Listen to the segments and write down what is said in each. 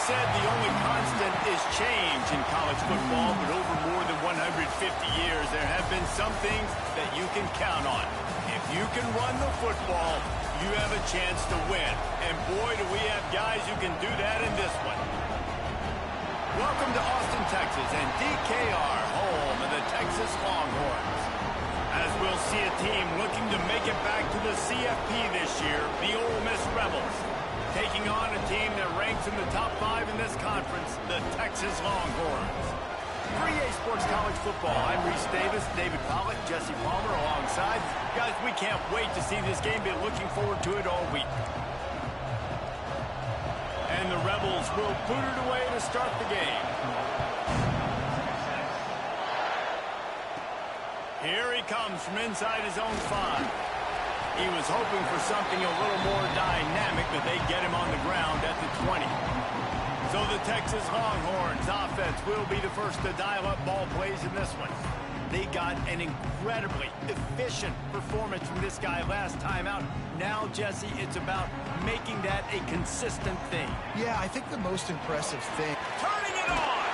said the only constant is change in college football, but over more than 150 years, there have been some things that you can count on. If you can run the football, you have a chance to win. And boy, do we have guys who can do that in this one. Welcome to Austin, Texas, and DKR, home of the Texas Longhorns. As we'll see a team looking to make it back to the CFP this year, the Ole Miss Rebels, taking on a team that ranks in the top 5 in this conference, the Texas Longhorns. For EA Sports College Football, I'm Reese Davis, David Pollack, Jesse Palmer alongside. Guys, we can't wait to see this game. Been looking forward to it all week. And the Rebels will boot it away to start the game. Here he comes from inside his own 5. He was hoping for something a little more dynamic, but they get him on the ground at the 20. So the Texas Longhorns offense will be the first to dial up ball plays in this one. They got an incredibly efficient performance from this guy last time out. Now, Jesse, it's about making that a consistent thing. Yeah, I think the most impressive thing. Turning it on!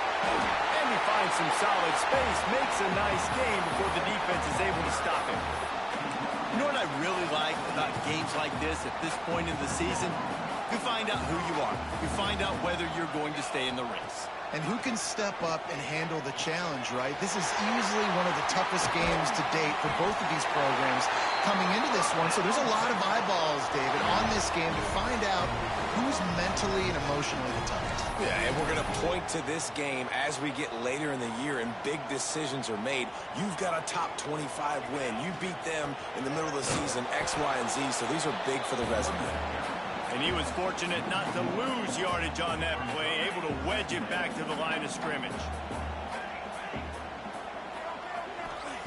And he finds some solid space, makes a nice game before the defense is able to stop him. You know what I really like about games like this at this point in the season? You find out who you are. You find out whether you're going to stay in the race. And who can step up and handle the challenge, right? This is easily one of the toughest games to date for both of these programs coming into this one. So there's a lot of eyeballs, David, on this game to find out who's mentally and emotionally the toughest. Yeah, and we're going to point to this game as we get later in the year and big decisions are made. You've got a top 25 win. You beat them in the middle of the season, X, Y, and Z, so these are big for the resume. And he was fortunate not to lose yardage on that play, able to wedge it back to the line of scrimmage.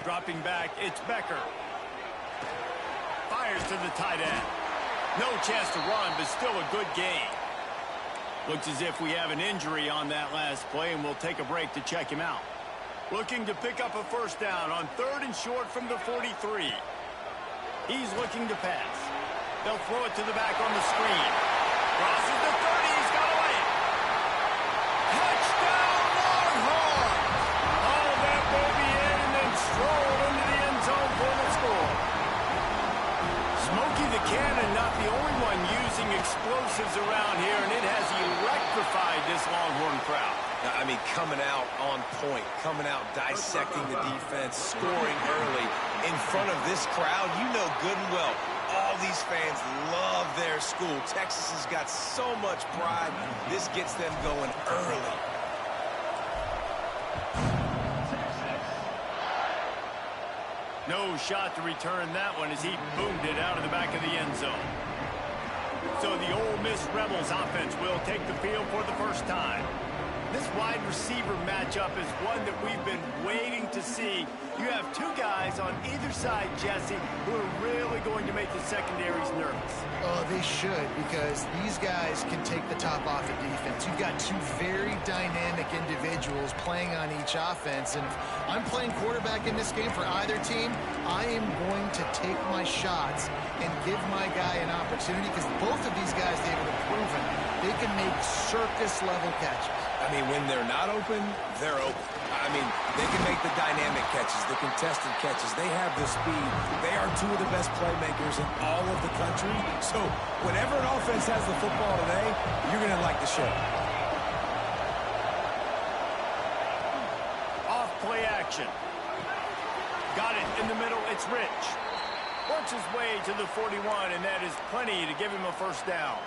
Dropping back, it's Becker. Fires to the tight end. No chance to run, but still a good gain. Looks as if we have an injury on that last play, and we'll take a break to check him out. Looking to pick up a first down on 3rd and short from the 43. He's looking to pass. They'll throw it to the back on the screen. Crosses the 30. He's got away. Touchdown, Longhorns! All that baby in and then strolled into the end zone for the score. Smokey the Cannon, not the only one using explosives around here, and it has electrified this Longhorn crowd. I mean, coming out on point, coming out dissecting the defense, scoring early in front of this crowd. You know good and well, all these fans love their school. Texas has got so much pride. This gets them going early. No shot to return that one as he boomed it out of the back of the end zone. So the Ole Miss Rebels offense will take the field for the first time. This wide receiver matchup is one that we've been waiting to see. You have two guys on either side, Jesse, who are really going to make the secondaries nervous. Oh, they should, because these guys can take the top off of defense. You've got two very dynamic individuals playing on each offense, and if I'm playing quarterback in this game for either team, I am going to take my shots and give my guy an opportunity, because both of these guys, David, have proven they can make circus-level catches. I mean, when they're not open, they're open. I mean, they can make the dynamic catches, the contested catches. They have the speed. They are two of the best playmakers in all of the country. So whenever an offense has the football today, you're going to like the show. Off play action. Got it in the middle. It's Rich. Works his way to the 41, and that is plenty to give him a first down.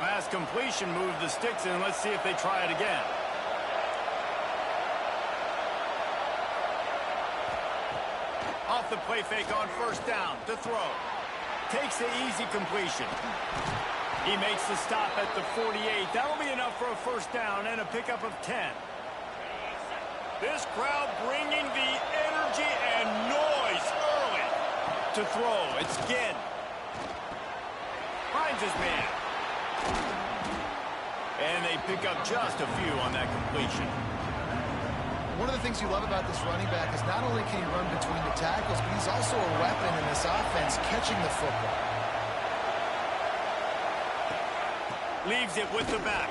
Pass completion, move the sticks in. Let's see if they try it again. Off the play fake on first down to throw. Takes the easy completion. He makes the stop at the 48. That'll be enough for a first down and a pickup of 10. This crowd bringing the energy and noise early. To throw, it's Ginn. Finds his man. And they pick up just a few on that completion. One of the things you love about this running back is not only can he run between the tackles, but he's also a weapon in this offense, catching the football. Leaves it with the back.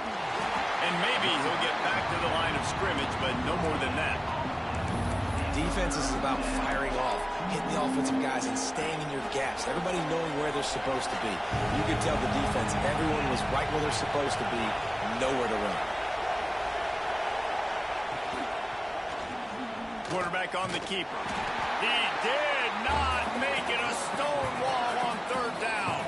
And maybe he'll get back to the line of scrimmage, but no more than that. Defense is about firing off, hitting the offensive guys, and staying in your gaps. Everybody knowing where they're supposed to be. You can tell the defense, everyone was right where they're supposed to be, nowhere to run. Quarterback on the keeper. He did not make it a stone wall on third down.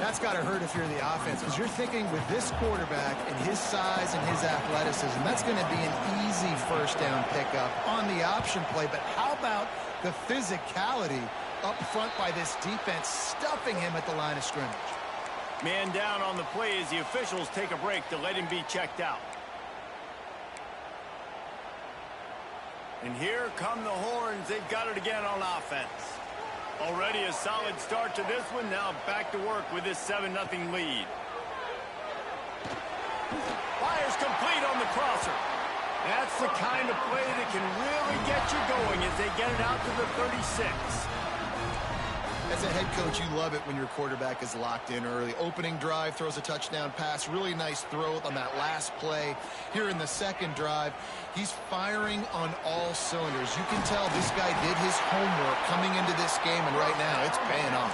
That's got to hurt if you're the offense, because you're thinking with this quarterback and his size and his athleticism, that's going to be an easy first down pickup on the option play. But how about the physicality up front by this defense, stuffing him at the line of scrimmage? Man down on the play as the officials take a break to let him be checked out. And here come the horns. They've got it again on offense. Already a solid start to this one. Now back to work with this 7-0 lead. Fires complete on the crosser. That's the kind of play that can really get you going as they get it out to the 36. As a head coach, you love it when your quarterback is locked in early. Opening drive, throws a touchdown pass. Really nice throw on that last play. Here in the second drive, he's firing on all cylinders. You can tell this guy did his homework coming into this game, and right now it's paying off.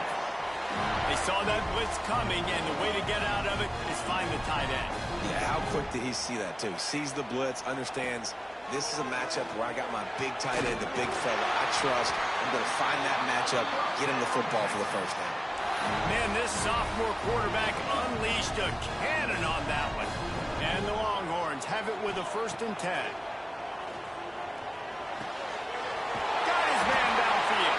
They saw that blitz coming, and the way to get out of it is find the tight end. Yeah, how quick did he see that, too? Sees the blitz, understands this is a matchup where I got my big tight end, the big fella I trust. I'm going to find that matchup, get him the football for the first down. Man, this sophomore quarterback unleashed a cannon on that one. And the Longhorns have it with a 1st and 10. Got his man downfield.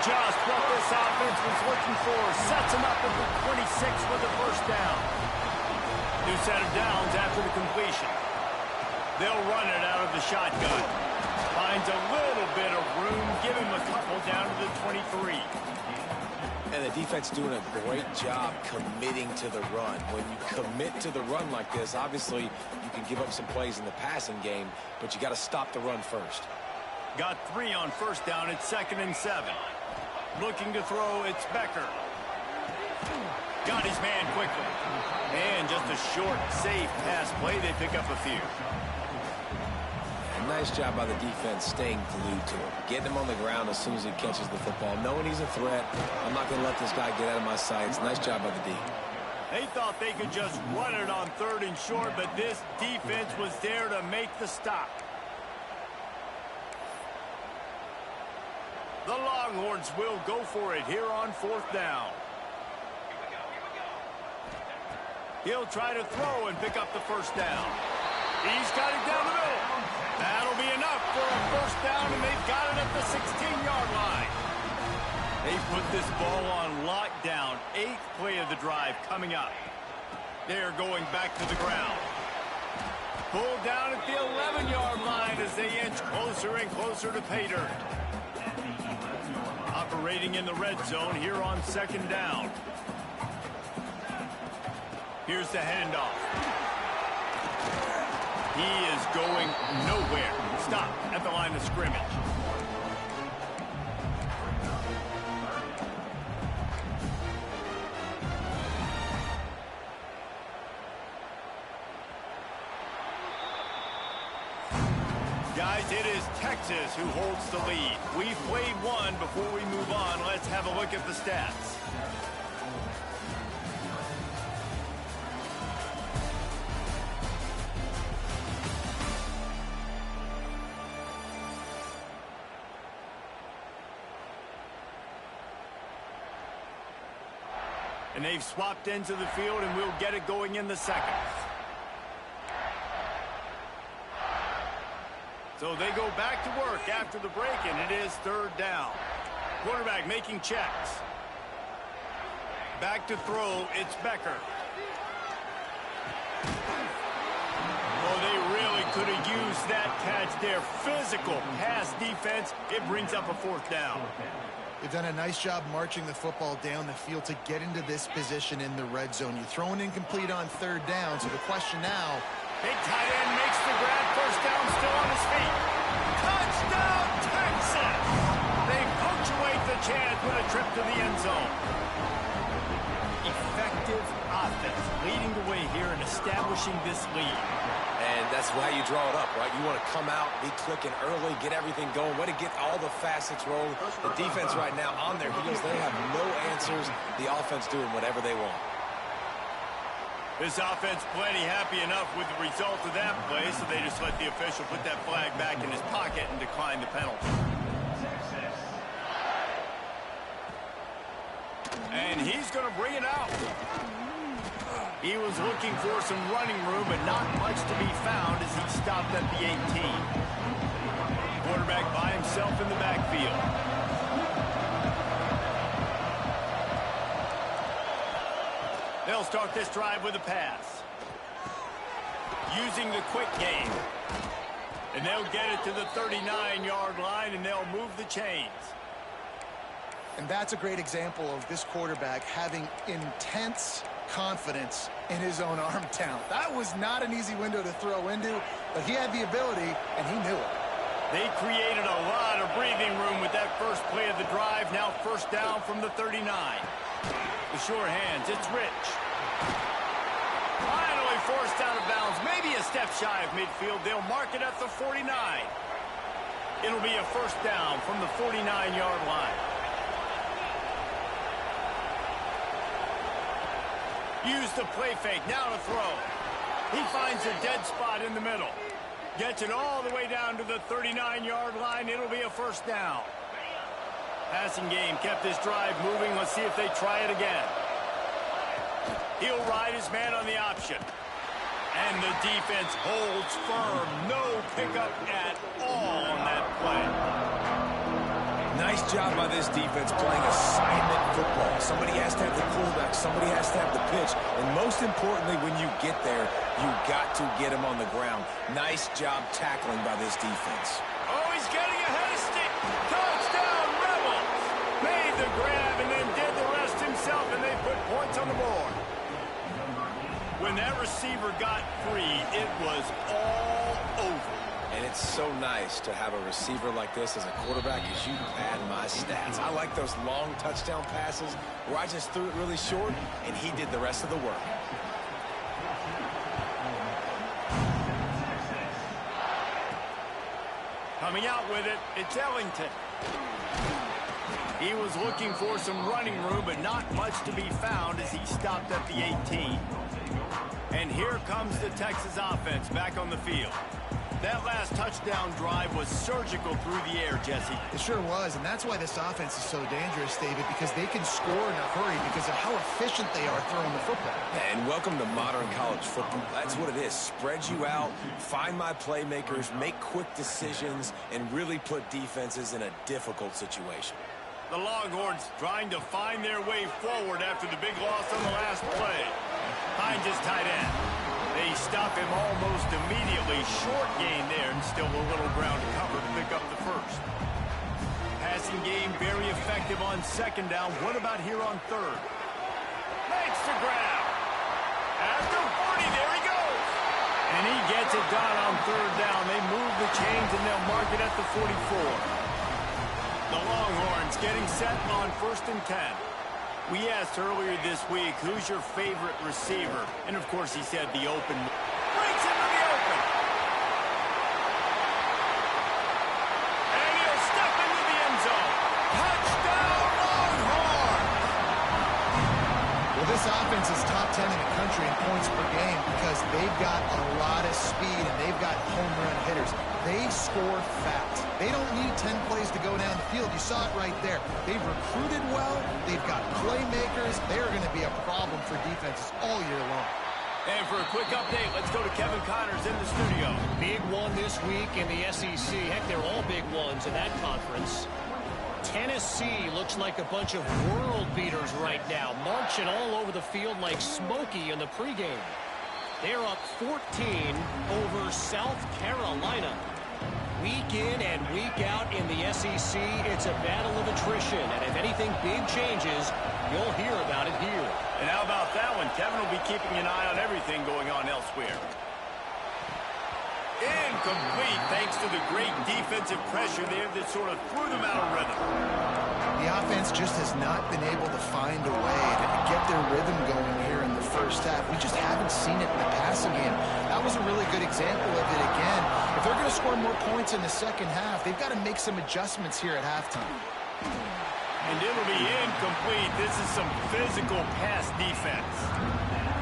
Just what this offense was looking for. Sets him up at the 26 with a 1st down. New set of downs after the completion. They'll run it out of the shotgun. Finds a little bit of room. Give him a couple down to the 23. And the defense doing a great job committing to the run. When you commit to the run like this, obviously you can give up some plays in the passing game, but you got to stop the run first. Got 3 on 1st down. It's 2nd and 7. Looking to throw, it's Becker. Got his man quickly. And just a short, safe pass play. They pick up a few. Nice job by the defense staying glued to him. Getting him on the ground as soon as he catches the football. Knowing he's a threat, I'm not going to let this guy get out of my sights. Nice job by the D. They thought they could just run it on 3rd and short, but this defense was there to make the stop. The Longhorns will go for it here on 4th down. He'll try to throw and pick up the 1st down. He's got it down the middle. That'll be enough for a 1st down, and they've got it at the 16-yard line. They put this ball on lockdown. 8th play of the drive coming up. They're going back to the ground. Pulled down at the 11-yard line as they inch closer and closer to pay dirt. Operating in the red zone here on 2nd down. Here's the handoff. He is going nowhere. Stop at the line of scrimmage. Guys, it is Texas who holds the lead. We've played one. Before we move on, let's have a look at the stats. And they've swapped into the field, and we'll get it going in the 2nd. So they go back to work after the break, and it is 3rd down. Quarterback making checks. Back to throw, it's Becker. Oh, they really could have used that catch there. Physical pass defense. It brings up a 4th down. They've done a nice job marching the football down the field to get into this position in the red zone. You throw an incomplete on 3rd down, so the question now... Big tight end makes the grab. 1st down, still on his feet. Touchdown, Texas! They punctuate the chance with a trip to the end zone. Effective offense leading the way here in a establishing this lead. And that's how you draw it up, right? You want to come out, be clicking early, get everything going, way to get all the facets rolling. The defense right now on their heels, they have no answers. The offense doing whatever they want. This offense plenty happy enough with the result of that play, so they just let the official put that flag back in his pocket and decline the penalty. And he's going to bring it out. He was looking for some running room, but not much to be found as he stopped at the 18. Quarterback by himself in the backfield. They'll start this drive with a pass. Using the quick game. And they'll get it to the 39-yard line, and they'll move the chains. And that's a great example of this quarterback having intense confidence in his own arm talent. That was not an easy window to throw into, but he had the ability, and he knew it. They created a lot of breathing room with that first play of the drive. Now first down from the 39. The sure hands, it's Rich. Finally forced out of bounds, maybe a step shy of midfield. They'll mark it at the 49. It'll be a first down from the 49-yard line. Use the play fake, now to throw. He finds a dead spot in the middle. Gets it all the way down to the 39-yard line. It'll be a first down. Passing game kept this drive moving. Let's see if they try it again. He'll ride his man on the option. And the defense holds firm. No pickup at all on that play. Nice job by this defense playing assignment football. Somebody has to have the quarterback. Somebody has to have the pitch. And most importantly, when you get there, you got to get him on the ground. Nice job tackling by this defense. Oh, he's getting ahead of stick. Touchdown, Rebels. Made the grab and then did the rest himself, and they put points on the board. When that receiver got free, it was all over. And it's so nice to have a receiver like this as a quarterback, as you pad my stats. I like those long touchdown passes where I just threw it really short, and he did the rest of the work. Coming out with it, it's Ellington. He was looking for some running room, but not much to be found as he stopped at the 18. And here comes the Texas offense back on the field. That last touchdown drive was surgical through the air, Jesse. It sure was, and that's why this offense is so dangerous, David, because they can score in a hurry because of how efficient they are throwing the football. And welcome to modern college football. That's what it is. Spread you out, find my playmakers, make quick decisions, and really put defenses in a difficult situation. The Longhorns trying to find their way forward after the big loss on the last play. Hines is tight end. They stop him almost immediately. Short gain there, and still a little ground to cover to pick up the first. Passing game very effective on second down. What about here on third? Makes the grab. After 40, there he goes. And he gets it done on third down. They move the chains, and they'll mark it at the 44. The Longhorns getting set on 1st and 10. We asked earlier this week, who's your favorite receiver? And, of course, he said the open. Breaks into the open. And he'll step into the end zone. Touchdown, Longhorns! Well, this offense is top 10 in the country in points per game because they've got a lot of speed and they've got home run hitters. They score fast. They don't need 10 plays to go down the field. You saw it right there. They've recruited well. They've got playmakers. They're going to be a problem for defenses all year long. And for a quick update, let's go to Kevin Connors in the studio. Big one this week in the SEC. Heck, they're all big ones in that conference. Tennessee looks like a bunch of world beaters right now, marching all over the field like Smokey in the pregame. They're up 14 over South Carolina. Week in and week out in the SEC, it's a battle of attrition. And if anything big changes, you'll hear about it here. And how about that one? Kevin will be keeping an eye on everything going on elsewhere. Incomplete, thanks to the great defensive pressure there that sort of threw them out of rhythm. The offense just has not been able to find a way to get their rhythm going here in the first half. We just haven't seen it in the passing game. That was a really good example of it again. If they're going to score more points in the second half, they've got to make some adjustments here at halftime. And it'll be incomplete. This is some physical pass defense.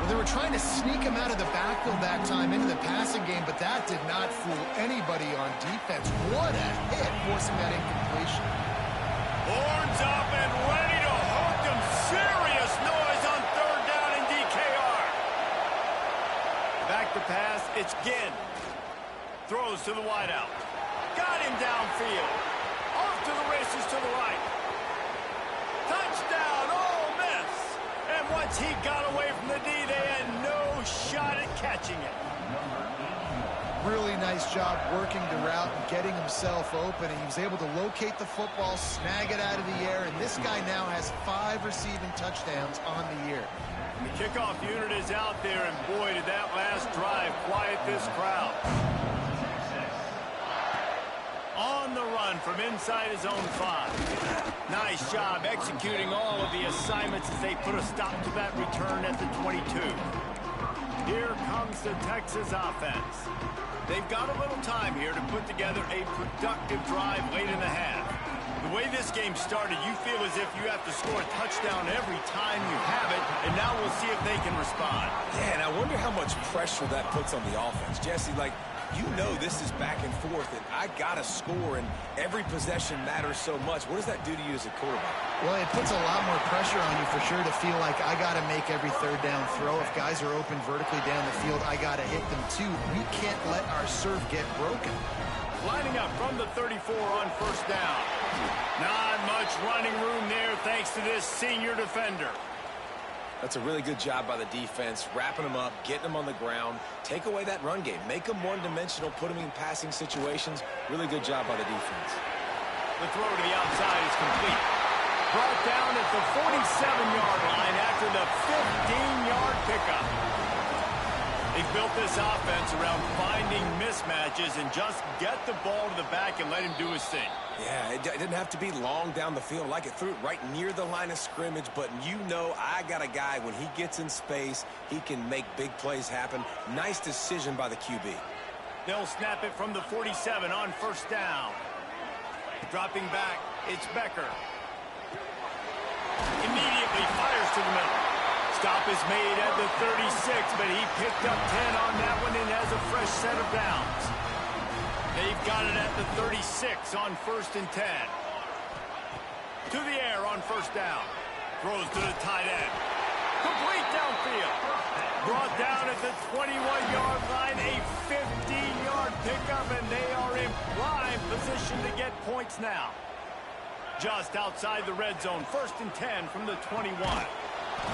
Well, they were trying to sneak him out of the backfield that time into the passing game, but that did not fool anybody on defense. What a hit, forcing that incompletion. Horns up and ready to hook them. Serious noise on third down in DKR. Back to pass. It's Ginn. Throws to the wideout. Got him downfield. Off to the races to the right. Touchdown, Ole Miss. And once he got away from the D, they had no shot at catching it. Really nice job working the route and getting himself open. And he was able to locate the football, snag it out of the air, and this guy now has 5 receiving touchdowns on the year. The kickoff unit is out there, and boy, did that last drive quiet this crowd. On the run from inside his own 5. Nice job executing all of the assignments as they put a stop to that return at the 22. Here comes the Texas offense. They've got a little time here to put together a productive drive late in the half. The way this game started, you feel as if you have to score a touchdown every time you have it, and now we'll see if they can respond. Yeah, and I wonder how much pressure that puts on the offense. Jesse, like, you know this is back and forth, and I got to score, and every possession matters so much. What does that do to you as a quarterback? Well, it puts a lot more pressure on you for sure to feel like I got to make every third down throw. If guys are open vertically down the field, I got to hit them too. We can't let our serve get broken. Lining up from the 34 on first down. Not much running room there thanks to this senior defender. That's a really good job by the defense, wrapping them up, getting them on the ground, take away that run game, make them one-dimensional, put them in passing situations. Really good job by the defense. The throw to the outside is complete. Brought down at the 47-yard line after the 15-yard pickup. They've built this offense around finding mismatches and just get the ball to the back and let him do his thing. Yeah, it didn't have to be long down the field. Like, it threw it right near the line of scrimmage, but you know I got a guy, when he gets in space, he can make big plays happen. Nice decision by the QB. They'll snap it from the 47 on first down. Dropping back, it's Becker. Immediately fires to the middle. Stop is made at the 36, but he picked up 10 on that one and has a fresh set of downs. They've got it at the 36 on first and 10. To the air on first down. Throws to the tight end. Complete downfield. Brought down at the 21-yard line. A 15-yard pickup, and they are in prime position to get points now. Just outside the red zone. First and 10 from the 21.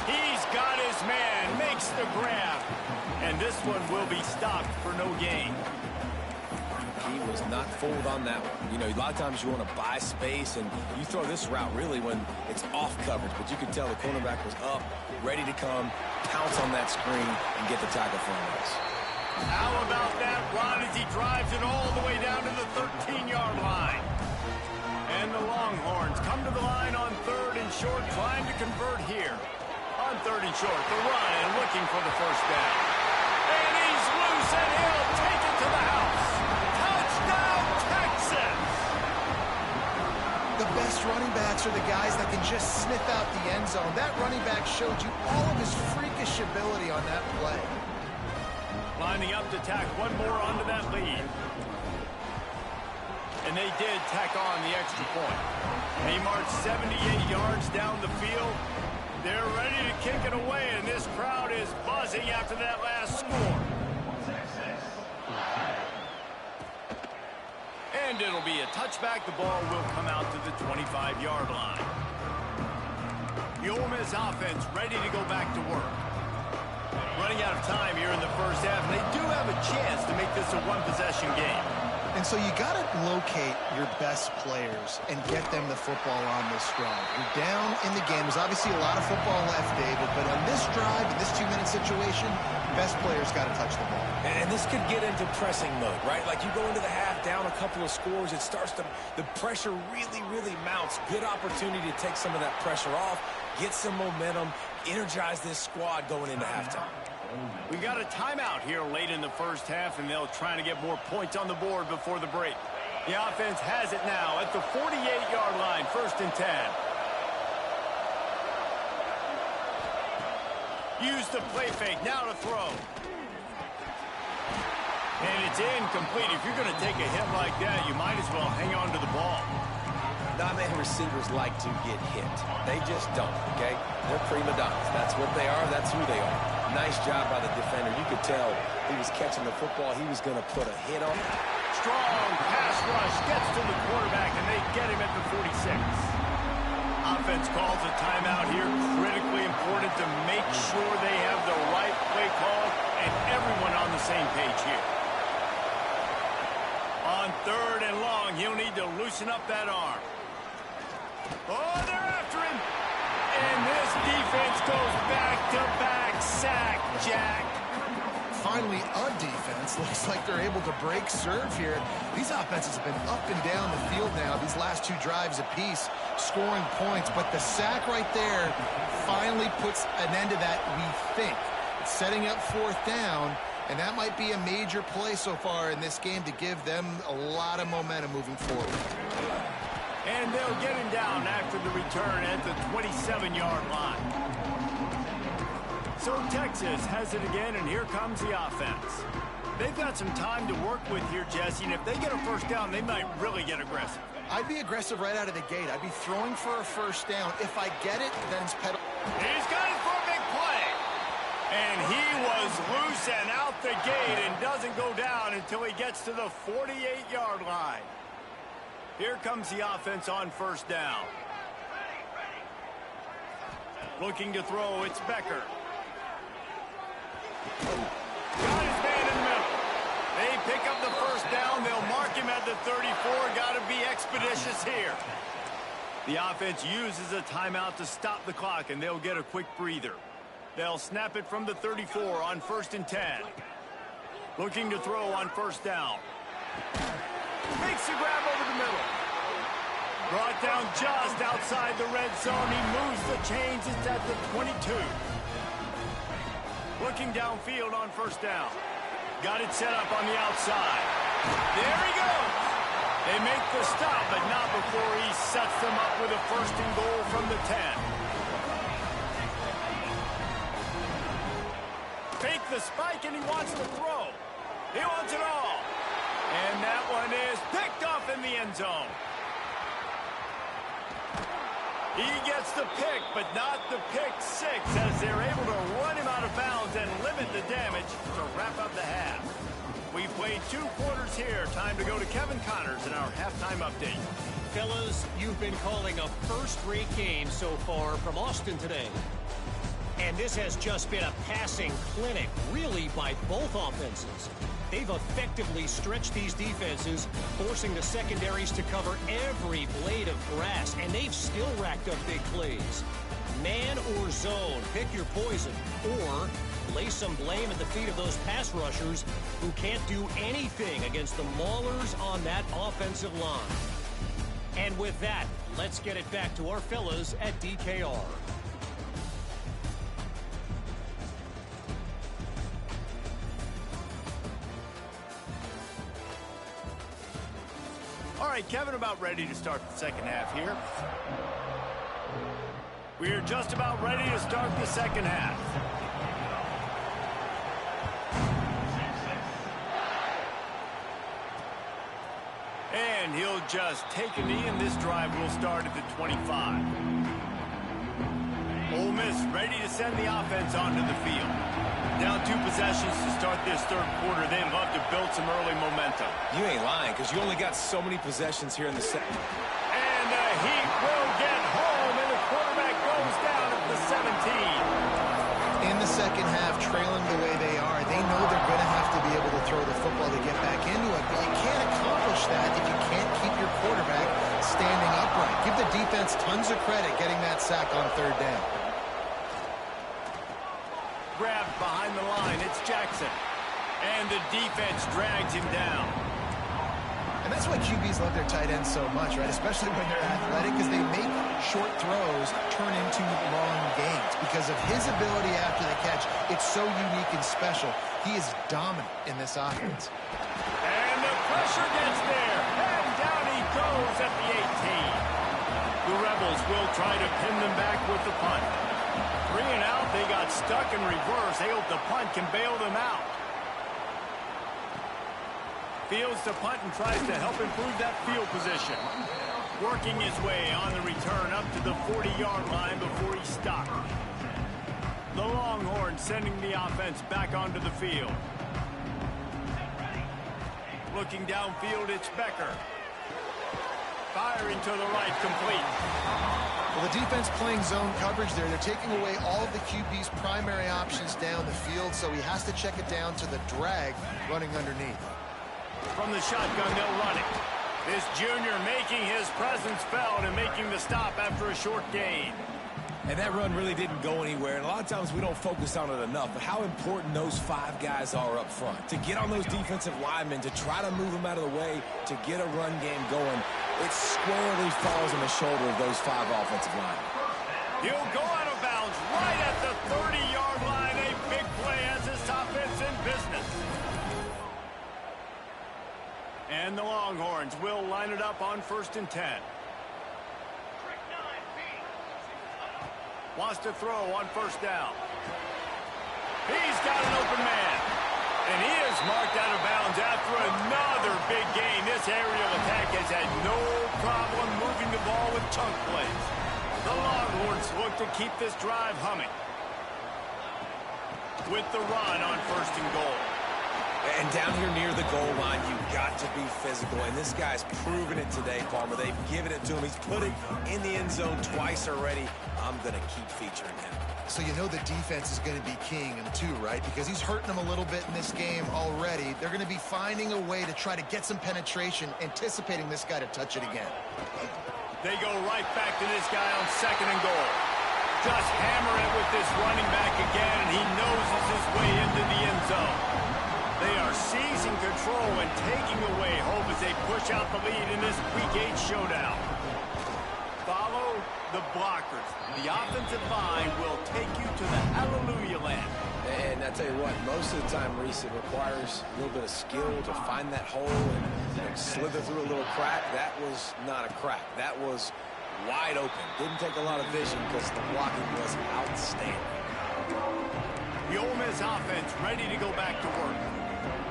He's got his man. Makes the grab. And this one will be stopped for no gain. He was not fooled on that one. You know, a lot of times you want to buy space, and you throw this route really when it's off coverage. But you could tell the cornerback was up, ready to come, pounce on that screen, and get the tackle from us. How about that run as he drives it all the way down to the 13-yard line? And the Longhorns come to the line on third and short, trying to convert here. On third and short, the run and looking for the first down. And he's loose, and he'll take it to the house. Touchdown, Texas! The best running backs are the guys that can just sniff out the end zone. That running back showed you all of his freakish ability on that play. Lining up to tack one more onto that lead. And they did tack on the extra point. They marched 78 yards down the field. They're ready to kick it away, and this crowd is buzzing after that last score. And it'll be a touchback. The ball will come out to the 25-yard line. The Ole Miss offense ready to go back to work. Running out of time here in the first half, and they do have a chance to make this a one-possession game. And so you got to locate your best players and get them the football on this drive. You're down in the game. There's obviously a lot of football left, David, but on this drive, in this 2-minute situation, best players got to touch the ball. And this could get into pressing mode, right? Like, you go into the half down a couple of scores, it starts to, the pressure really, really mounts. Good opportunity to take some of that pressure off, get some momentum, energize this squad going into halftime. We got a timeout here late in the first half, and they'll try to get more points on the board before the break. The offense has it now at the 48-yard line, 1st and 10. Use the play fake, now to throw. And it's incomplete. If you're going to take a hit like that, you might as well hang on to the ball. Non-man receivers like to get hit. They just don't, okay? They're prima donnas. That's what they are. That's who they are. Nice job by the defender. You could tell he was catching the football. He was going to put a hit on it. Strong pass rush gets to the quarterback, and they get him at the 46. Offense calls a timeout here. Critically important to make sure they have the right play call and everyone on the same page here. On 3rd and long, he'll need to loosen up that arm. Oh, they're after him. And this defense goes back-to-back sack, Jack. Finally, a defense looks like they're able to break serve here. These offenses have been up and down the field now, these last 2 drives apiece, scoring points. But the sack right there finally puts an end to that, we think. It's setting up 4th down, and that might be a major play so far in this game to give them a lot of momentum moving forward. And they'll get him down after the return at the 27-yard line. So Texas has it again, and here comes the offense. They've got some time to work with here, Jesse, and if they get a 1st down, they might really get aggressive. I'd be aggressive right out of the gate. I'd be throwing for a 1st down. If I get it, then it's pedal. He's got it for a big play. And he was loose and out the gate and doesn't go down until he gets to the 48-yard line. Here comes the offense on 1st down. Looking to throw, it's Becker. Got his man in the middle. They pick up the 1st down. They'll mark him at the 34. Got to be expeditious here. The offense uses a timeout to stop the clock, and they'll get a quick breather. They'll snap it from the 34 on 1st and 10. Looking to throw on 1st down. Makes the grab over the middle. Brought down just outside the red zone. He moves the chains. It's at the 22. Looking downfield on 1st down. Got it set up on the outside. There he goes. They make the stop, but not before he sets them up with a 1st and goal from the 10. Fake the spike, and he wants to throw. He wants it all. And that one is picked off in the end zone. He gets the pick, but not the pick 6, as they're able to run him out of bounds and limit the damage to wrap up the half. We played 2 quarters here. Time to go to Kevin Connors in our halftime update. Fellas, you've been calling a first-rate game so far from Austin today. And this has just been a passing clinic, really, by both offenses. They've effectively stretched these defenses, forcing the secondaries to cover every blade of grass, and they've still racked up big plays. Man or zone, pick your poison, or lay some blame at the feet of those pass rushers who can't do anything against the maulers on that offensive line. And with that, let's get it back to our fellas at DKR. All right, Kevin, about ready to start the second half here. We're just about ready to start the second half. And he'll just take a knee, and this drive will start at the 25. Ole Miss ready to send the offense onto the field. Down 2 possessions to start this 3rd quarter. They'd love to build some early momentum. You ain't lying, because you only got so many possessions here in the second. And the Heat will get home, and the quarterback goes down at the 17. In the second half, trailing the way they are, they know they're going to have to be able to throw the football to get back into it, but you can't accomplish that if you can't keep your quarterback standing upright. Give the defense tons of credit getting that sack on 3rd down. Grabbed behind the line, it's Jackson. And the defense drags him down. And And that's why QBs love their tight ends so much, right? Especially when they're athletic, because they make short throws turn into long gains. Because of his ability after the catch, it's so unique and special. He is dominant in this offense. And the pressure gets there. And down he goes at the 18. The Rebels will try to pin them back with the punt. 3 and out, they got stuck in reverse. They hope the punt can bail them out. Fields to punt and tries to help improve that field position. Working his way on the return up to the 40-yard line before he stopped. The Longhorns sending the offense back onto the field. Looking downfield, it's Becker. Firing to the right, complete. Well, the defense playing zone coverage there. They're taking away all of the QB's primary options down the field, so he has to check it down to the drag running underneath. From the shotgun, they'll run it. This junior making his presence felt and making the stop after a short gain. And that run really didn't go anywhere. And a lot of times we don't focus on it enough, but how important those 5 guys are up front. To get on those defensive linemen, to try to move them out of the way, to get a run game going, it squarely falls on the shoulder of those 5 offensive linemen. He'll go out of bounds right at the 30-yard line. A big play as this offense in business. And the Longhorns will line it up on 1st and 10. Wants to throw on 1st down. He's got an open man. And he is marked out of bounds after another big gain. This aerial attack has had no problem moving the ball with chunk plays. The Longhorns look to keep this drive humming. With the run on 1st and goal. And down here near the goal line, you've got to be physical. And this guy's proven it today, Palmer. They've given it to him. He's put it in the end zone twice already. I'm going to keep featuring him. So you know the defense is going to be keying him too, right? Because he's hurting them a little bit in this game already. They're going to be finding a way to try to get some penetration, anticipating this guy to touch it again. They go right back to this guy on 2nd and goal. Just hammer it with this running back again, and he noses his way into the end zone. They are seizing control and taking away hope as they push out the lead in this Week 8 showdown. Follow the blockers. The offensive line will take you to the hallelujah land. And I tell you what, most of the time, Reese, it requires a little bit of skill to find that hole and slither through a little crack. That was not a crack. That was wide open. Didn't take a lot of vision because the blocking was outstanding. The Ole Miss offense ready to go back to work.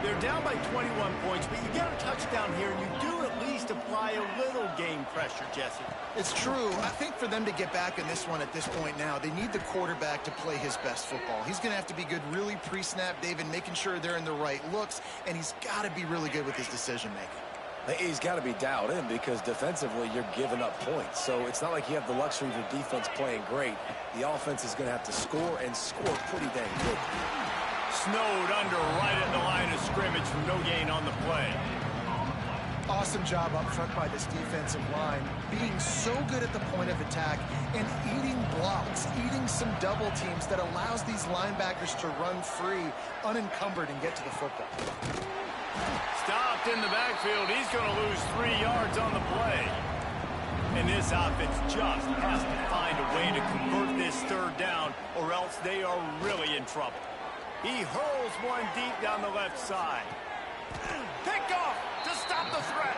They're down by 21 points, but you get a touchdown here, and you do at least apply a little game pressure, Jesse. It's true. I think for them to get back in this one at this point now, they need the quarterback to play his best football. He's going to have to be good really pre-snap, David, making sure they're in the right looks, and he's got to be really good with his decision-making. He's got to be dialed in because defensively you're giving up points. So it's not like you have the luxury of your defense playing great. The offense is going to have to score and score pretty dang good. Snowed under right at the line of scrimmage for no gain on the play. Awesome job up front by this defensive line, being so good at the point of attack and eating blocks, eating some double teams that allows these linebackers to run free, unencumbered, and get to the football. Stopped in the backfield. He's going to lose 3 yards on the play. And this offense just has to find a way to convert this 3rd down, or else they are really in trouble. He hurls one deep down the left side. Picked off to stop the threat.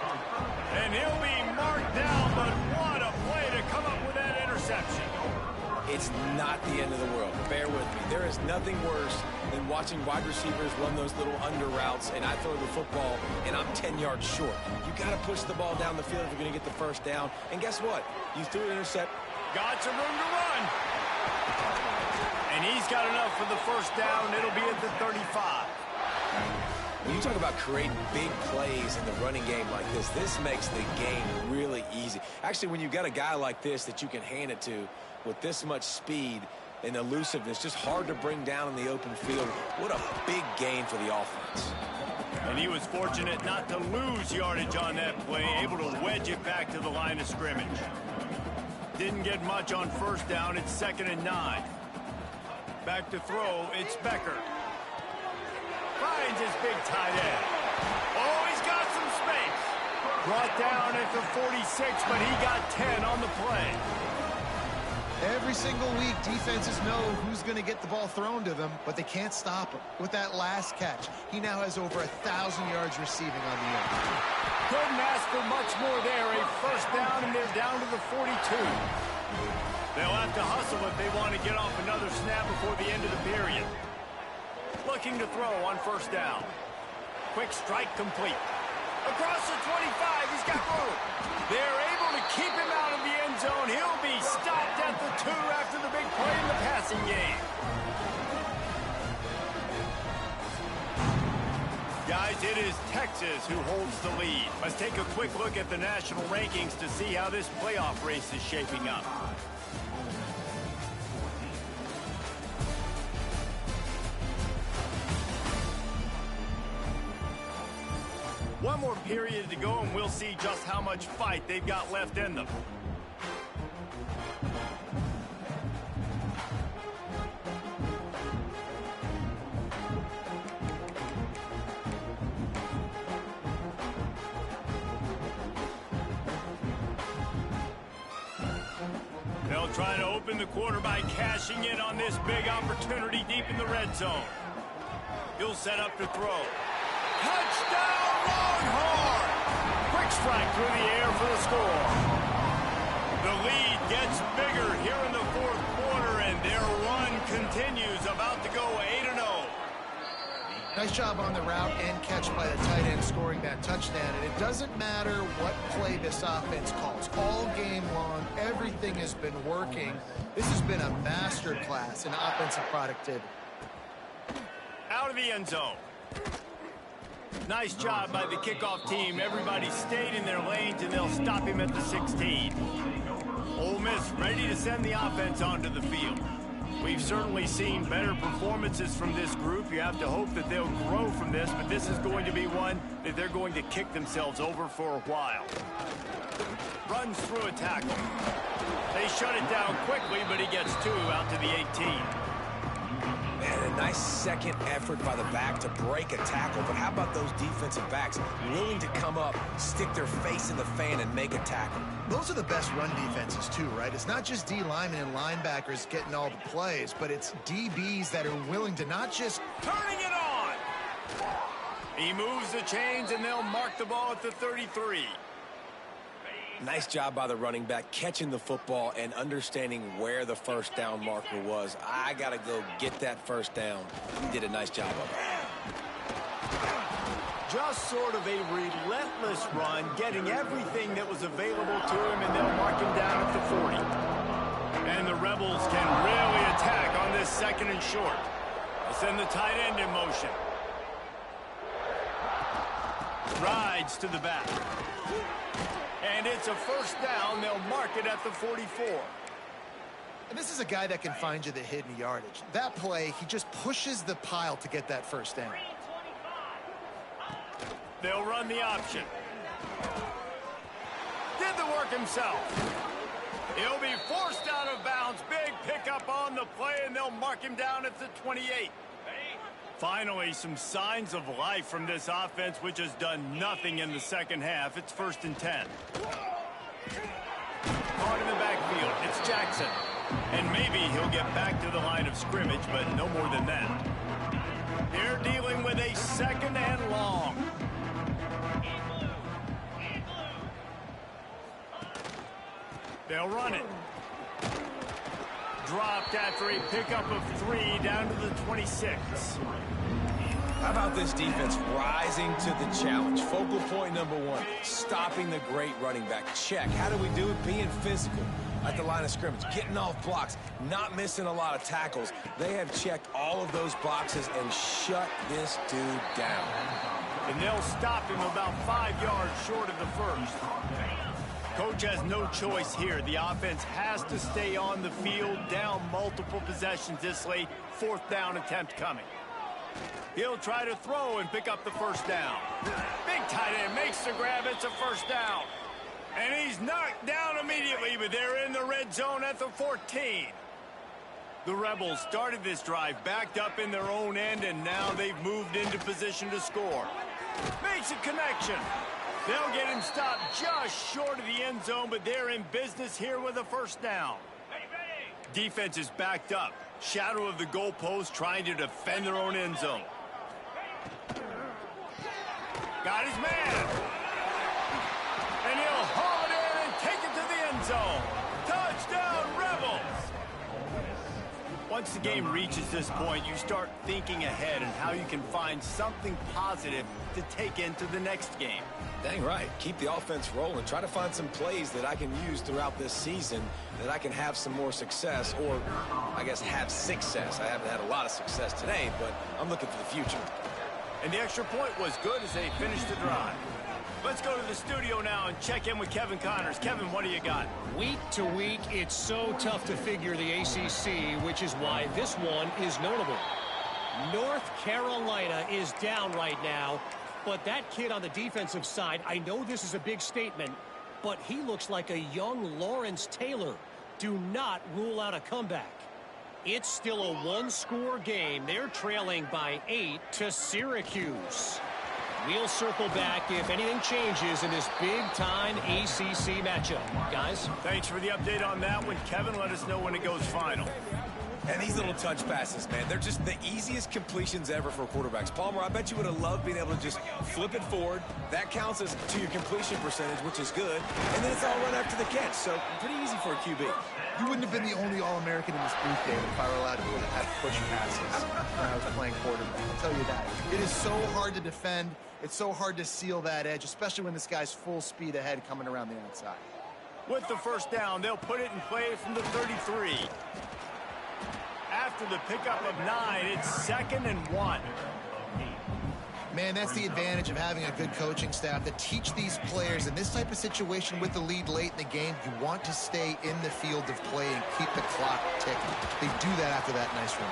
And he'll be marked down, but what a play to come up with that interception. It's not the end of the world. Bear with me. There is nothing worse than watching wide receivers run those little under routes, and I throw the football, and I'm 10 yards short. You got to push the ball down the field if you're going to get the 1st down. And guess what? You threw an intercept. Got some room to run. And he's got enough for the 1st down. It'll be at the 35. When you talk about creating big plays in the running game like this makes the game really easy. Actually, when you've got a guy like this that you can hand it to with this much speed and elusiveness, just hard to bring down in the open field. What a big gain for the offense. And he was fortunate not to lose yardage on that play, able to wedge it back to the line of scrimmage. Didn't get much on 1st down. It's 2nd and 9. Back to throw, it's Becker. Finds his big tight end. Oh, he's got some space. Brought down at the 46, but he got 10 on the play. Every single week, defenses know who's going to get the ball thrown to them, but they can't stop him. With that last catch, he now has over 1,000 yards receiving on the year. Couldn't ask for much more there. A first down, and they're down to the 42. They'll have to hustle if they want to get off another snap before the end of the period. Looking to throw on first down. Quick strike complete. Across the 25, he's got room. They're able to keep him out of the end zone. He'll be stopped at the 2 after the big play in the passing game. Guys, it is Texas who holds the lead. Let's take a quick look at the national rankings to see how this playoff race is shaping up. One more period to go, and we'll see just how much fight they've got left in them. They'll try to open the quarter by cashing in on this big opportunity deep in the red zone. He'll set up to throw. Touchdown, Longhorn! Quick strike through the air for the score. The lead gets bigger here in the fourth quarter, and their run continues, about to go 8-0. Nice job on the route and catch by the tight end scoring that touchdown. And it doesn't matter what play this offense calls. All game long, everything has been working. This has been a master class in offensive productivity. Out of the end zone. Nice job by the kickoff team. Everybody stayed in their lanes, and they'll stop him at the 16. Ole Miss ready to send the offense onto the field. We've certainly seen better performances from this group. You have to hope that they'll grow from this, but this is going to be one that they're going to kick themselves over for a while. Runs through a tackle. They shut it down quickly, but he gets 2 out to the 18. Man, a nice second effort by the back to break a tackle. But how about those defensive backs willing to come up, stick their face in the fan, and make a tackle? Those are the best run defenses, too, right? It's not just D linemen and linebackers getting all the plays, but it's DBs that are willing to not just... Turning it on! He moves the chains, and they'll mark the ball at the 33. Nice job by the running back, catching the football and understanding where the first down marker was. I got to go get that first down. He did a nice job of it. Just sort of a relentless run, getting everything that was available to him, and they'll mark him down at the 40. And the Rebels can really attack on this 2nd and short. They'll send the tight end in motion. Rides to the back. And it's a first down. They'll mark it at the 44. And this is a guy that can find you the hidden yardage. That play, he just pushes the pile to get that first down. They'll run the option. Did the work himself. He'll be forced out of bounds. Big pickup on the play, and they'll mark him down at the 28. Finally, some signs of life from this offense, which has done nothing in the second half. It's 1st and 10. Caught in the backfield. It's Jackson. And maybe he'll get back to the line of scrimmage, but no more than that. They're dealing with a 2nd and long. They'll run it. Dropped after a pickup of 3 down to the 26. How about this defense rising to the challenge? Focal point number 1, stopping the great running back. Check. How do we do it? Being physical at the line of scrimmage, getting off blocks, not missing a lot of tackles. They have checked all of those boxes and shut this dude down. And they'll stop him about 5 yards short of the first. Coach has no choice here. The offense has to stay on the field, down multiple possessions this late. 4th down attempt coming. He'll try to throw and pick up the first down. Big tight end makes the grab. It's a first down. And he's knocked down immediately, but they're in the red zone at the 14. The Rebels started this drive backed up in their own end, and now they've moved into position to score. Makes a connection. They'll get him stopped just short of the end zone, but they're in business here with a first down. Defense is backed up. Shadow of the goalpost, trying to defend their own end zone. Got his man. And he'll haul it in and take it to the end zone. Touchdown, Rebels! Once the game reaches this point, you start thinking ahead and how you can find something positive to take into the next game. Dang right. Keep the offense rolling. Try to find some plays that I can use throughout this season that I can have some more success, or I guess have success. I haven't had a lot of success today, but I'm looking for the future. And the extra point was good as they finished the drive. Let's go to the studio now and check in with Kevin Connors. Kevin, what do you got? Week to week, it's so tough to figure the ACC, which is why this one is notable. North Carolina is down right now, but that kid on the defensive side, I know this is a big statement, but he looks like a young Lawrence Taylor. Do not rule out a comeback. It's still a one-score game. They're trailing by 8 to Syracuse. We'll circle back if anything changes in this big-time ACC matchup. Guys? Thanks for the update on that one. Kevin, let us know when it goes final. And these little touch passes, man, they're just the easiest completions ever for quarterbacks. Palmer, I bet you would have loved being able to just flip it forward. That counts as to your completion percentage, which is good. And then it's all run after the catch, so pretty easy for a QB. You wouldn't have been the only All-American in this booth, David, if I were allowed to have push passes when I was playing quarterback. I'll tell you that. It is so hard to defend. It's so hard to seal that edge, especially when this guy's full speed ahead coming around the outside. With the first down, they'll put it in play from the 33. After the pickup of 9, it's 2nd and 1. Man, that's the advantage of having a good coaching staff that teach these players in this type of situation with the lead late in the game. You want to stay in the field of play and keep the clock ticking. They do that after that nice run.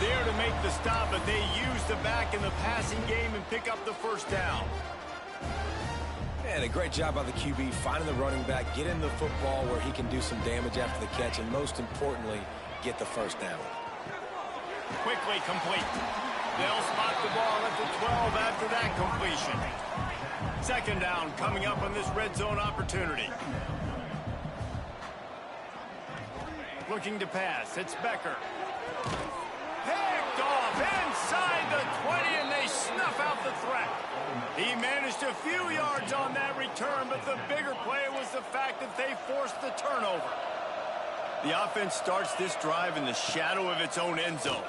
There to make the stop, but they use the back in the passing game and pick up the first down. Man, a great job by the QB finding the running back, getting the football where he can do some damage after the catch, and most importantly, get the first down. Quickly complete. They'll spot the ball at the 12 after that completion. 2nd down coming up on this red zone opportunity. Looking to pass. It's Becker. Picked off inside the 20, and they snuff out the threat. He managed a few yards on that return, but the bigger play was the fact that they forced the turnover. The offense starts this drive in the shadow of its own end zone.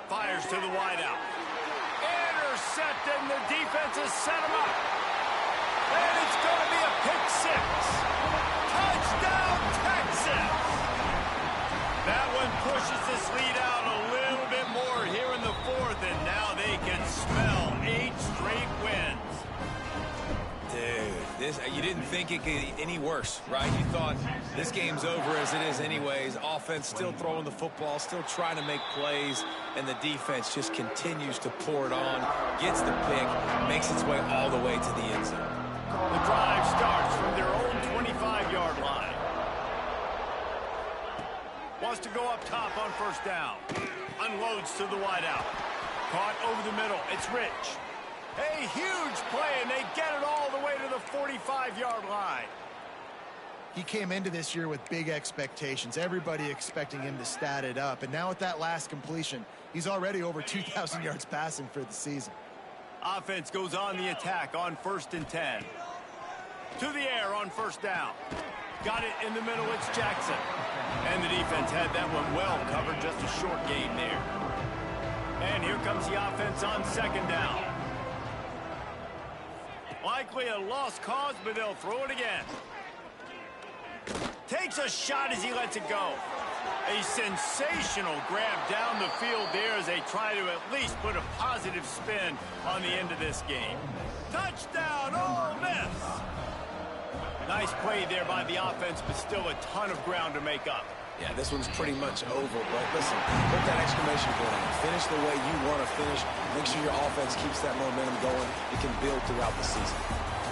Fires to the wideout. Intercepted, and the defense has set him up. And it's going to be a pick 6. Touchdown, Texas! That one pushes this lead out a little bit more here in the 4th, and now they can smell 8 straight wins. Dude, you didn't think it could get any worse, right? You thought this game's over as it is anyways. Offense still throwing the football, still trying to make plays, and the defense just continues to pour it on, gets the pick, makes its way all the way to the end zone. The drive starts from their own 25-yard line. Wants to go up top on first down. Unloads to the wideout. Caught over the middle. It's Rich. A huge play, and they get it all the way to the 45-yard line. He came into this year with big expectations. Everybody expecting him to stat it up. And now with that last completion, he's already over 2,000 yards passing for the season. Offense goes on the attack on 1st and 10. To the air on first down. Got it in the middle. It's Jackson. And the defense had that one well covered. Just a short game there. And here comes the offense on 2nd down. Likely a lost cause, but they'll throw it again. Takes a shot as he lets it go. A sensational grab down the field there as they try to at least put a positive spin on the end of this game. Touchdown, Ole Miss! Nice play there by the offense, but still a ton of ground to make up. Yeah, this one's pretty much over, but listen, put that exclamation point on it. Finish the way you want to finish. Make sure your offense keeps that momentum going. It can build throughout the season.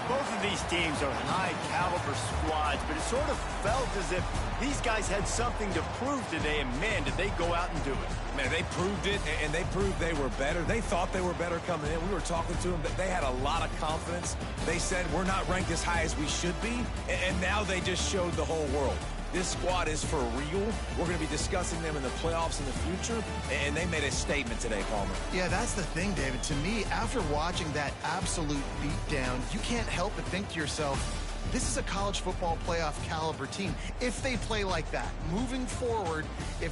Both of these teams are high-caliber squads, but it sort of felt as if these guys had something to prove today, and, man, did they go out and do it. Man, they proved it, and they proved they were better. They thought they were better coming in. We were talking to them. They had a lot of confidence. They said, we're not ranked as high as we should be, and now they just showed the whole world. This squad is for real. We're going to be discussing them in the playoffs in the future, and they made a statement today, Palmer. Yeah, that's the thing, David. To me, after watching that absolute beatdown, you can't help but think to yourself, this is a college football playoff caliber team. If they play like that, moving forward, if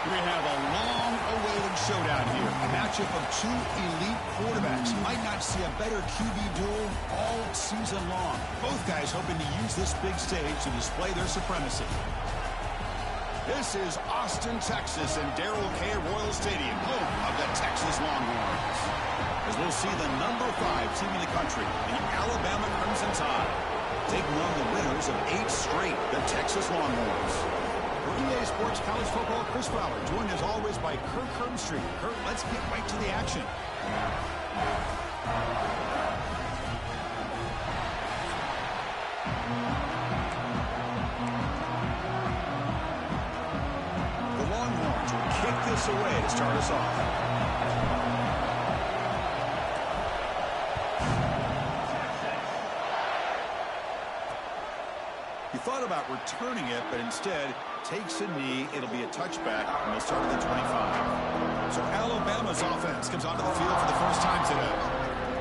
We have a long-awaited showdown here. A matchup of two elite quarterbacks. You might not see a better QB duel all season long. Both guys hoping to use this big stage to display their supremacy. This is Austin, Texas, and Darrell K. Royal Stadium, home of the Texas Longhorns. As we'll see the number 5 team in the country, the Alabama Crimson Tide, taking on the winners of 8 straight, the Texas Longhorns. For EA Sports College Football, Chris Fowler, joined as always by Kirk Herbstreit. Kirk, let's get right to the action. The Longhorns will kick this away to start us off. He thought about returning it, but instead takes a knee. It'll be a touchback, and they'll start at the 25. So Alabama's offense comes onto the field for the first time today.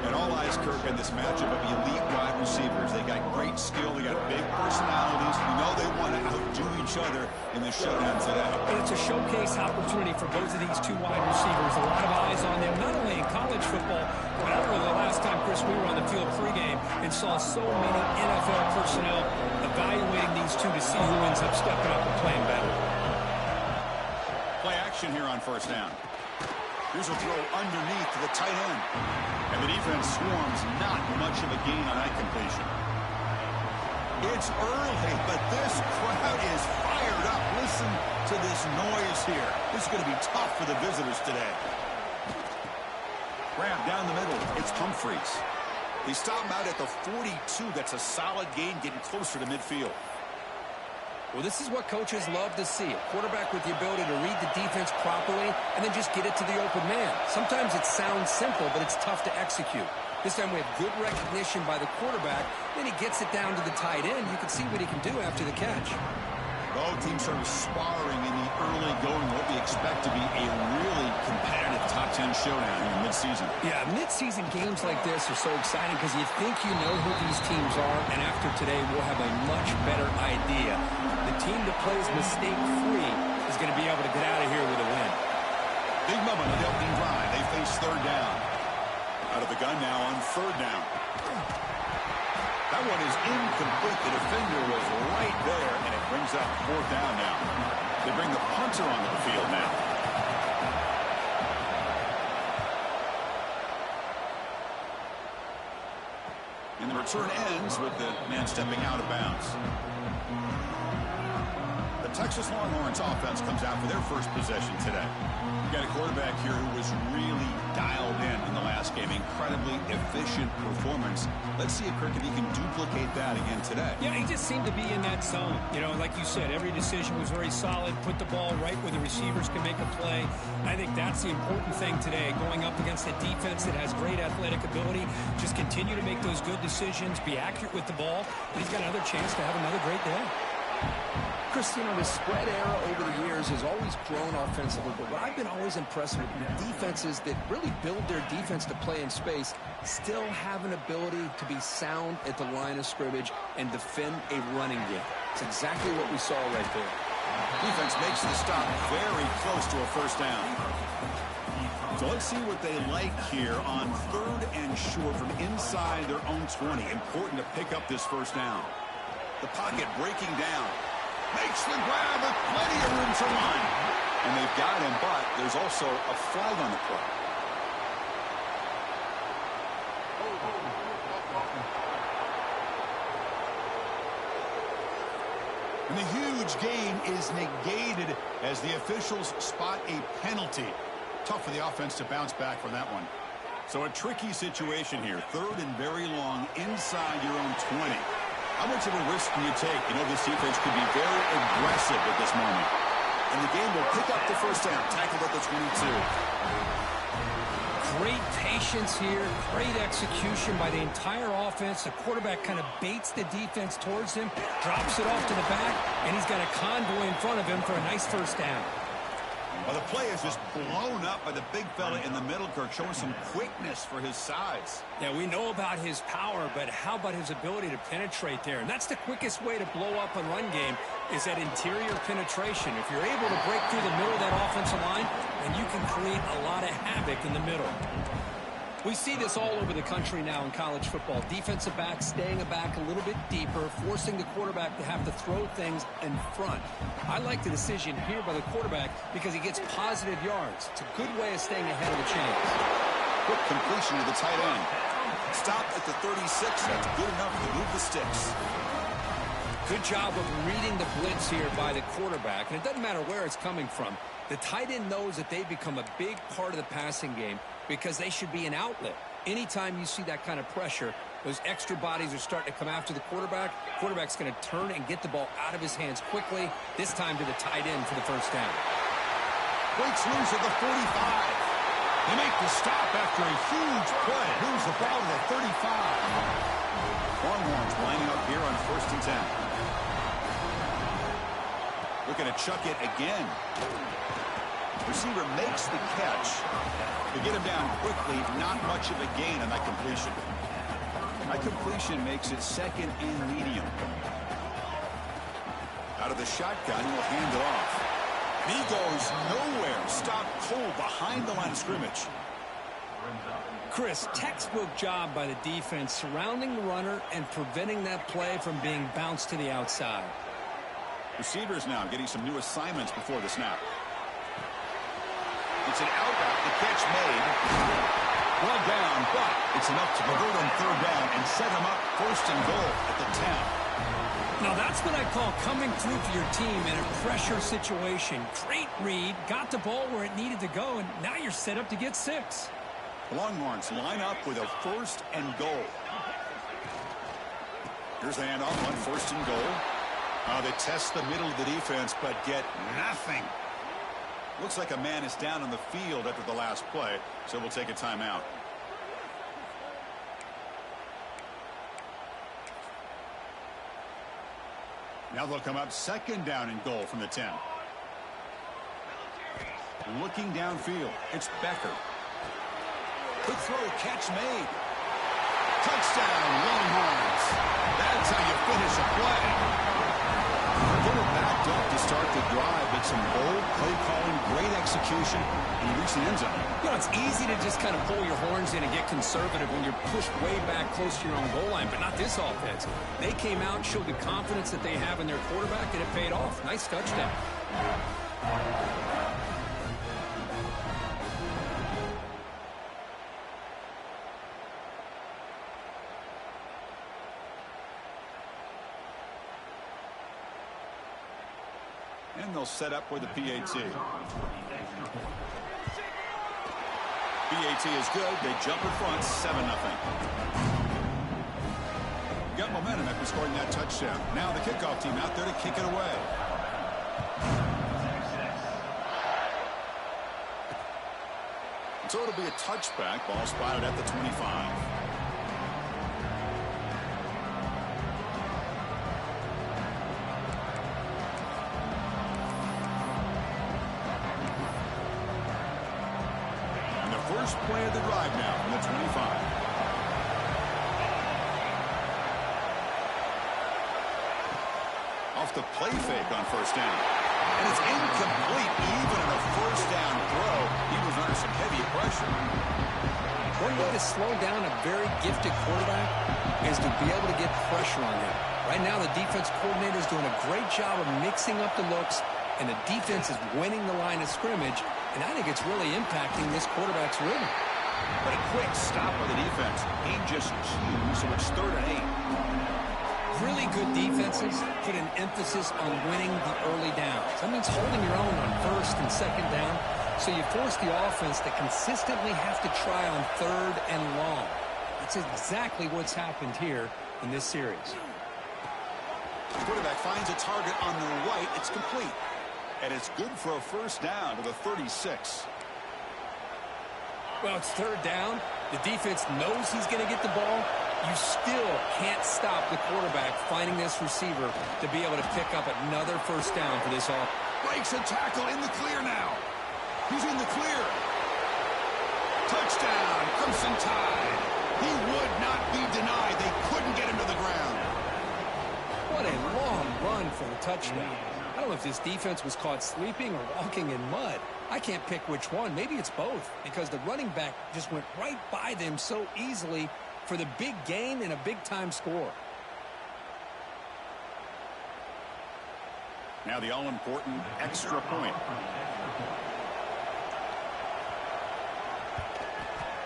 And all eyes, Kirk, in this matchup of elite wide receivers. They got great skill. They got big personalities. We know they want to outdo each other in the showdown today. And it's a showcase opportunity for both of these two wide receivers. A lot of eyes on them, not only in college football, but I don't know the last time, Chris, we were on the field pregame and saw so many NFL personnel evaluating these two to see who ends up stepping up and playing better. Play action here on first down. Here's a throw underneath to the tight end. And the defense swarms, not much of a gain on that completion. It's early, but this crowd is fired up. Listen to this noise here. This is going to be tough for the visitors today. Grab down the middle. It's Humphreys. He stopped out at the 42. That's a solid gain, getting closer to midfield. Well, this is what coaches love to see. A quarterback with the ability to read the defense properly and then just get it to the open man. Sometimes it sounds simple, but it's tough to execute. This time we have good recognition by the quarterback. Then he gets it down to the tight end. You can see what he can do after the catch. Both teams sort of sparring in the early going, what we expect to be a really competitive top 10 showdown in the midseason. Yeah, midseason games like this are so exciting because you think you know who these teams are, and after today we'll have a much better idea. The team that plays mistake-free is going to be able to get out of here with a win. Big moment on the opening drive. They face third down. Out of the gun now on third down. That one is incomplete. The defender was right there, and it brings up fourth down now. They bring the punter onto the field now. And the return ends with the man stepping out of bounds. The Texas Longhorns offense comes out for their first possession today. We've got a quarterback here who was really dialed in the last game. Incredibly efficient performance. Let's see if Kirk, if he can duplicate that again today. Yeah, he just seemed to be in that zone. You know, like you said, every decision was very solid. Put the ball right where the receivers can make a play. I think that's the important thing today. Going up against a defense that has great athletic ability. Just continue to make those good decisions. Be accurate with the ball. And he's got another chance to have another great day. Chris, you know, the spread era over the years has always grown offensively, but what I've been always impressed with defenses that really build their defense to play in space still have an ability to be sound at the line of scrimmage and defend a running game. It's exactly what we saw right there. Defense makes the stop very close to a first down. So let's see what they like here on third and short from inside their own 20. Important to pick up this first down. The pocket breaking down. Makes the grab with plenty of room to run. And they've got him, but there's also a flag on the play. And the huge gain is negated as the officials spot a penalty. Tough for the offense to bounce back from that one. So a tricky situation here. Third and very long inside your own 20. How much of a risk can you take? You know, this defense could be very aggressive at this moment. And the game will pick up the first down, tackled at the 22. Great patience here, great execution by the entire offense. The quarterback kind of baits the defense towards him, drops it off to the back, and he's got a convoy in front of him for a nice first down. Well, the play is just blown up by the big fella in the middle, Kirk, showing some quickness for his size. Yeah, we know about his power, but how about his ability to penetrate there? And that's the quickest way to blow up a run game is that interior penetration. If you're able to break through the middle of that offensive line, then you can create a lot of havoc in the middle. We see this all over the country now in college football. Defensive backs staying back a little bit deeper, forcing the quarterback to have to throw things in front. I like the decision here by the quarterback because he gets positive yards. It's a good way of staying ahead of the chains. Quick completion to the tight end. Stop at the 36. That's good enough to move the sticks. Good job of reading the blitz here by the quarterback. And it doesn't matter where it's coming from. The tight end knows that they've become a big part of the passing game because they should be an outlet. Anytime you see that kind of pressure, those extra bodies are starting to come after the quarterback. Quarterback's going to turn and get the ball out of his hands quickly, this time to the tight end for the first down. Breaks loose at the 45. They make the stop after a huge play. Moves the ball to the 35. Longhorns lining up here on 1st and 10. Looking to chuck it again. Receiver makes the catch. To get him down quickly, not much of a gain on that completion. That completion makes it 2nd and medium. Out of the shotgun, he'll hand it off. And he goes nowhere. Stopped cold behind the line of scrimmage. Chris, textbook job by the defense surrounding the runner and preventing that play from being bounced to the outside. Receivers now getting some new assignments before the snap. It's an out route. The catch made. Well down, but it's enough to convert on 3rd down and set him up 1st and goal at the 10. Now that's what I call coming through for your team in a pressure situation. Great read, got the ball where it needed to go, and now you're set up to get 6. The Longhorns line up with a 1st and goal. Here's the handoff on 1st and goal. They test the middle of the defense, but get nothing. Looks like a man is down on the field after the last play, so we'll take a timeout. Now they'll come up 2nd down and goal from the 10. Looking downfield, it's Becker. Good throw, catch made. Touchdown, Longhorns. That's how you finish a play. Get it backed up to start the drive, but some bold play calling, great execution, and you reach the end zone. You know, it's easy to just kind of pull your horns in and get conservative when you're pushed way back close to your own goal line, but not this offense. They came out and showed the confidence that they have in their quarterback, and it paid off. Nice touchdown. And they'll set up with the PAT. PAT is good. They jump in front, 7-0. Got momentum after scoring that touchdown. Now the kickoff team out there to kick it away. And so it'll be a touchback. Ball spotted at the 25. First play of the drive now from the 25. Off the play fake on 1st down. And it's incomplete even on a 1st down throw. He was under some heavy pressure. One way to slow down a very gifted quarterback is to be able to get pressure on him. Right now the defense coordinator is doing a great job of mixing up the looks, and the defense is winning the line of scrimmage. And I think it's really impacting this quarterback's rhythm. But a quick stop by the defense. He just cues, so it's 3rd and 8. Really good defenses put an emphasis on winning the early downs. That means holding your own on 1st and 2nd down. So you force the offense to consistently have to try on 3rd and long. That's exactly what's happened here in this series. The quarterback finds a target on the right. It's complete. And it's good for a 1st down to the 36. Well, it's 3rd down. The defense knows he's going to get the ball. You still can't stop the quarterback finding this receiver to be able to pick up another 1st down for this offense. Breaks a tackle in the clear now. He's in the clear. Touchdown, Crimson Tide. He would not be denied. They couldn't get him to the ground. What a long run for the touchdown. I don't know if this defense was caught sleeping or walking in mud. I can't pick which one. Maybe it's both, because the running back just went right by them so easily for the big gain and a big-time score. Now the all-important extra point.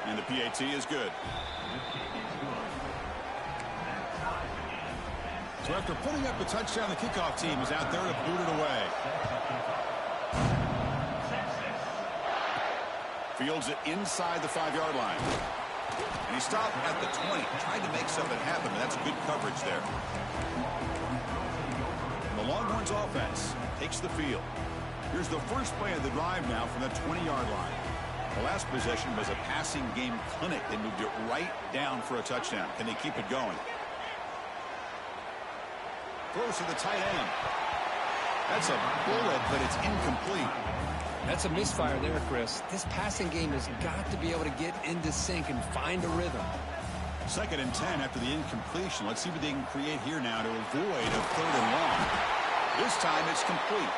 And the PAT is good. So after putting up the touchdown, the kickoff team is out there to boot it away. Fields it inside the 5-yard line. And he stopped at the 20, trying to make something happen, but that's good coverage there. And the Longhorns offense takes the field. Here's the first play of the drive now from the 20-yard line. The last possession was a passing game clinic. They moved it right down for a touchdown. Can they keep it going? Throws to the tight end. That's a bullet, but it's incomplete. That's a misfire there, Chris. This passing game has got to be able to get into sync and find a rhythm. 2nd and 10 after the incompletion. Let's see what they can create here now to avoid a 3rd and long. This time it's complete.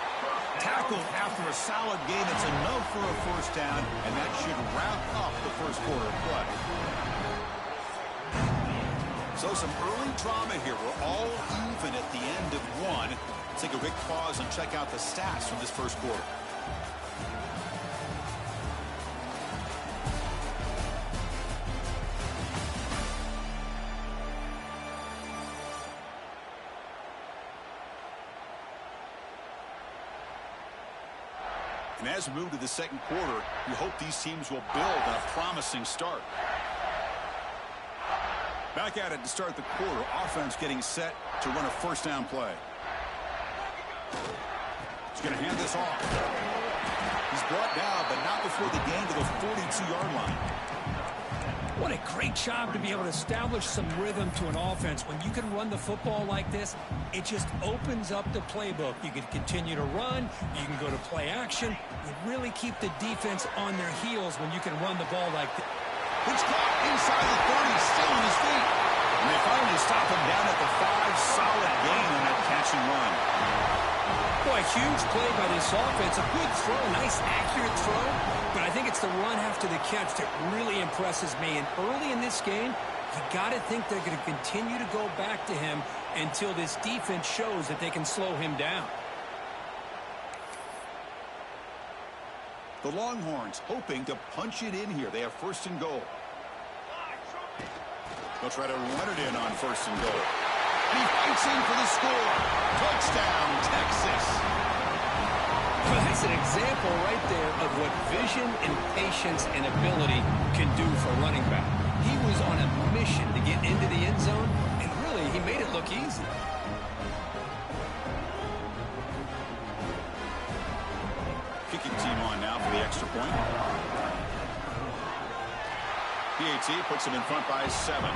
Tackled after a solid gain. It's enough for a first down, and that should wrap up the first quarter of play. So some early drama here. We're all even at the end of one. Let's take a quick pause and check out the stats from this first quarter. And as we move to the second quarter, we hope these teams will build on a promising start. Back at it to start the quarter. Offense getting set to run a first down play. He's going to hand this off. He's brought down, but not before the gain to the 42-yard line. What a great job to be able to establish some rhythm to an offense. When you can run the football like this, it just opens up the playbook. You can continue to run. You can go to play action. You really keep the defense on their heels when you can run the ball like this. It's caught inside the 30, still on his feet. And they finally stop him down at the 5. Solid gain on that catch and run. Boy, huge play by this offense. A good throw, nice accurate throw. But I think it's the run after the catch that really impresses me. And early in this game, you got to think they're going to continue to go back to him until this defense shows that they can slow him down. The Longhorns hoping to punch it in here. They have 1st and goal. They'll try to run it in on 1st and goal. And he fights in for the score. Touchdown, Texas. Well, that's an example right there of what vision and patience and ability can do for a running back. He was on a mission to get into the end zone, and really, he made it look easy. Kicking team on now for the extra point. PAT puts him in front by 7.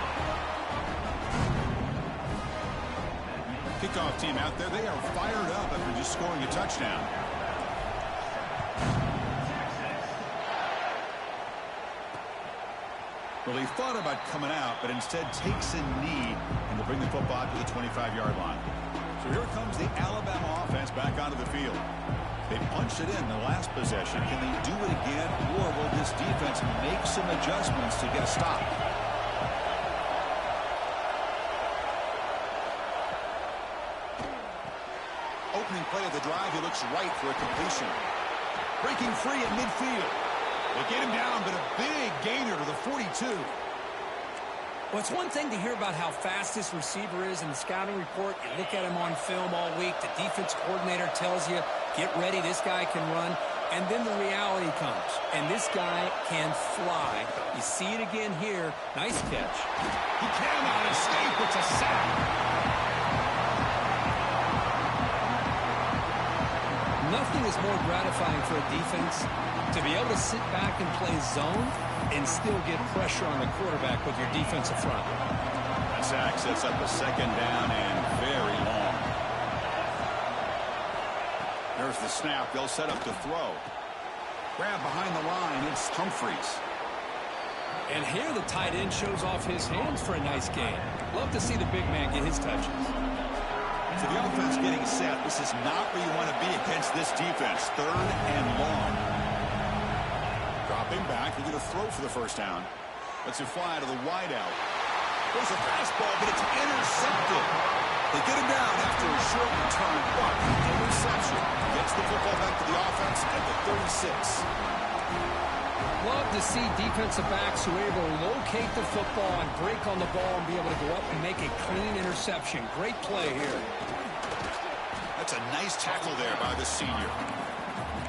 Kickoff team out there. They are fired up after just scoring a touchdown. Well, he thought about coming out, but instead takes a knee and will bring the football to the 25-yard line. So here comes the Alabama offense back onto the field. They punched it in the last possession. Can they do it again, or will this defense make some adjustments to get a stop? Opening play of the drive, he looks right for a completion. Breaking free at midfield. They get him down, but a big gainer to the 42. Well, it's one thing to hear about how fast this receiver is in the scouting report. You look at him on film all week. The defense coordinator tells you, get ready, this guy can run. And then the reality comes, and this guy can fly. You see it again here. Nice catch. He cannot escape. It's a sack. Nothing is more gratifying for a defense to be able to sit back and play zone and still get pressure on the quarterback with your defensive front. That sack sets up a 2nd down and very long. There's the snap. They'll set up to throw. Grab behind the line. It's Humphries. And here the tight end shows off his hands for a nice gain. Love to see the big man get his touches. So the offense getting set. This is not where you want to be against this defense. 3rd and long. Dropping back. They're going to throw for the first down. Lets it fly to the wideout. There's a fastball, but it's intercepted. They get him down after a short return, but interception gets the football back to the offense at the 36. Love to see defensive backs who are able to locate the football and break on the ball and be able to go up and make a clean interception. Great play here. That's a nice tackle there by the senior.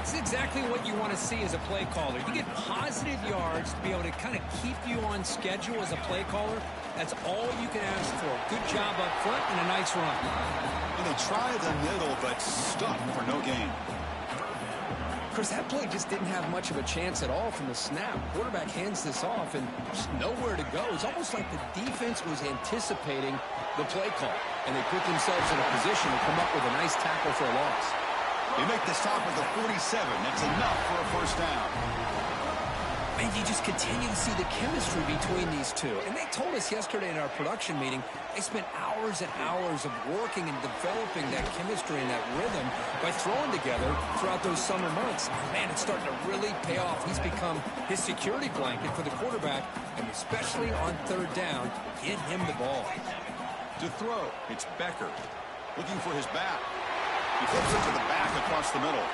It's exactly what you want to see as a play caller. You get positive yards to be able to kind of keep you on schedule as a play caller. That's all you can ask for. Good job up front and a nice run. And they try the middle, but stuck for no gain. Chris, that play just didn't have much of a chance at all from the snap. Quarterback hands this off and just nowhere to go. It's almost like the defense was anticipating the play call, and they put themselves in a position to come up with a nice tackle for a loss. They make the stop at the 47. That's enough for a first down. And you just continue to see the chemistry between these two. And they told us yesterday in our production meeting, they spent hours and hours of working and developing that chemistry and that rhythm by throwing together throughout those summer months. Man, it's starting to really pay off. He's become his security blanket for the quarterback, and especially on 3rd down, get him the ball. To throw, it's Becker looking for his back. He flips it to the back across the middle.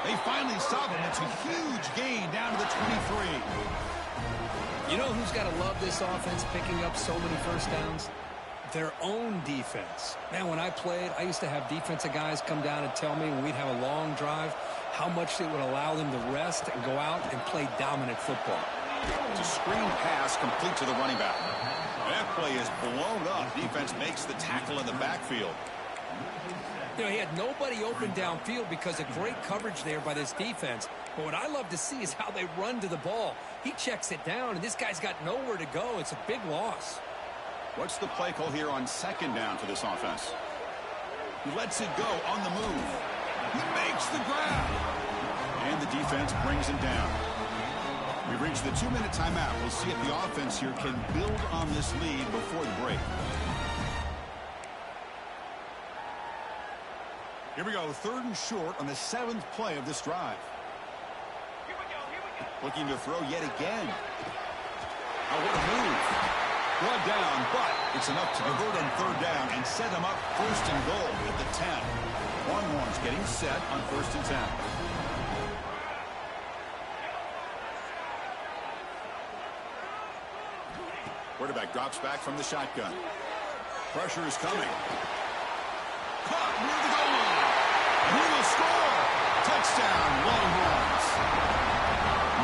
They finally stop him. It's a huge gain down to the 23. You know who's got to love this offense picking up so many first downs? Their own defense. Man, when I played, I used to have defensive guys come down and tell me when we'd have a long drive how much it would allow them to rest and go out and play dominant football. It's a screen pass complete to the running back. That play is blown up. Defense makes the tackle in the backfield. You know, he had nobody open downfield because of great coverage there by this defense. But what I love to see is how they run to the ball. He checks it down, and this guy's got nowhere to go. It's a big loss. What's the play call here on 2nd down for this offense? He lets it go on the move. He makes the grab. And the defense brings him down. We've reached the 2-minute timeout. We'll see if the offense here can build on this lead before the break. Here we go, 3rd and short on the 7th play of this drive. Looking to throw yet again. Oh, what a move. Brought down, but it's enough to convert on 3rd down and set him up 1st and goal at the 10. Longhorns getting set on 1st and 10. Quarterback drops back from the shotgun. Pressure is coming. Caught near the goal line. He will score. Touchdown, Longhorns.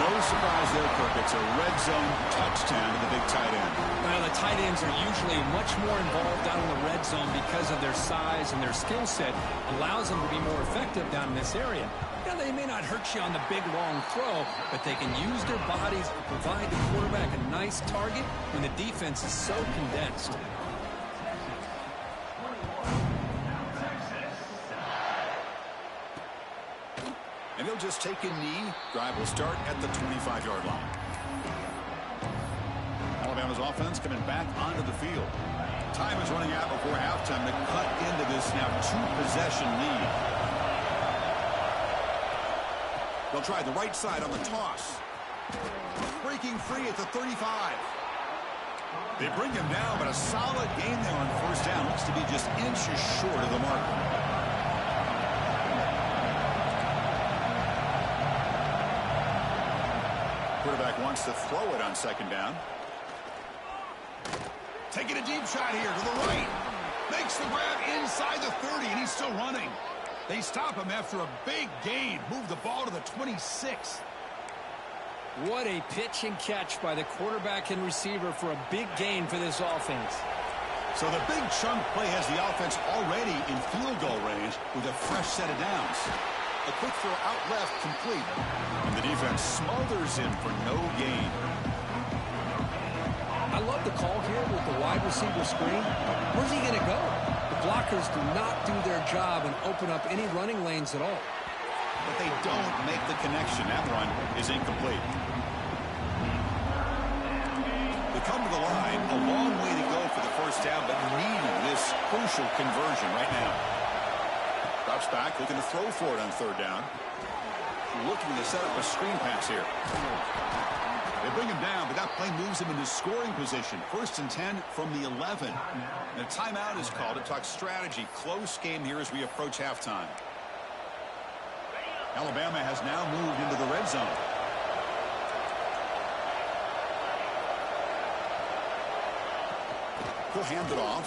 No surprise there, Kirk. It's a red zone touchdown to the big tight end. Well, the tight ends are usually much more involved down in the red zone because of their size and their skill set. Allows them to be more effective down in this area. Yeah, they may not hurt you on the big, long throw, but they can use their bodies to provide the quarterback a nice target when the defense is so condensed. And he'll just take a knee. Drive will start at the 25-yard line. Alabama's offense coming back onto the field. Time is running out before halftime to cut into this now 2-possession lead. They'll try the right side on the toss. Breaking free at the 35. They bring him down, but a solid gain there on 1st down. Looks to be just inches short of the mark. Quarterback wants to throw it on 2nd down. Taking a deep shot here to the right. Makes the grab inside the 30, and he's still running. They stop him after a big gain. Move the ball to the 26. What a pitch and catch by the quarterback and receiver for a big gain for this offense. So the big chunk play has the offense already in field goal range with a fresh set of downs. A quick throw out left complete. And the defense smothers him for no gain. I love the call here with the wide receiver screen. Where's he going to go? The blockers do not do their job and open up any running lanes at all. but they don't make the connection. That one is incomplete. They come to the line, a long way to go for the first down, but needing this crucial conversion right now. Drops back, looking to throw for it on third down. Looking to set up a screen pass here. They bring him down, but that play moves him into scoring position. 1st and 10 from the 11. And a timeout is called to talk strategy. Close game here as we approach halftime. Alabama has now moved into the red zone. He'll hand it off.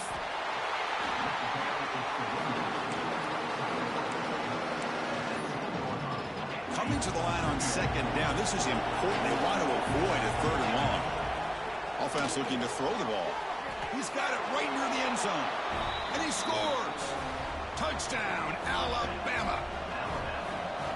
Coming to the line on 2nd down. This is important. They want to avoid a 3rd and long. Offense looking to throw the ball. He's got it right near the end zone. And he scores. Touchdown, Alabama.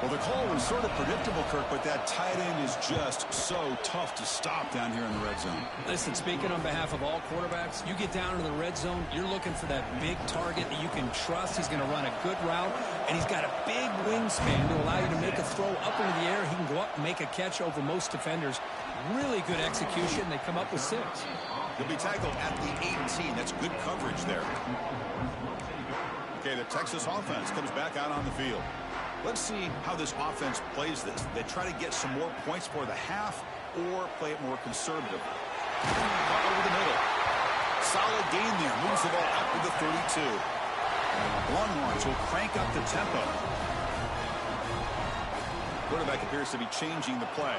Well, the call was sort of predictable, Kirk, but that tight end is just so tough to stop down here in the red zone. Listen, speaking on behalf of all quarterbacks, you get down into the red zone, you're looking for that big target that you can trust. He's going to run a good route, and he's got a big wingspan to allow you to make a throw up into the air. He can go up and make a catch over most defenders. Really good execution. They come up with 6. He'll be tackled at the 18. That's good coverage there. Okay, the Texas offense comes back out on the field. Let's see how this offense plays this. They try to get some more points for the half or play it more conservative. Over the middle. Solid gain there. Moves the ball up to the 32. Longhorns will crank up the tempo. Quarterback appears to be changing the play.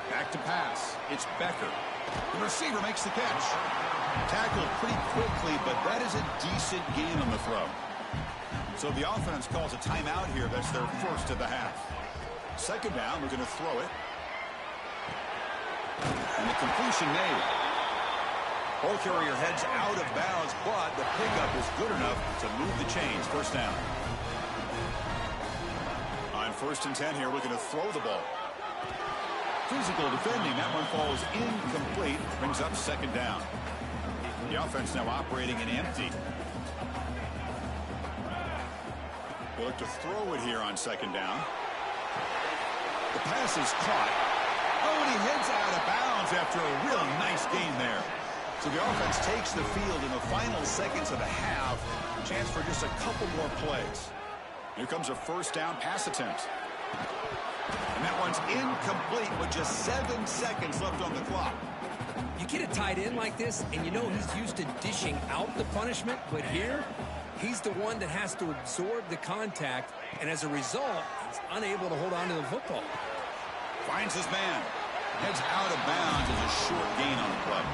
Back to pass. It's Becker. The receiver makes the catch. Tackled pretty quickly, but that is a decent gain on the throw. So the offense calls a timeout here. That's their first of the half. 2nd down, we're going to throw it. And the completion made. Ball carrier heads out of bounds, but the pickup is good enough to move the chains. 1st down. On 1st and 10 here, we're going to throw the ball. Physical defending. That one falls incomplete. Brings up 2nd down. The offense now operating in empty. They look to throw it here on 2nd down. The pass is caught. Oh, and he heads out of bounds after a really nice gain there. So the offense takes the field in the final seconds of the half. Chance for just a couple more plays. Here comes a 1st down pass attempt. And that one's incomplete with just 7 seconds left on the clock. You get a tight end like this, and you know he's used to dishing out the punishment, but here, he's the one that has to absorb the contact, and as a result, he's unable to hold on to the football. Finds his man. Heads out of bounds as a short gain on the play.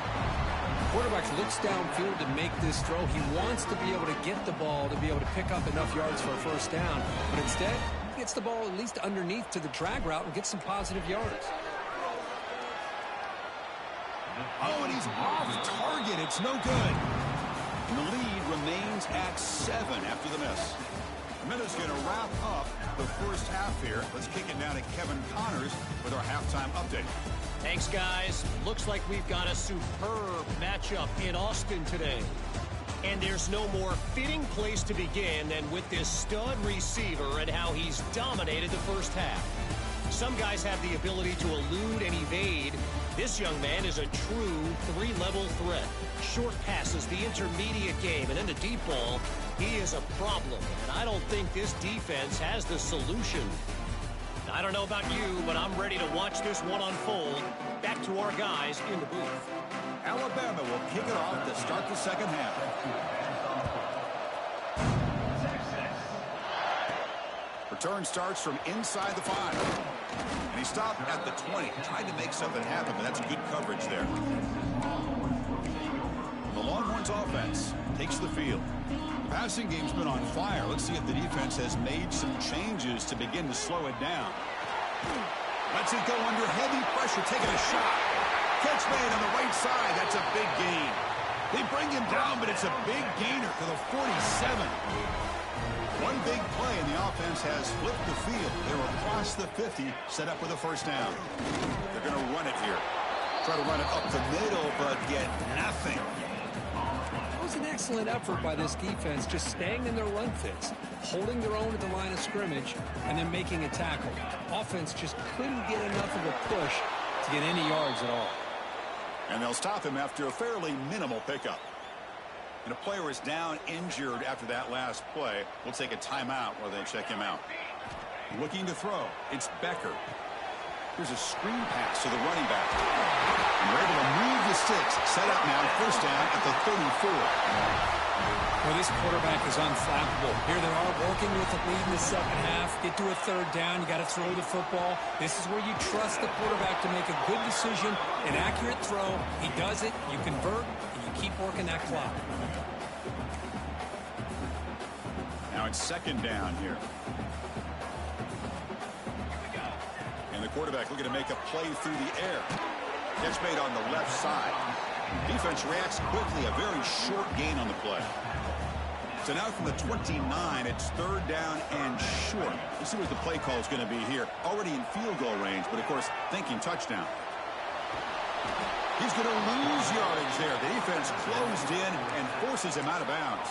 Quarterback looks downfield to make this throw. He wants to be able to get the ball to be able to pick up enough yards for a 1st down, but instead, he gets the ball at least underneath to the drag route and gets some positive yards. Oh, and he's off target. It's no good. And the lead remains at 7 after the miss. A minute's going to wrap up the first half here. Let's kick it down to Kevin Connors with our halftime update. Thanks, guys. Looks like we've got a superb matchup in Austin today. And there's no more fitting place to begin than with this stud receiver and how he's dominated the first half. Some guys have the ability to elude and evade. This young man is a true 3-level threat. Short passes, the intermediate game, and then the deep ball. He is a problem, and I don't think this defense has the solution. I don't know about you, but I'm ready to watch this one unfold. Back to our guys in the booth. Alabama will kick it off to start the 2nd half. Return starts from inside the 5. And he stopped at the 20, trying to make something happen, but that's good coverage there. The Longhorns offense takes the field. The passing game's been on fire. Let's see if the defense has made some changes to begin to slow it down. Lets it go under heavy pressure, taking a shot. Catch made on the right side. That's a big gain. They bring him down, but it's a big gainer to the 47. One big play, and the offense has flipped the field. They're across the 50, set up with a 1st down. They're going to run it here. Try to run it up the middle, but get nothing. That was was an excellent effort by this defense, just staying in their run fits, holding their own at the line of scrimmage, and then making a tackle. Offense just couldn't get enough of a push to get any yards at all. And they'll stop him after a fairly minimal pickup. And a player is down injured after that last play. We'll take a timeout while they check him out. Looking to throw. It's Becker. Here's a screen pass to the running back. And we're able to move the sticks. Set up now, first down at the 34. Well, this quarterback is unflappable. Here they are working with the lead in the second half. Get to a third down. You got to throw the football. This is where you trust the quarterback to make a good decision, an accurate throw. He does it. You convert, and you keep working that clock. Now it's second down here. And the quarterback looking to make a play through the air. Catch made on the left side. Defense reacts quickly. A very short gain on the play. So now from the 29, it's third down and short. Let's see what the play call is going to be here. Already in field goal range, but of course thinking touchdown. He's going to lose yardage there. The defense closed in and forces him out of bounds.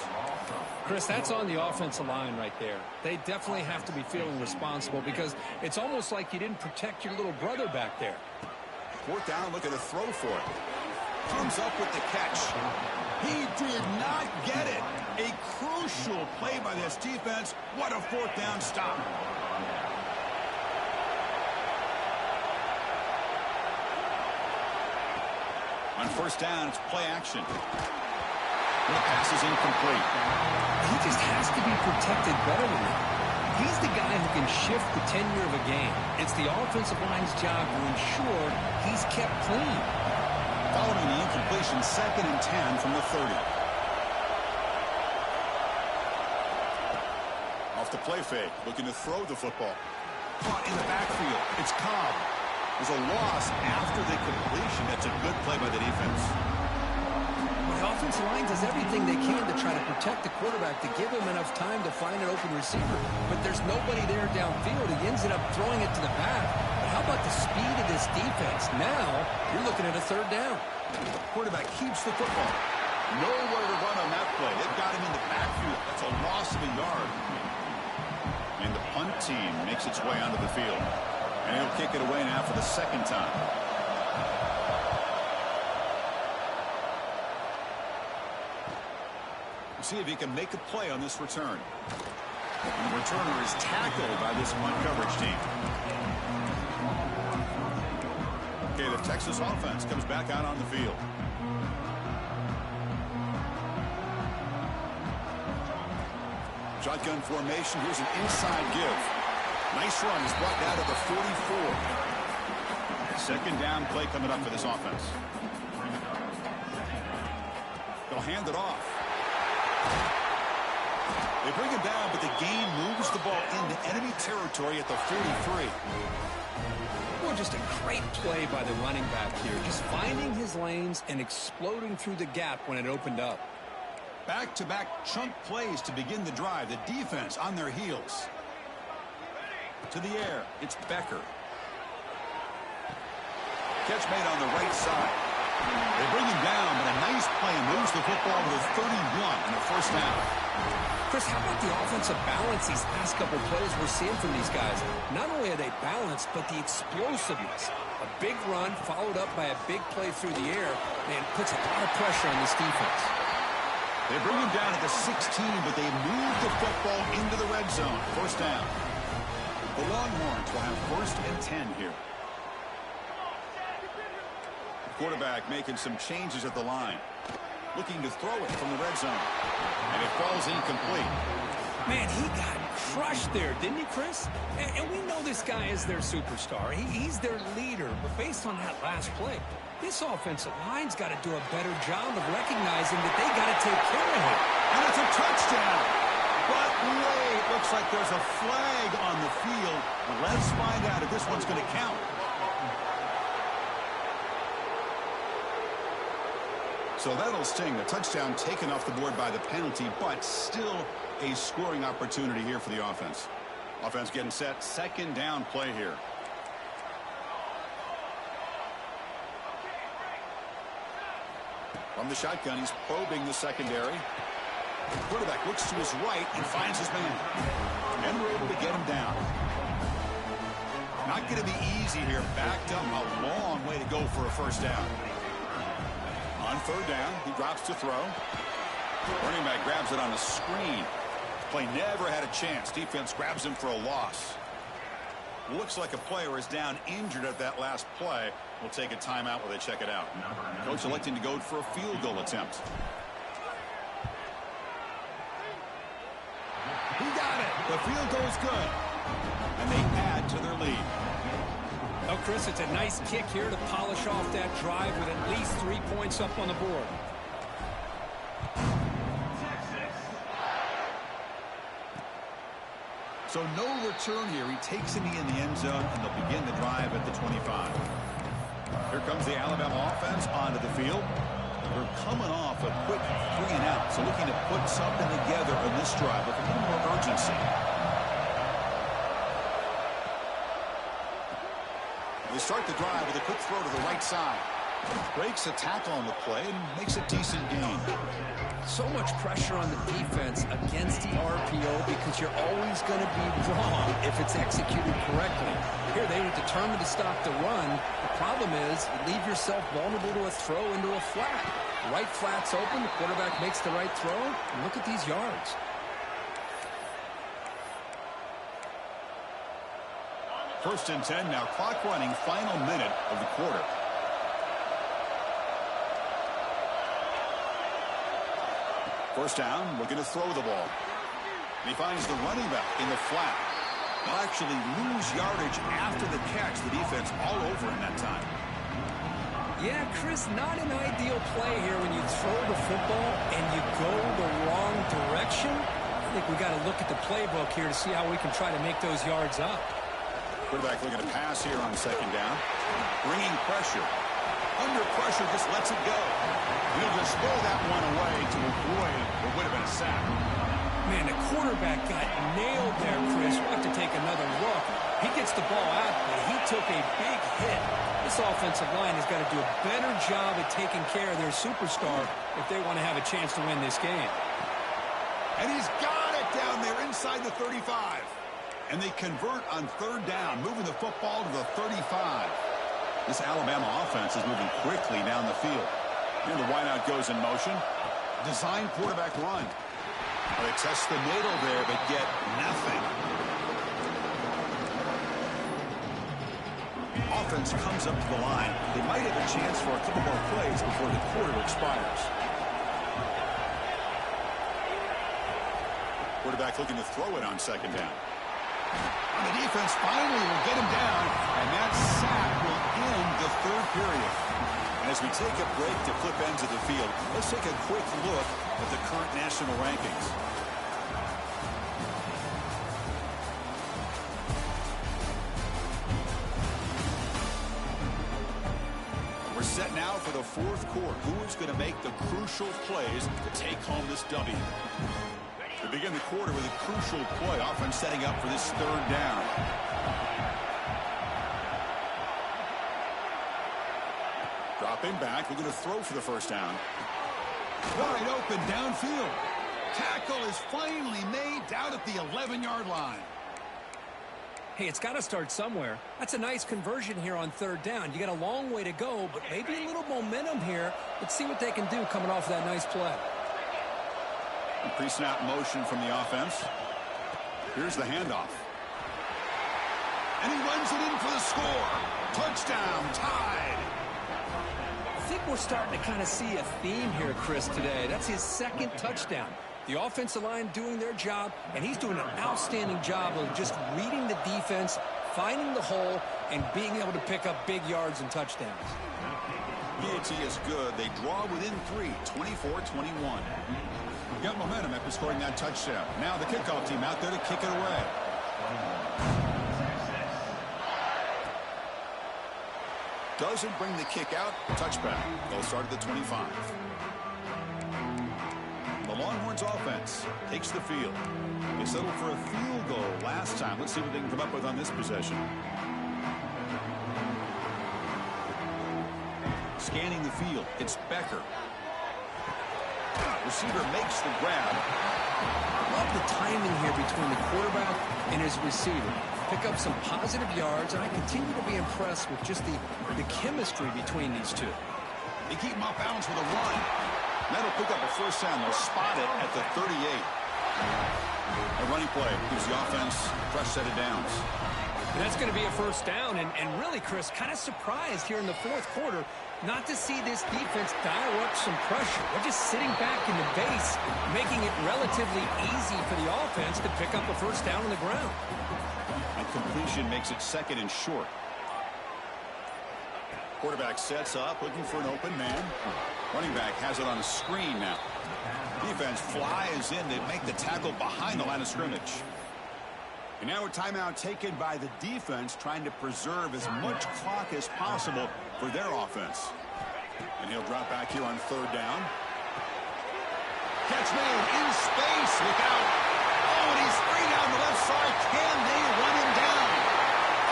Chris, that's on the offensive line right there. They definitely have to be feeling responsible because it's almost like you didn't protect your little brother back there. Fourth down, look at a throw for it. Comes up with the catch. He did not get it. A crucial play by this defense. What a fourth down stop. On first down, it's play action. The pass is incomplete. He just has to be protected better than that. He's the guy who can shift the tenure of a game. It's the offensive line's job to ensure he's kept clean. Following the incompletion, 2nd and 10 from the 30. Off the play fake, looking to throw the football. Caught in the backfield. It's Cobb. There's a loss after the completion. That's a good play by the defense. The offensive line does everything they can to try to protect the quarterback, to give him enough time to find an open receiver. But there's nobody there downfield. He ends up throwing it to the back. But how about the speed of this defense? Now you're looking at a third down. Quarterback keeps the football. Nowhere to run on that play. They've got him in the backfield. That's a loss of a yard. And the punt team makes its way onto the field. And he'll kick it away now for the second time. See if he can make a play on this return. And the returner is tackled by this punt coverage team. Okay, the Texas offense comes back out on the field. Shotgun formation. Here's an inside give. Nice run. He's brought down to the 44. Second down play coming up for this offense. They'll hand it off. They bring him down, but the gain moves the ball into enemy territory at the 43. Well, just a great play by the running back here. Just finding his lanes and exploding through the gap when it opened up. Back-to-back chunk plays to begin the drive. The defense on their heels. To the air, it's Becker. Catch made on the right side. They bring him down, but a nice play moves the football to the 31 and a first down. Chris, how about the offensive balance these last couple plays we're seeing from these guys? Not only are they balanced, but the explosiveness. A big run followed up by a big play through the air, and puts a lot of pressure on this defense. They bring him down at the 16, but they move the football into the red zone. First down. The Longhorns will have first and 10 here. Quarterback making some changes at the line. Looking to throw it from the red zone. And it falls incomplete. Man, he got crushed there, didn't he, Chris? And we know this guy is their superstar. He's their leader. But based on that last play, this offensive line's got to do a better job of recognizing that they got to take care of him. And it's a touchdown. But wait, looks like there's a flag on the field. Let's find out if this one's going to count. So that'll sting. The touchdown taken off the board by the penalty, but still a scoring opportunity here for the offense. Offense getting set. Second down play here. From the shotgun, he's probing the secondary. The quarterback looks to his right and finds his man. And we're able to get him down. Not going to be easy here. Backed up a long way to go for a first down. On third down, he drops to throw. Running back grabs it on a screen. Play never had a chance. Defense grabs him for a loss. Looks like a player is down injured at that last play. We'll take a timeout while they check it out. Coach electing to go for a field goal attempt. He got it. The field goal is good. And they add to their lead. Oh, Chris, it's a nice kick here to polish off that drive with at least 3 points up on the board. So no return here. He takes it in the end zone, and they'll begin the drive at the 25. Here comes the Alabama offense onto the field. They're coming off a quick 3 and out, so looking to put something together on this drive with a little more urgency. They start the drive with a quick throw to the right side. Breaks a tackle on the play and makes a decent gain. So much pressure on the defense against the RPO because you're always going to be wrong if it's executed correctly. Here they were determined to stop the run. The problem is you leave yourself vulnerable to a throw into a flat. The right flat's open, the quarterback makes the right throw, and look at these yards. First and 10 now, clock running, final minute of the quarter. First down, looking to throw the ball. He finds the running back in the flat. They'll actually lose yardage after the catch. The defense all over in that time. Yeah, Chris, not an ideal play here when you throw the football and you go the wrong direction. I think we got to look at the playbook here to see how we can try to make those yards up. Quarterback looking to pass here on second down. Bringing pressure. Under pressure, just lets it go. He'll just throw that one away to avoid what would have been a sack. Man, the quarterback got nailed there, Chris. We'll have to take another look. He gets the ball out, but he took a big hit. This offensive line has got to do a better job at taking care of their superstar if they want to have a chance to win this game. And he's got it down there inside the 35. And they convert on third down, moving the football to the 35. This Alabama offense is moving quickly down the field. Here the wideout goes in motion. Design quarterback run. They test the middle there, but get nothing. Offense comes up to the line. They might have a chance for a couple more plays before the quarter expires. Quarterback looking to throw it on second down. On the defense, finally will get him down, and that sack will end the third period. And as we take a break to flip ends of the field, let's take a quick look at the current national rankings. We're set now for the fourth quarter. Who is going to make the crucial plays to take home this W? To begin the quarter with a crucial play, offense setting up for this third down. Dropping back, we're going to throw for the first down. Wide open downfield. Tackle is finally made down at the 11-yard line. Hey, it's got to start somewhere. That's a nice conversion here on third down. You got a long way to go, but maybe a little momentum here. Let's see what they can do coming off that nice play. Pre-snap motion from the offense. Here's the handoff. And he runs it in for the score. Touchdown, tied. I think we're starting to kind of see a theme here, Chris, today. That's his second touchdown. The offensive line doing their job, and he's doing an outstanding job of just reading the defense, finding the hole, and being able to pick up big yards and touchdowns. PAT is good. They draw within 3, 24-21. Got momentum after scoring that touchdown. Now the kickoff team out there to kick it away. Doesn't bring the kick out. Touchback. They'll start at the 25. The Longhorns offense takes the field. They settled for a field goal last time. Let's see what they can come up with on this possession. Scanning the field. It's Becker. Receiver makes the grab. Love the timing here between the quarterback and his receiver. Pick up some positive yards, and I continue to be impressed with just the chemistry between these two. They keep him off balance with a run. That'll pick up a first down. They'll spot it at the 38. A running play gives the offense a fresh set of downs. And that's going to be a first down, and really, Chris, kind of surprised here in the fourth quarter not to see this defense dial up some pressure. They're just sitting back in the base, making it relatively easy for the offense to pick up a first down on the ground. And completion makes it second and short. Quarterback sets up, looking for an open man. Running back has it on a screen now. Defense flies in. They make the tackle behind the line of scrimmage. And now a timeout taken by the defense, trying to preserve as much clock as possible for their offense. And he'll drop back here on third down. Catch made in space. Look out. Oh, and he's free down the left side. Can they run him down?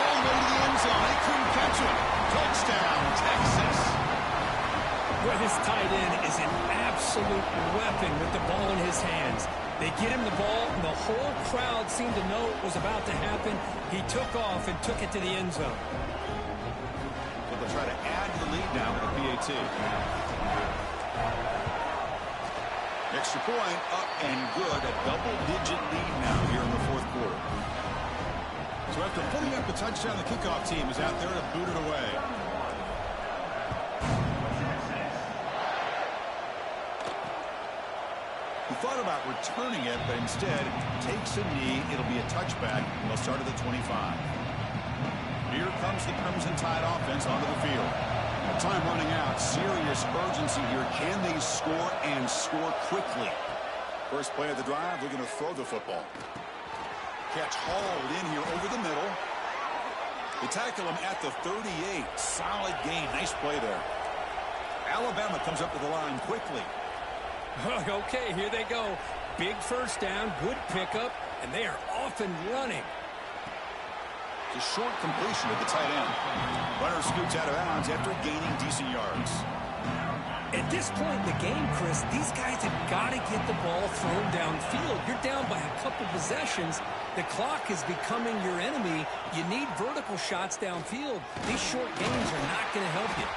All the way to the end zone. They couldn't catch him. Touchdown, Texas. Well, this tight end is an absolute weapon with the ball in his hands. They get him the ball, and the whole crowd seemed to know what was about to happen. He took off and took it to the end zone. So they'll try to add to the lead now with the PAT. Extra point, up and good. A double-digit lead now here in the fourth quarter. So after putting up the touchdown, the kickoff team is out there to boot it away. He thought about returning it, but instead takes a knee. It'll be a touchback. They'll start at the 25. Here comes the Crimson Tide offense onto the field. Time running out. Serious urgency here. Can they score and score quickly? First play of the drive, they're going to throw the football. Catch hauled in here over the middle. They tackle him at the 38. Solid gain. Nice play there. Alabama comes up to the line quickly. Okay, here they go. Big first down, good pickup, and they are off and running. It's a short completion of the tight end. Runner scoots out of bounds after gaining decent yards. At this point in the game, Chris, these guys have got to get the ball thrown downfield. You're down by a couple possessions. The clock is becoming your enemy. You need vertical shots downfield. These short gains are not going to help you.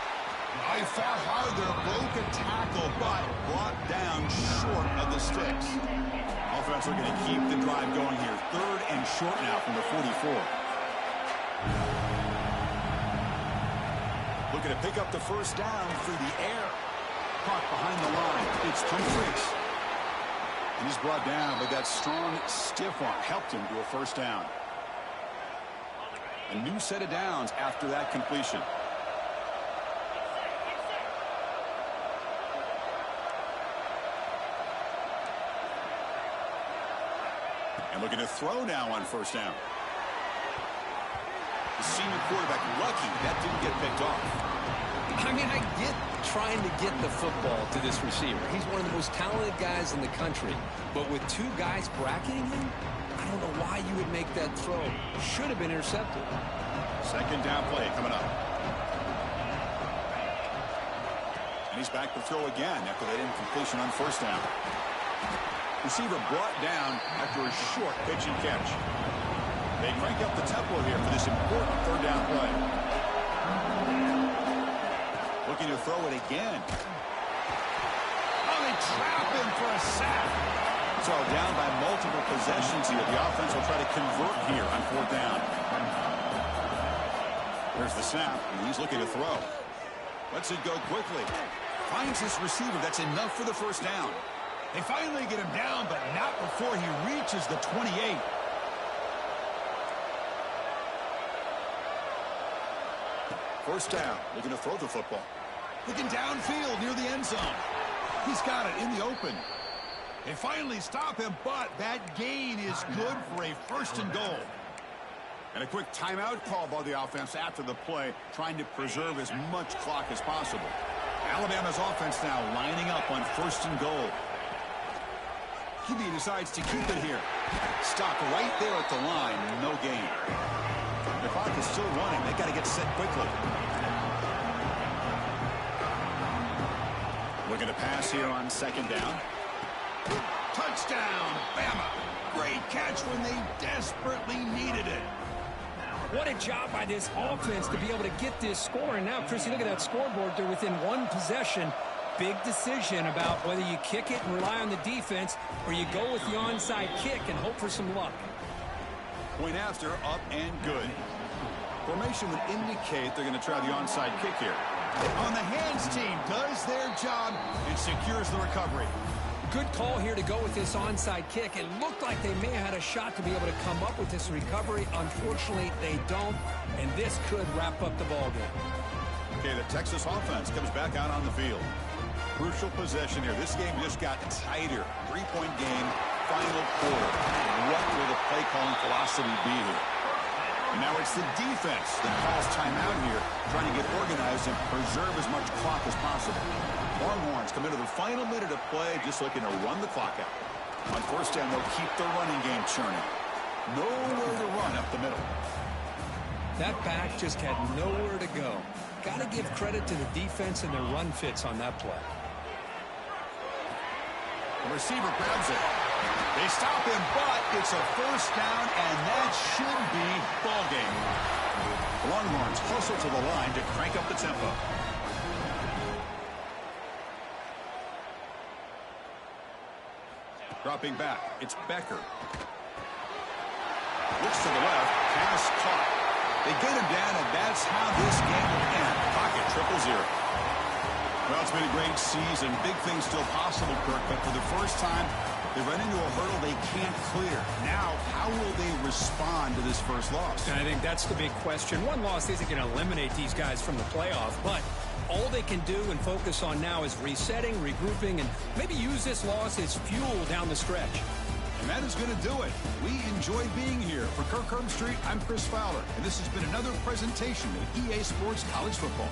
I fought hard there, broke a tackle, but brought down short of the sticks. Offense looking to keep the drive going here. Third and short now from the 44. Looking to pick up the first down through the air. Caught behind the line. It's Humphries. And he's brought down, but that strong, stiff arm helped him to a first down. A new set of downs after that completion. And looking to throw now on first down. The senior quarterback lucky that didn't get picked off. I mean, I get trying to get the football to this receiver. He's one of the most talented guys in the country. But with two guys bracketing him, I don't know why you would make that throw. Should have been intercepted. Second down play coming up. And he's back to throw again after that incompletion on first down. Receiver brought down after a short pitch and catch. They crank up the tempo here for this important third down play. Looking to throw it again. Oh, they trap him for a sack. So down by multiple possessions here. The offense will try to convert here on fourth down. There's the snap, and he's looking to throw. Lets it go quickly. Finds his receiver. That's enough for the first down. They finally get him down, but not before he reaches the 28. First down, looking to throw the football. Looking downfield near the end zone. He's got it in the open. They finally stop him, but that gain is good for a first and goal. And a quick timeout call by the offense after the play, trying to preserve as much clock as possible. Alabama's offense now lining up on first and goal. QB decides to keep it here. Stop right there at the line. No gain. The clock is still running. They got to get set quickly. Looking to pass here on second down. Touchdown, Bama. Great catch when they desperately needed it. What a job by this offense to be able to get this score. And now, Chrissy, look at that scoreboard. They're within one possession. Big decision about whether you kick it and rely on the defense or you go with the onside kick and hope for some luck. Point after, up and good. Formation would indicate they're going to try the onside kick here. On the hands team does their job and secures the recovery. Good call here to go with this onside kick. It looked like they may have had a shot to be able to come up with this recovery. Unfortunately, they don't, and this could wrap up the ballgame. Okay, the Texas offense comes back out on the field. Crucial possession here. This game just got tighter. 3-point game, final quarter. What will the play calling philosophy be here? And now it's the defense that calls timeout here, trying to get organized and preserve as much clock as possible. Longhorns come into the final minute of play, just looking to run the clock out. On first down, they'll keep the running game churning. Nowhere to run up the middle. That back just had nowhere to go. Got to give credit to the defense and their run fits on that play. The receiver grabs it. They stop him, but it's a first down, and that should be ball game. The Longhorns hustle to the line to crank up the tempo. Dropping back, it's Becker. Looks to the left, pass caught. They get him down, and that's how this game will end. Pocket 0-0. Well, it's been a great season. Big things still possible, Kirk, but for the first time, they run into a hurdle they can't clear. Now, how will they respond to this first loss? And I think that's the big question. One loss isn't going to eliminate these guys from the playoff, but all they can do and focus on now is resetting, regrouping, and maybe use this loss as fuel down the stretch. And that is going to do it. We enjoyed being here. For Kirk Herbstreit, I'm Chris Fowler, and this has been another presentation of EA Sports College Football.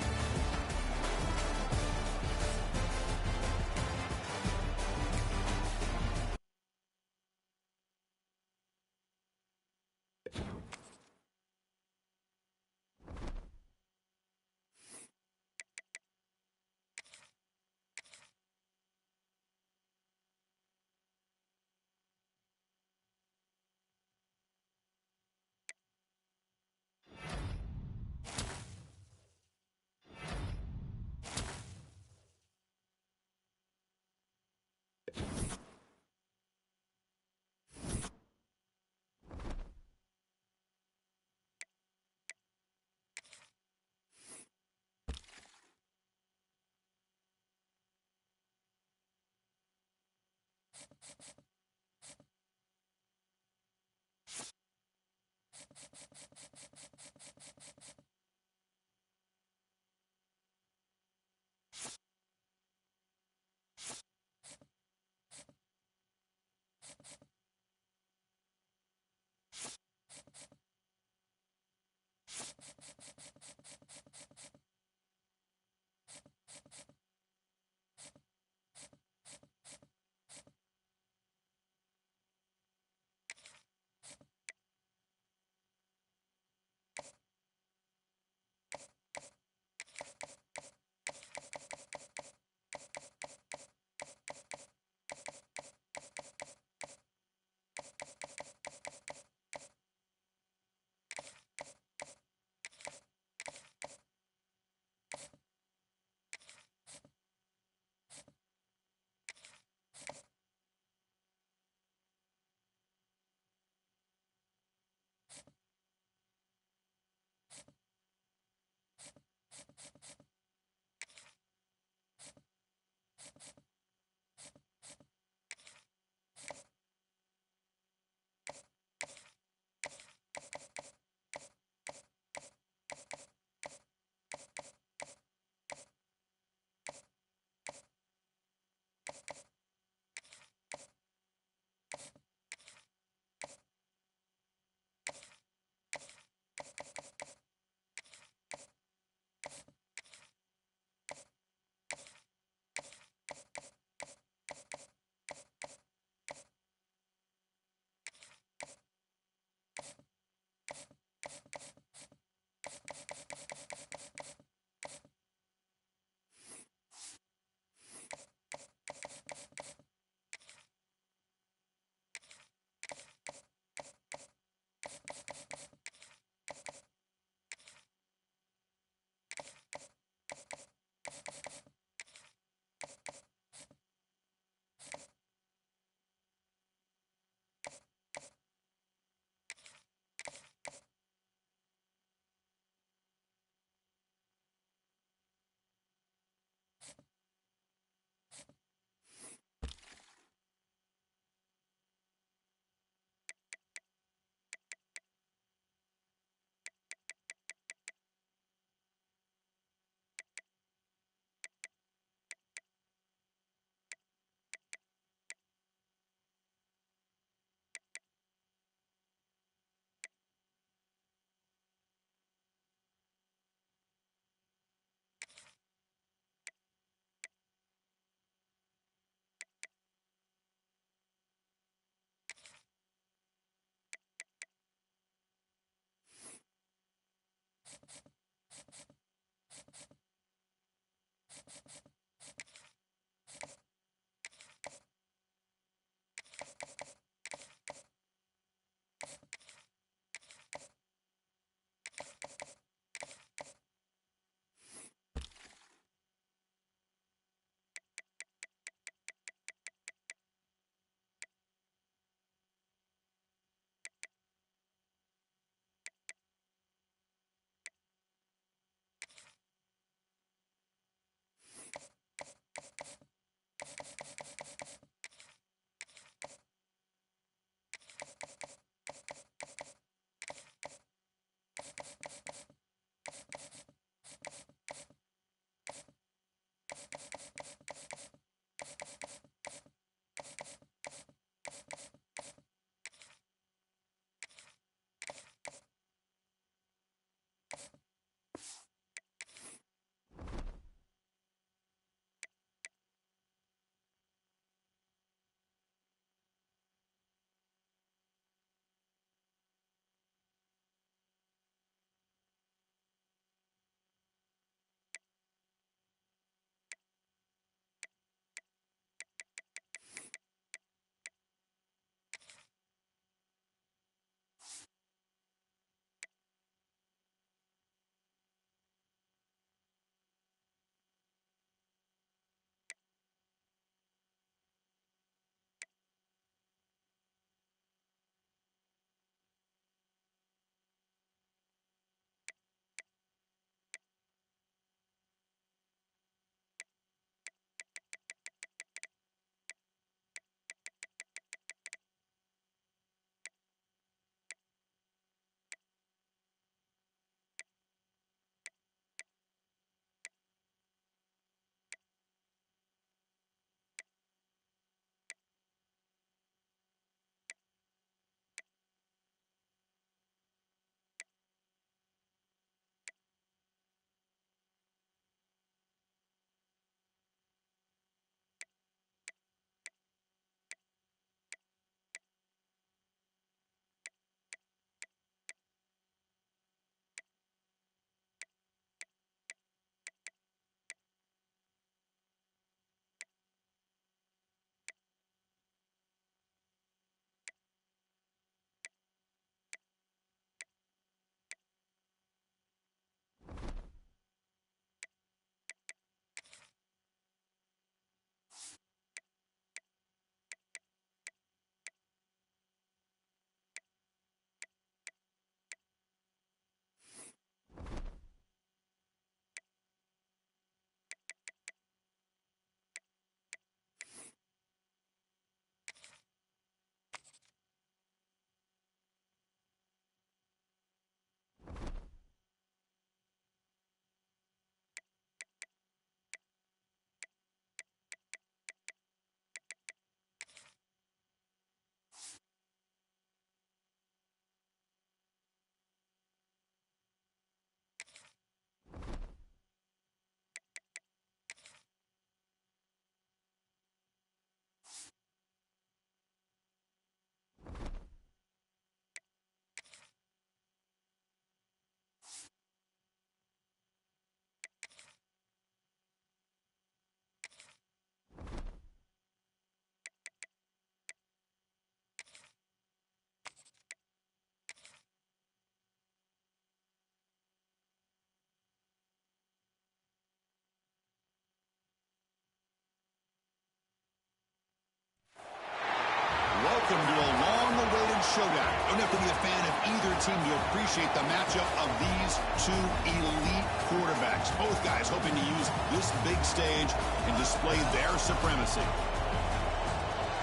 Welcome to a long-awaited showdown. You don't have to be a fan of either team to appreciate the matchup of these two elite quarterbacks. Both guys hoping to use this big stage and display their supremacy.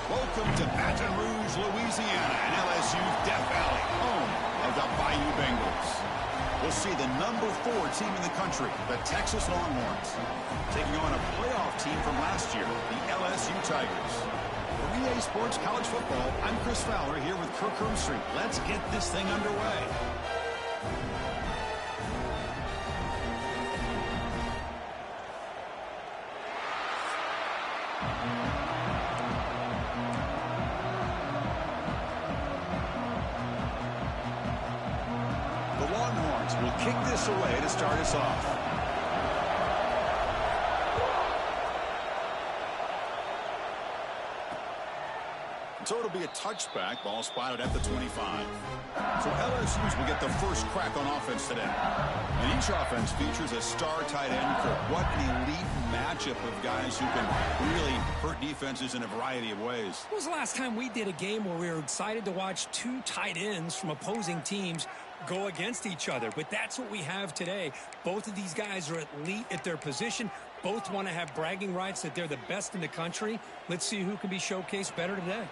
Welcome to Baton Rouge, Louisiana, and LSU's Death Valley, home of the Bayou Bengals. We'll see the number 4 team in the country, the Texas Longhorns, taking on a playoff team from last year, the LSU Tigers. For EA Sports College Football, I'm Chris Fowler here with Kirk Hermstreet. Let's get this thing underway. The Longhorns will kick this away to start us off. So it'll be a touchback, ball spotted at the 25. So LSU's will get the first crack on offense today. And each offense features a star tight end. What an elite matchup of guys who can really hurt defenses in a variety of ways. When was the last time we did a game where we were excited to watch 2 tight ends from opposing teams go against each other? But that's what we have today. Both of these guys are elite at their position. Both want to have bragging rights that they're the best in the country. Let's see who can be showcased better today.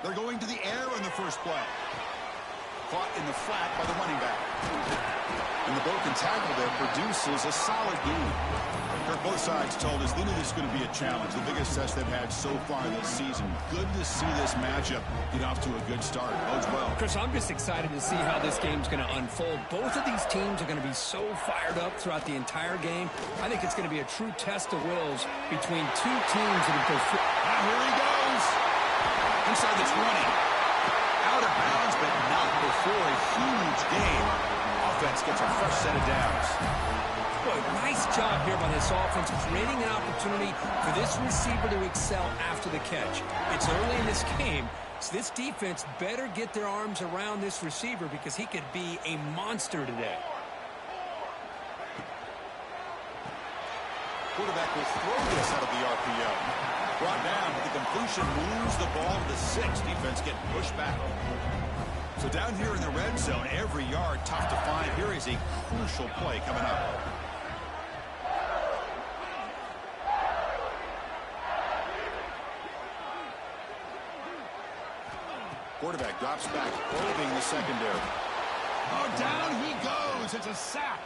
They're going to the air in the first play. Caught in the flat by the running back. And the broken tackle there produces a solid gain. Both sides told us they knew this was going to be a challenge, the biggest test they've had so far this season. Good to see this matchup get off to a good start. Bodes well. Chris, I'm just excited to see how this game's going to unfold. Both of these teams are going to be so fired up throughout the entire game. I think it's going to be a true test of wills between 2 teams that have been... Here he goes. Inside the 20. Out of bounds, but not before a huge gain. Offense gets a fresh set of downs. Boy, nice job here by this offense, creating an opportunity for this receiver to excel after the catch. It's early in this game, so this defense better get their arms around this receiver because he could be a monster today. Quarterback will throw this out of the RPO. Brought down, but the completion moves the ball to the 6. Defense getting pushed back. So down here in the red zone, every yard tough to find. Here is a crucial play coming up. Quarterback drops back, probing the secondary. Oh, down he goes. It's a sack.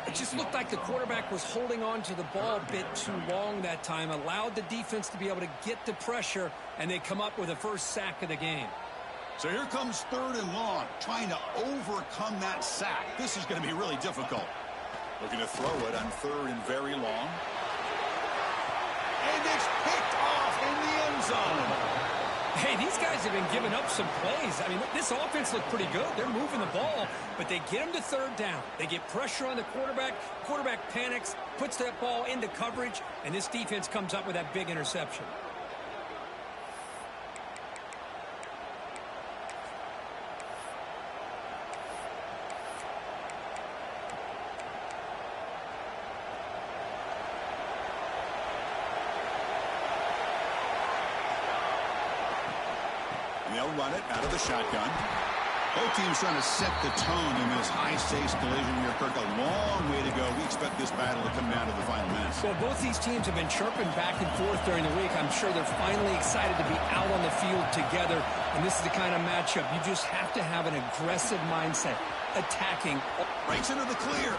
It just looked like the quarterback was holding on to the ball a bit too long that time, allowed the defense to be able to get the pressure, and they come up with the first sack of the game. So here comes 3rd and long, trying to overcome that sack. This is going to be really difficult. Looking to throw it on 3rd and very long. And it's picked off in the end zone. Hey, these guys have been giving up some plays. I mean, this offense looked pretty good. They're moving the ball, but they get them to 3rd down. They get pressure on the quarterback. Quarterback panics, puts that ball into coverage, and this defense comes up with that big interception. They'll run it out of the shotgun. Both teams trying to set the tone in this high-stakes collision here, Kirk. A long way to go. We expect this battle to come down to the final minutes. Well, both these teams have been chirping back and forth during the week. I'm sure they're finally excited to be out on the field together. And this is the kind of matchup you just have to have an aggressive mindset, attacking. Breaks into the clear.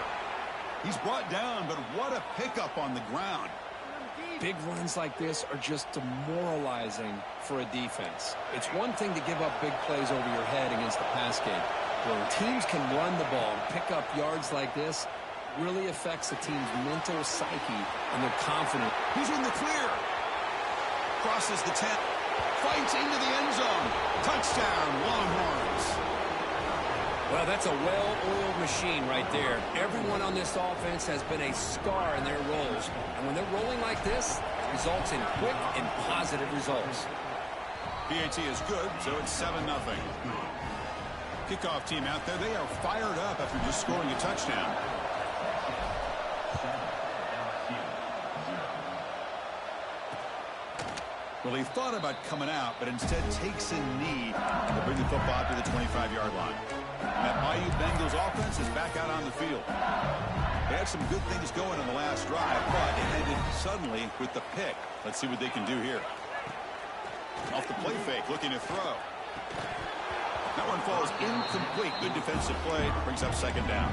He's brought down, but what a pickup on the ground. Big runs like this are just demoralizing for a defense. It's one thing to give up big plays over your head against the pass game. When teams can run the ball and pick up yards like this, really affects the team's mental psyche and their confidence. He's in the clear. Crosses the 10. Fights into the end zone. Touchdown, Longhorns. Well, that's a well-oiled machine right there. Everyone on this offense has been a star in their roles. And when they're rolling like this, it results in quick and positive results. PAT is good, so it's 7-0. Kickoff team out there, they are fired up after just scoring a touchdown. Well, he thought about coming out, but instead takes a knee to bring the football to the 25-yard line. And that Bayou Bengals offense is back out on the field. They had some good things going in the last drive, but it ended suddenly with the pick. Let's see what they can do here. Off the play fake, looking to throw. That one falls incomplete. Good defensive play. Brings up second down.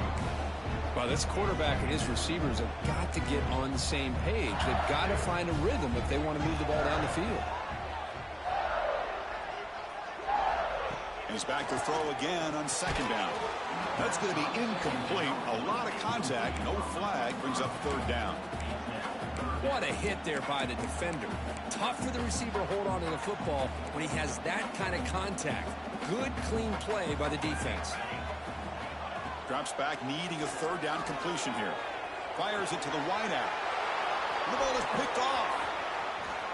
Well, this quarterback and his receivers have got to get on the same page. They've got to find a rhythm if they want to move the ball down the field. And he's back to throw again on second down. That's going to be incomplete. A lot of contact. No flag. Brings up third down. What a hit there by the defender. Tough for the receiver to hold on to the football when he has that kind of contact. Good, clean play by the defense. Drops back, needing a third down completion here. Fires it to the wideout. The ball is picked off.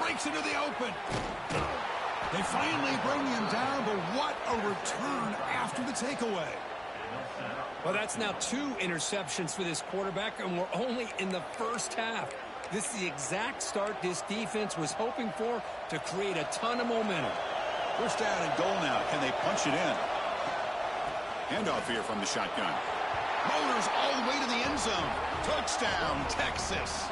Breaks into the open. They finally bring him down, but what a return after the takeaway. Well, that's now 2 interceptions for this quarterback, and we're only in the first half. This is the exact start this defense was hoping for to create a ton of momentum. First down and goal now. Can they punch it in? Handoff here from the shotgun. Motors all the way to the end zone. Touchdown, Texas.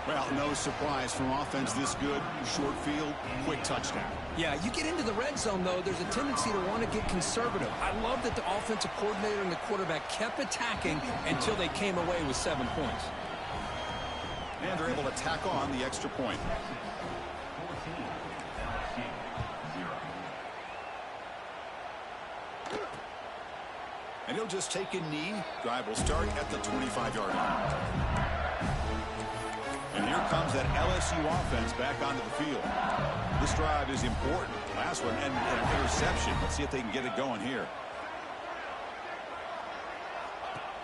Well, no surprise from offense this good. Short field, quick touchdown. Yeah, you get into the red zone, though, there's a tendency to want to get conservative. I love that the offensive coordinator and the quarterback kept attacking until they came away with 7 points. And they're able to tack on the extra point. And he'll just take a knee. Drive will start at the 25-yard line. And here comes that LSU offense back onto the field. This drive is important. Last one, and an interception. Let's see if they can get it going here.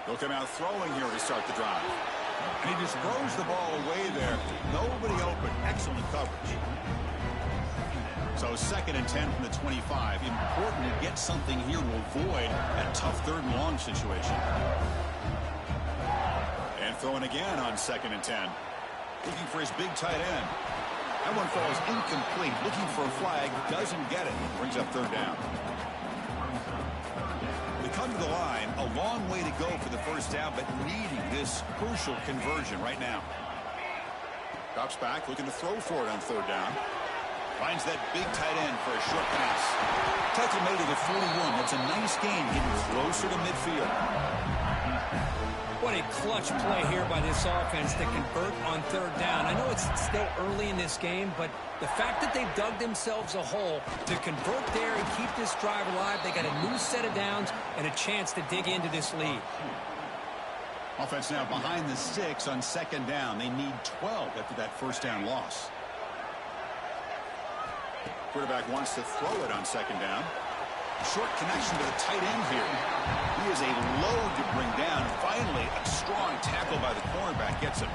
They'll come out throwing here to start the drive. And he just throws the ball away there. Nobody open. Excellent coverage. So 2nd and 10 from the 25. Important to get something here to avoid that tough 3rd and long situation. And throwing again on 2nd and 10. Looking for his big tight end. That one falls incomplete. Looking for a flag. Doesn't get it. Brings up 3rd down. They come to the line. A long way to go for the first down, but needing this crucial conversion right now. Drops back. Looking to throw for it on 3rd down. Finds that big tight end for a short pass. Tackle made to the 41. That's a nice gain, getting closer to midfield. What a clutch play here by this offense to convert on 3rd down. I know it's still early in this game, but the fact that they've dug themselves a hole to convert there and keep this drive alive, they got a new set of downs and a chance to dig into this lead. Offense now behind the 6 on 2nd down. They need 12 after that first down loss. Quarterback wants to throw it on 2nd down. Short connection to the tight end here. He is a load to bring down. Finally, a strong tackle by the cornerback gets him.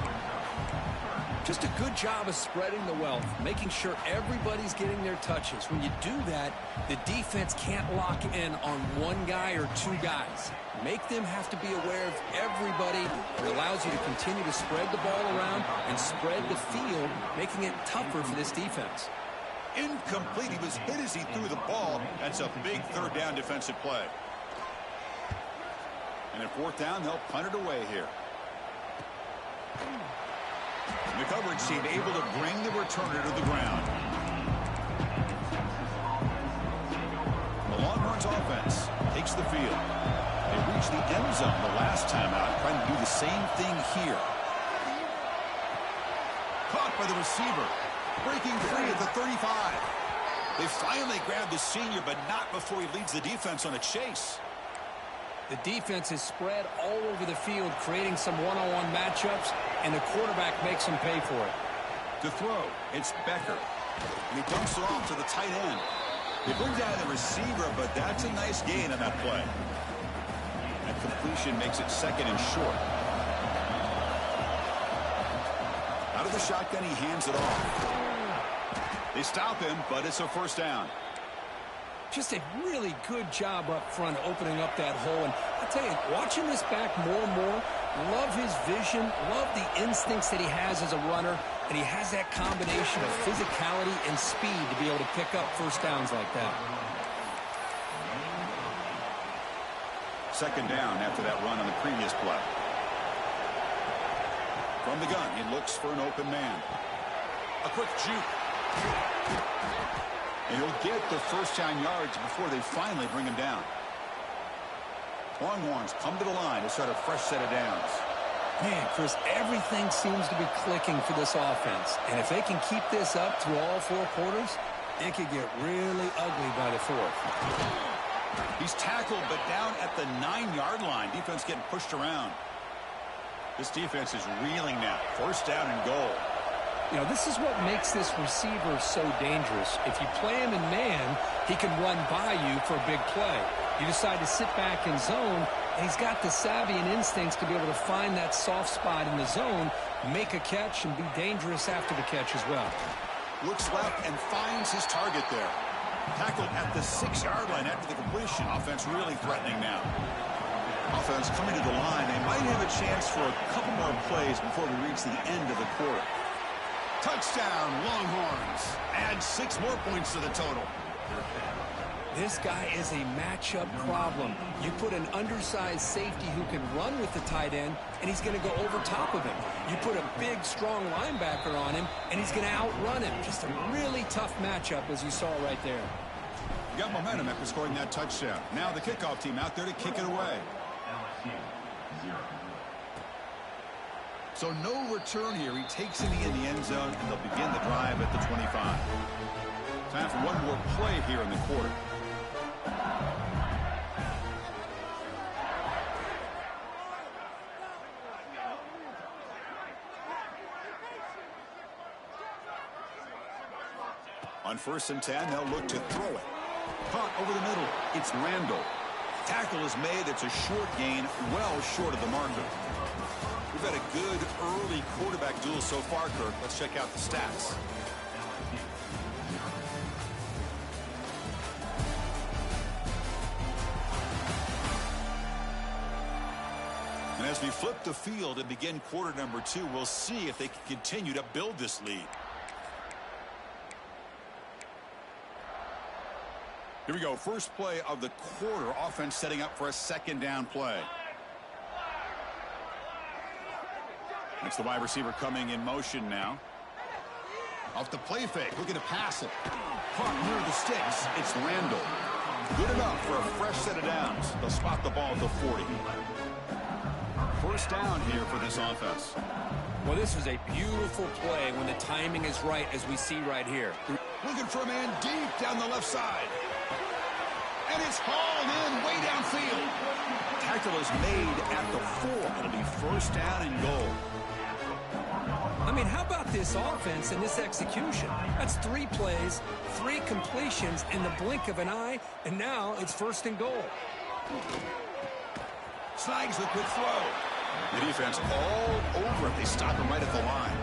Just a good job of spreading the wealth, making sure everybody's getting their touches. When you do that, the defense can't lock in on one guy or 2 guys. Make them have to be aware of everybody. It allows you to continue to spread the ball around and spread the field, making it tougher for this defense. Incomplete. He was hit as he threw the ball. That's a big 3rd down defensive play. And at 4th down, they'll punt it away here. And the coverage team able to bring the returner to the ground. The Longhorns offense takes the field. They reach the end zone the last time out, trying to do the same thing here. Caught by the receiver. Breaking free at the 35. They finally grabbed the senior, but not before he leads the defense on a chase. The defense is spread all over the field, creating some one-on-one matchups, and the quarterback makes them pay for it. To throw, it's Becker. And he dumps it off to the tight end. They bring down the receiver, but that's a nice gain on that play. That completion makes it 2nd and short. Out of the shotgun, he hands it off. They stop him, but it's a first down. Just a really good job up front opening up that hole. And I'll tell you, watching this back more and more, love his vision, love the instincts that he has as a runner, and he has that combination of physicality and speed to be able to pick up first downs like that. Second down after that run on the previous play. From the gun, he looks for an open man. A quick juke. And he'll get the first down yards before they finally bring him down. Longhorns come to the line to start a fresh set of downs. Man, Chris, everything seems to be clicking for this offense. And if they can keep this up through all four quarters, it could get really ugly by the fourth. He's tackled, but down at the 9-yard line. Defense getting pushed around. This defense is reeling now. First down and goal. You know, this is what makes this receiver so dangerous. If you play him in man, he can run by you for a big play. You decide to sit back in zone, and he's got the savvy and instincts to be able to find that soft spot in the zone, make a catch, and be dangerous after the catch as well. Looks left and finds his target there. Tackled at the 6-yard line after the completion. Offense really threatening now. Offense coming to the line. They might have a chance for a couple more plays before we reach the end of the quarter. Touchdown, Longhorns. Add 6 more points to the total. This guy is a matchup problem. You put an undersized safety who can run with the tight end, and he's going to go over top of him. You put a big, strong linebacker on him, and he's going to outrun him. Just a really tough matchup, as you saw right there. You got momentum after scoring that touchdown. Now the kickoff team out there to kick it away. So no return here. He takes it in the end zone, and they'll begin the drive at the 25. Time for one more play here in the quarter. On 1st and 10, they'll look to throw it. Caught over the middle. It's Randall. Tackle is made. It's a short gain, well short of the marker. We've had a good early quarterback duel so far, Kirk. Let's check out the stats. And as we flip the field and begin quarter number 2, we'll see if they can continue to build this lead. Here we go. First play of the quarter. Offense setting up for a second down play. It's the wide receiver coming in motion now. Off the play fake. Looking to pass it. Caught near the sticks. It's Randall. Good enough for a fresh set of downs. They'll spot the ball at the 40. First down here for this offense. Well, this was a beautiful play when the timing is right, as we see right here. Looking for a man deep down the left side. And it's hauled in way downfield. Tackle is made at the 4. It'll be first down and goal. I mean, how about this offense and this execution? That's 3 plays, 3 completions in the blink of an eye, and now it's first and goal. Snags the quick throw. The defense all over it. They stop him right at the line.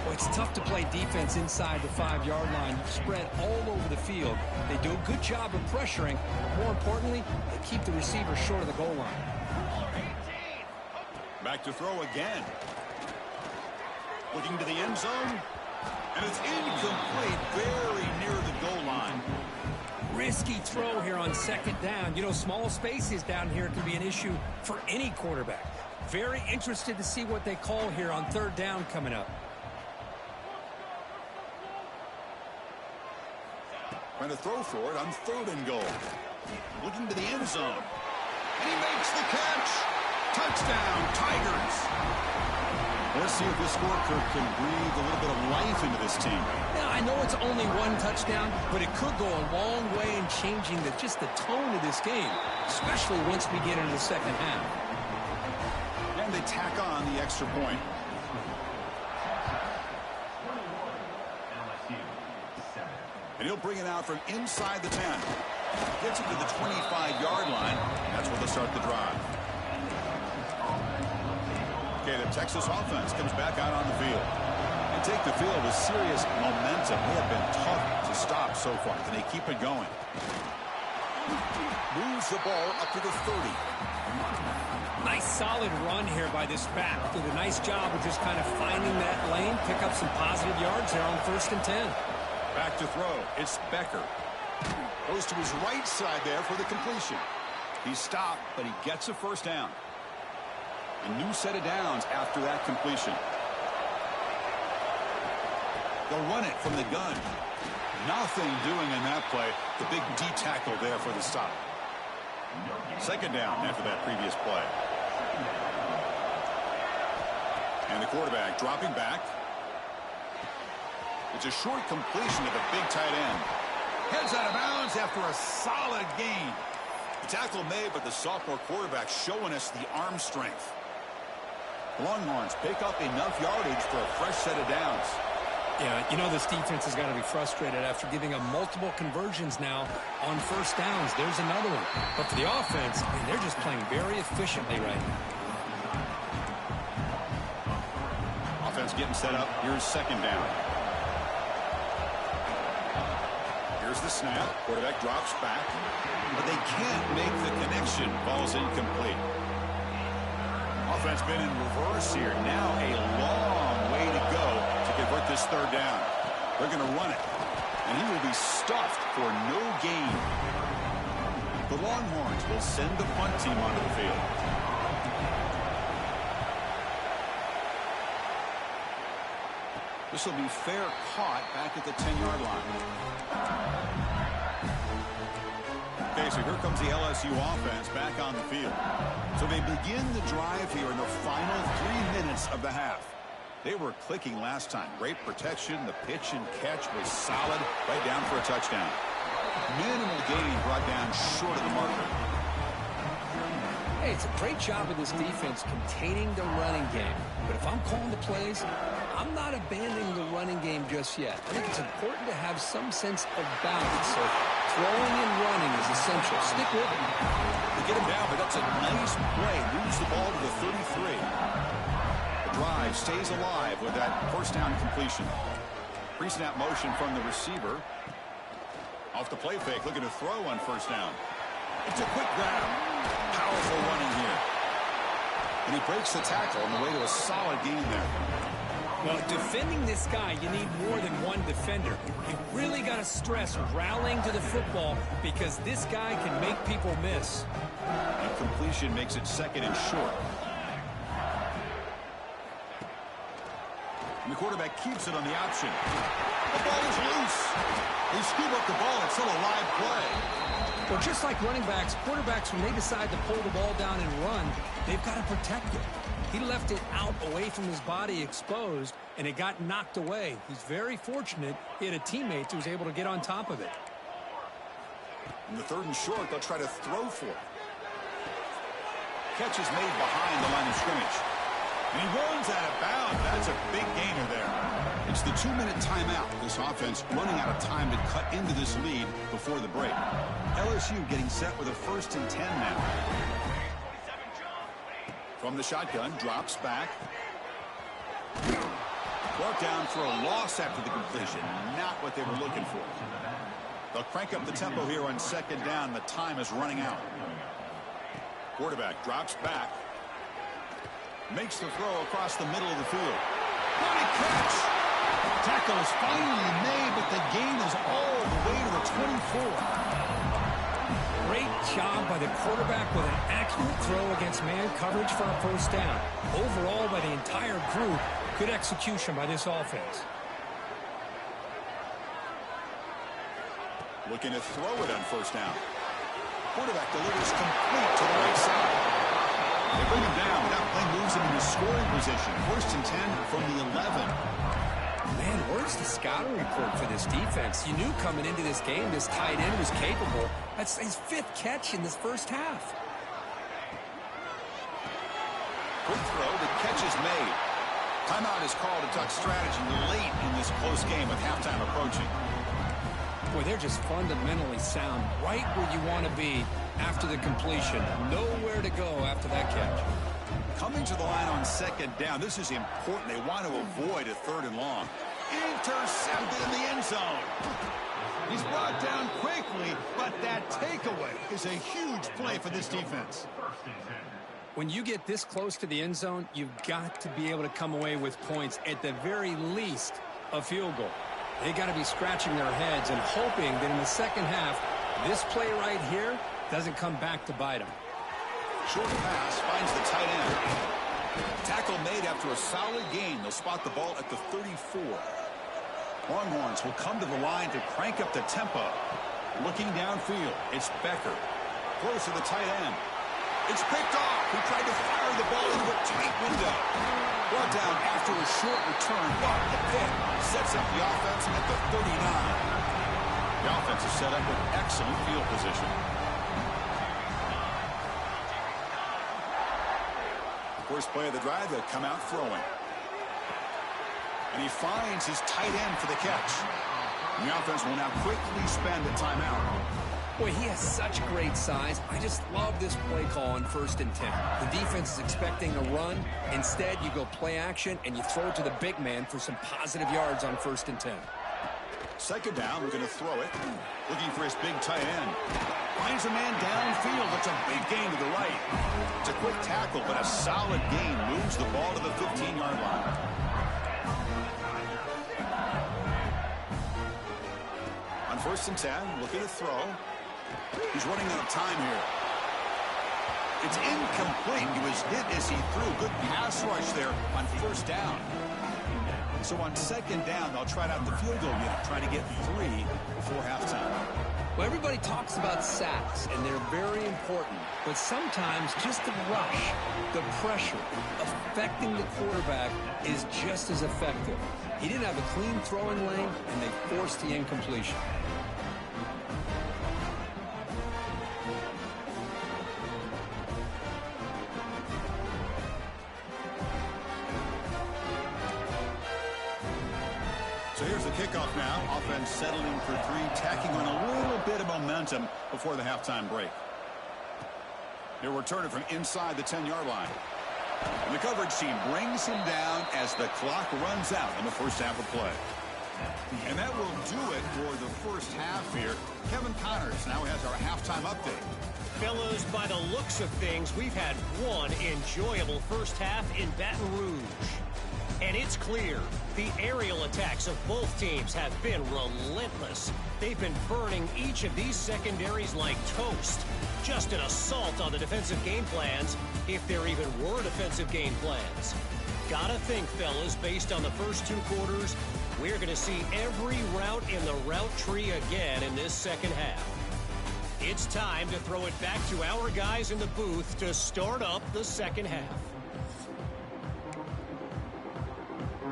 Well, it's tough to play defense inside the 5-yard line. Spread all over the field. They do a good job of pressuring. More importantly, they keep the receiver short of the goal line. Back to throw again. Looking to the end zone. And it's incomplete, very near the goal line. Risky throw here on second down. You know, small spaces down here can be an issue for any quarterback. Very interested to see what they call here on third down coming up. Trying to throw for it on third and goal. Looking to the end zone. And he makes the catch. Touchdown, Tigers. Let's see if this score can breathe a little bit of life into this team. Now, I know it's only 1 touchdown, but it could go a long way in changing just the tone of this game, especially once we get into the second half. And they tack on the extra point. And he'll bring it out from inside the 10. Gets it to the 25-yard line. That's where they'll start the drive. Okay, the Texas offense comes back out on the field. They take the field with serious momentum. They have been tough to stop so far. Can they keep it going? Moves the ball up to the 30. Nice solid run here by this back. Did a nice job of just kind of finding that lane, pick up some positive yards there on 1st and 10. Back to throw. It's Becker. Goes to his right side there for the completion. He's stopped, but he gets a first down. A new set of downs after that completion. They'll run it from the gun. Nothing doing in that play. The big D tackle there for the stop. 2nd down after that previous play. And the quarterback dropping back. It's a short completion to the big tight end. Heads out of bounds after a solid gain. The tackle made, but the sophomore quarterback showing us the arm strength. Longhorns pick up enough yardage for a fresh set of downs. Yeah, you know this defense has got to be frustrated after giving them multiple conversions now on 1st downs. There's another one. But for the offense, I mean, they're just playing very efficiently right now. Offense getting set up. Here's 2nd down. Here's the snap. Quarterback drops back. But they can't make the connection. Ball's incomplete. Offense been in reverse here. Now a long way to go to convert this 3rd down. They're going to run it. And he will be stuffed for no gain. The Longhorns will send the punt team onto the field. This will be fair caught back at the 10-yard line. Okay, so here comes the LSU offense back on the field. So they begin the drive here in the final 3 minutes of the half. They were clicking last time. Great protection. The pitch and catch was solid. Right down for a touchdown. Minimal gain brought down short of the marker. Hey, it's a great job of this defense containing the running game. But if I'm calling the plays, I'm not abandoning the running game just yet. I think it's important to have some sense of balance. So throwing and running is essential. Stick with it. They get him down, but that's a nice play. Moves the ball to the 33. The drive stays alive with that 1st down completion. Pre-snap motion from the receiver. Off the play fake, looking to throw on 1st down. It's a quick grab. Powerful running here. And he breaks the tackle on the way to a solid gain there. Well, defending this guy, you need more than one defender. You really got to stress rallying to the football because this guy can make people miss. And completion makes it 2nd and short. And the quarterback keeps it on the option. The ball is loose. They scoop up the ball. It's still a live play. Well, just like running backs, quarterbacks, when they decide to pull the ball down and run, they've got to protect it. He left it out away from his body exposed, and it got knocked away. He's very fortunate he had a teammate who was able to get on top of it. In the 3rd and short, they'll try to throw for it. Catch is made behind the line of scrimmage. And he runs out of bounds. That's a big gainer there. It's the 2-minute timeout. This offense running out of time to cut into this lead before the break. LSU getting set with a 1st and 10 now. From the shotgun, drops back. Brought down for a loss after the completion. Not what they were looking for. They'll crank up the tempo here on 2nd down. The time is running out. Quarterback drops back. Makes the throw across the middle of the field. What a catch! Tackle is finally made, but the gain is all the way to the 24. Great job by the quarterback with an accurate throw against man coverage for a 1st down. Overall, by the entire group, good execution by this offense. Looking to throw it on 1st down. Quarterback delivers complete to the right side. They bring him down. That play moves him into scoring position. 1st and 10 from the 11. Man, where's the scouting report for this defense? You knew coming into this game this tight end was capable. That's his 5th catch in this 1st half. Quick throw. The catch is made. Timeout is called to duck strategy late in this close game with halftime approaching. Boy, they're just fundamentally sound, right where you want to be after the completion. Nowhere to go after that catch. Coming to the line on 2nd down. This is important. They want to avoid a 3rd and long. Intercepted in the end zone. He's brought down quickly, but that takeaway is a huge play for this defense. When you get this close to the end zone, you've got to be able to come away with points, at the very least a field goal. They got to be scratching their heads and hoping that in the second half, this play right here doesn't come back to bite them. Short pass finds the tight end. Tackle made after a solid gain. They'll spot the ball at the 34. Longhorns will come to the line to crank up the tempo. Looking downfield, it's Becker. Close to the tight end. It's picked off. He tried to fire the ball into a tight window. Brought down after a short return, but the pick sets up the offense at the 39. The offense is set up with excellent field position. First play of the drive, they'll come out throwing. And he finds his tight end for the catch. And the offense will now quickly spend a timeout. Boy, he has such great size. I just love this play call on 1st and 10. The defense is expecting a run. Instead, you go play action, and you throw it to the big man for some positive yards on 1st and 10. Second down, we're going to throw it. Looking for his big tight end. Finds a man downfield. That's a big gain to the right. It's a quick tackle, but a solid gain moves the ball to the 15-yard line. On 1st and 10, looking to throw. He's running out of time here. It's incomplete. He was hit as he threw. Good pass rush there on 1st down. So on 2nd down, they'll try out the field goal unit, trying to get 3 before halftime. Well, everybody talks about sacks, and they're very important. But sometimes just the rush, the pressure, affecting the quarterback is just as effective. He didn't have a clean throwing lane, and they forced the incompletion. So here's the kickoff now. Offense settling for 3, tacking on a little bit of momentum before the halftime break. He'll return it from inside the 10-yard line. And the coverage team brings him down as the clock runs out in the first half of play. And that will do it for the first half here. Kevin Connors now has our halftime update. Fellas, by the looks of things, we've had one enjoyable first half in Baton Rouge. And it's clear the aerial attacks of both teams have been relentless. They've been burning each of these secondaries like toast. Just an assault on the defensive game plans, if there even were defensive game plans. Gotta think, fellas, based on the first 2 quarters, we're going to see every route in the route tree again in this second half. It's time to throw it back to our guys in the booth to start up the second half.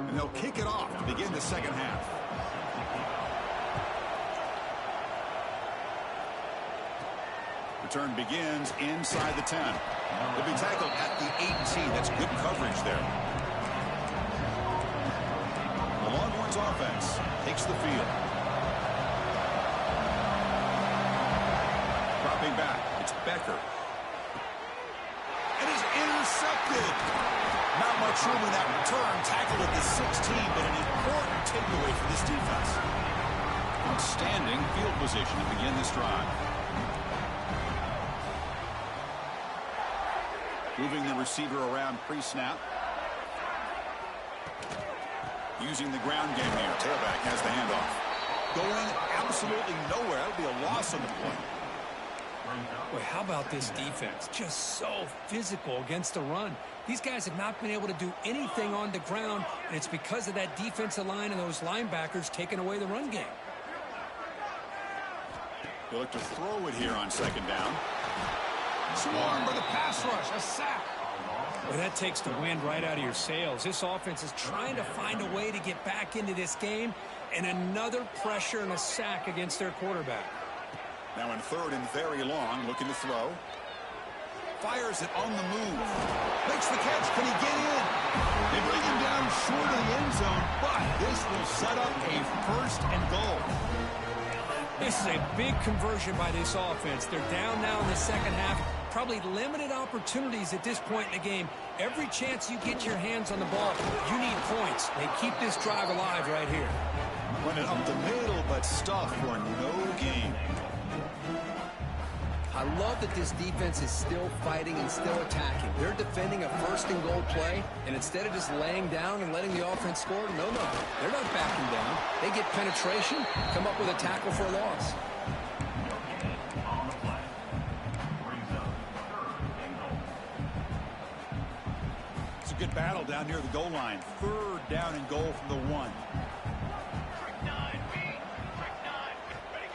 And they'll kick it off to begin the second half. Return begins inside the 10. They'll be tackled at the 18. That's good coverage there. The Longhorns offense takes the field. Dropping back, it's Becker. And he's intercepted. Not much room in that return. Tackled at the 16, but an important takeaway for this defense. Outstanding field position to begin this drive. Moving the receiver around pre-snap. Using the ground game here. Tailback has the handoff. Going absolutely nowhere. That'll be a loss on the play. Boy, how about this defense? Just so physical against the run. These guys have not been able to do anything on the ground, and it's because of that defensive line and those linebackers taking away the run game. They'll look to throw it here on 2nd down. Swarmed by the pass rush. A sack. Well, that takes the wind right out of your sails. This offense is trying to find a way to get back into this game, and another pressure and a sack against their quarterback. Now in 3rd and very long, looking to throw. Fires it on the move. Makes the catch. Can he get in? They bring him down short of the end zone, but this will set up a 1st and goal. This is a big conversion by this offense. They're down now in the second half. Probably limited opportunities at this point in the game. Every chance you get your hands on the ball, you need points. They keep this drive alive right here. Running up the middle, but stuffed for no gain. I love that this defense is still fighting and still attacking. They're defending a first-and-goal play, and instead of just laying down and letting the offense score, no, they're not backing down. They get penetration, come up with a tackle for a loss. It's a good battle down near the goal line. 3rd down and goal from the 1.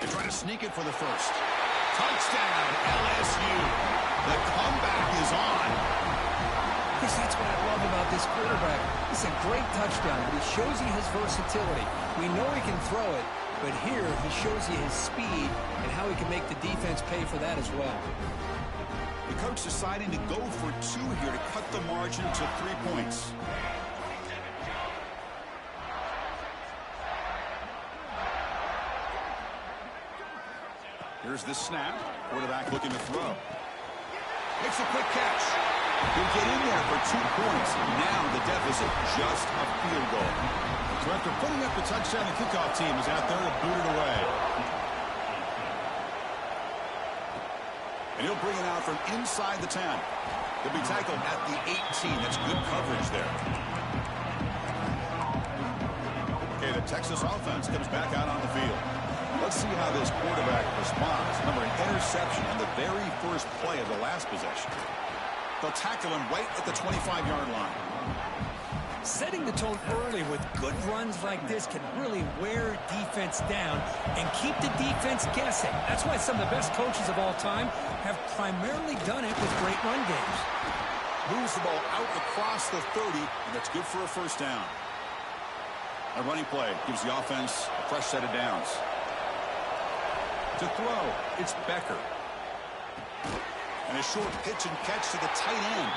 They're trying to sneak it for the first. Touchdown, LSU. The comeback is on. Chris, that's what I love about this quarterback. It's a great touchdown, but he shows you his versatility. We know he can throw it, but here he shows you his speed and how he can make the defense pay for that as well. The coach deciding to go for 2 here to cut the margin to 3 points. Here's the snap. Quarterback looking to throw. Makes a quick catch. He'll get in there for 2 points. Now the deficit just a field goal. So after putting up the touchdown, the kickoff team is out there to boot it away. And he'll bring it out from inside the 10. He'll be tackled at the 18. That's good coverage there. Okay, the Texas offense comes back out on the field. Let's see how this quarterback responds. Remember, an interception on the very first play of the last possession. They'll tackle him right at the 25-yard line. Setting the tone early with good runs like this can really wear defense down and keep the defense guessing. That's why some of the best coaches of all time have primarily done it with great run games. Moves the ball out across the 30, and that's good for a first down. A running play gives the offense a fresh set of downs. To throw, it's Becker. And a short pitch and catch to the tight end.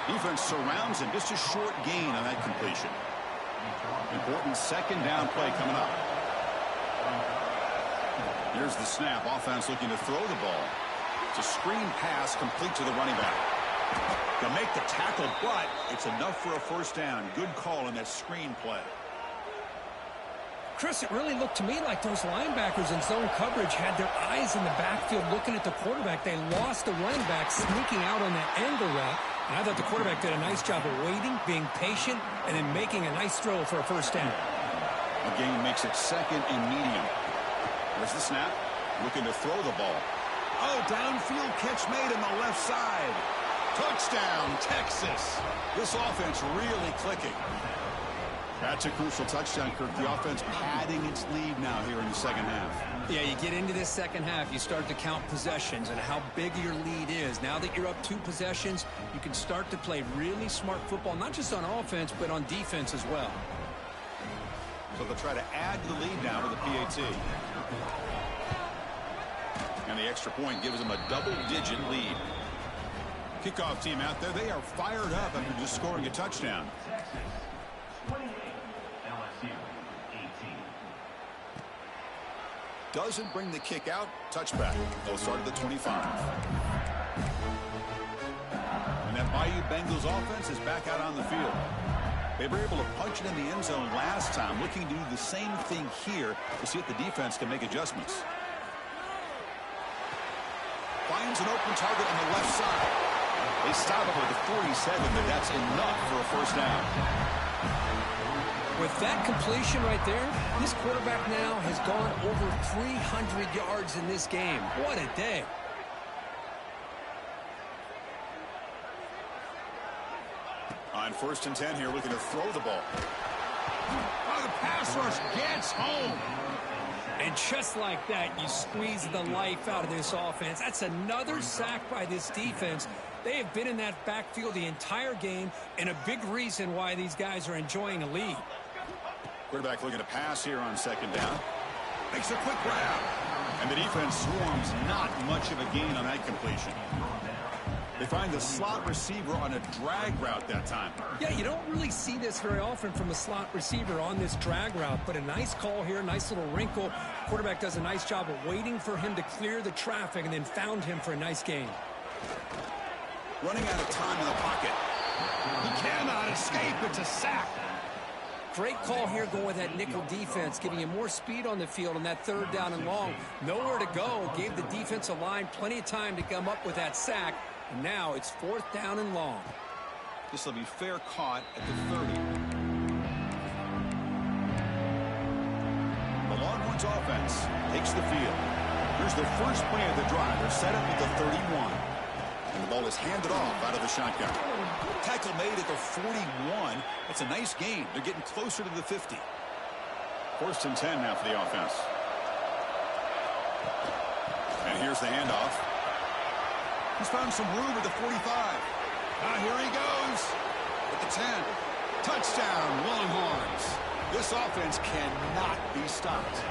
Defense surrounds him. Just a short gain on that completion. Important 2nd down play coming up. Here's the snap. Offense looking to throw the ball. It's a screen pass complete to the running back. They'll make the tackle, but it's enough for a first down. Good call on that screen play. Chris, it really looked to me like those linebackers in zone coverage had their eyes in the backfield looking at the quarterback. They lost the running back sneaking out on that angle route. And I thought the quarterback did a nice job of waiting, being patient, and then making a nice throw for a first down. The game makes it 2nd and medium. There's the snap. Looking to throw the ball. Oh, downfield catch made on the left side. Touchdown, Texas. This offense really clicking. That's a crucial touchdown, Kirk. The offense padding its lead now here in the 2nd half. Yeah, you get into this 2nd half, you start to count possessions and how big your lead is. Now that you're up 2 possessions, you can start to play really smart football, not just on offense, but on defense as well. So they'll try to add to the lead now with the PAT. And the extra point gives them a double-digit lead. Kickoff team out there, they are fired up after just scoring a touchdown. Doesn't bring the kick out. Touchback. They'll start at the 25. And that Bayou Bengals offense is back out on the field. They were able to punch it in the end zone last time, looking to do the same thing here to see if the defense can make adjustments. Finds an open target on the left side. They stop him at the 47, but that's enough for a first down. With that completion right there, this quarterback now has gone over 300 yards in this game. What a day. On 1st and 10 here, looking to throw the ball. Oh, the pass rush gets home. And just like that, you squeeze the life out of this offense. That's another sack by this defense. They have been in that backfield the entire game, and a big reason why these guys are enjoying a lead. Quarterback looking to pass here on 2nd down. Makes a quick grab. And the defense swarms. Not much of a gain on that completion. They find the slot receiver on a drag route that time. Yeah, you don't really see this very often from a slot receiver on this drag route, but a nice call here, nice little wrinkle. Quarterback does a nice job of waiting for him to clear the traffic and then found him for a nice gain. Running out of time in the pocket. He cannot escape. It's a sack. Great call here going with that nickel defense, giving you more speed on the field on that third down and long. Nowhere to go. Gave the defensive line plenty of time to come up with that sack. And now it's fourth down and long. This will be fair caught at the 30. The Longhorns offense takes the field. Here's the first play of the drive. They're set up at the 31. And the ball is handed off out of the shotgun. Tackle made at the 41. It's a nice gain. They're getting closer to the 50. First and 10 now for the offense. And here's the handoff. He's found some room at the 45. Here he goes. At the 10. Touchdown, Longhorns. This offense cannot be stopped.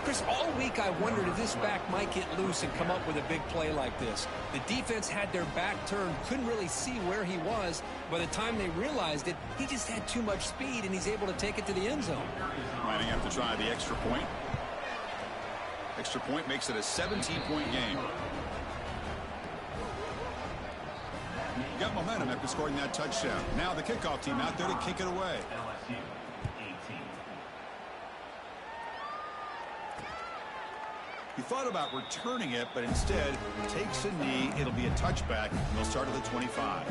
Chris, all week I wondered if this back might get loose and come up with a big play like this. The defense had their back turned, couldn't really see where he was. By the time they realized it, he just had too much speed, and he's able to take it to the end zone. Might have to try the extra point. Extra point makes it a 17-point game. Got momentum after scoring that touchdown. Now the kickoff team out there to kick it away. He thought about returning it, but instead takes a knee. It'll be a touchback, and they'll start at the 25.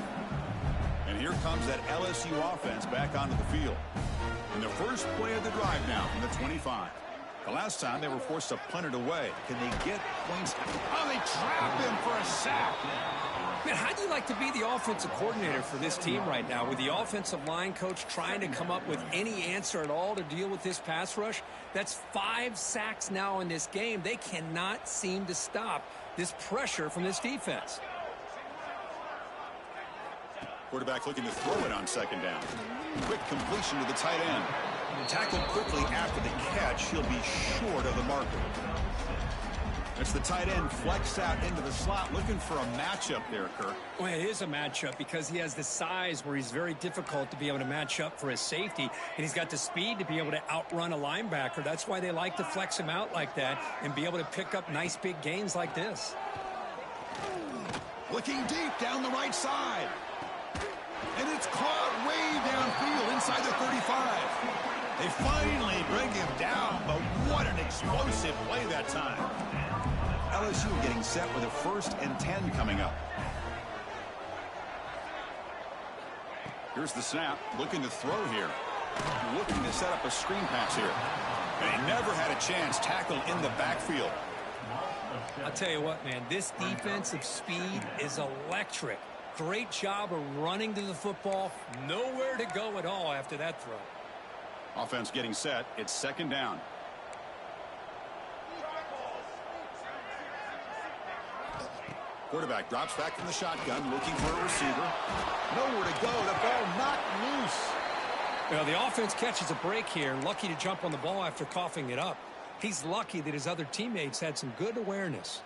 And here comes that LSU offense back onto the field. And the first play of the drive now from the 25. The last time they were forced to punt it away. Can they get points? Oh, they trap him for a sack. Man, how do you like to be the offensive coordinator for this team right now with the offensive line coach trying to come up with any answer at all to deal with this pass rush? That's 5 sacks now in this game. They cannot seem to stop this pressure from this defense. Quarterback looking to throw it on second down. Quick completion to the tight end. Tackled quickly after the catch. He'll be short of the marker. It's the tight end flexed out into the slot, looking for a matchup there, Kirk. Well, it is a matchup because he has the size where he's very difficult to be able to match up for his safety, and he's got the speed to be able to outrun a linebacker. That's why they like to flex him out like that and be able to pick up nice big gains like this. Looking deep down the right side. And it's caught way downfield inside the 35. They finally bring him down, but what an explosive play that time. LSU getting set with a 1st and 10 coming up. Here's the snap. Looking to throw here. Looking to set up a screen pass here. And he never had a chance. Tackled in the backfield. I'll tell you what, man. This defensive speed is electric. Great job of running to the football. Nowhere to go at all after that throw. Offense getting set. It's second down. Quarterback drops back from the shotgun, looking for a receiver. Nowhere to go. The ball knocked loose. Well, the offense catches a break here. Lucky to jump on the ball after coughing it up. He's lucky that his other teammates had some good awareness.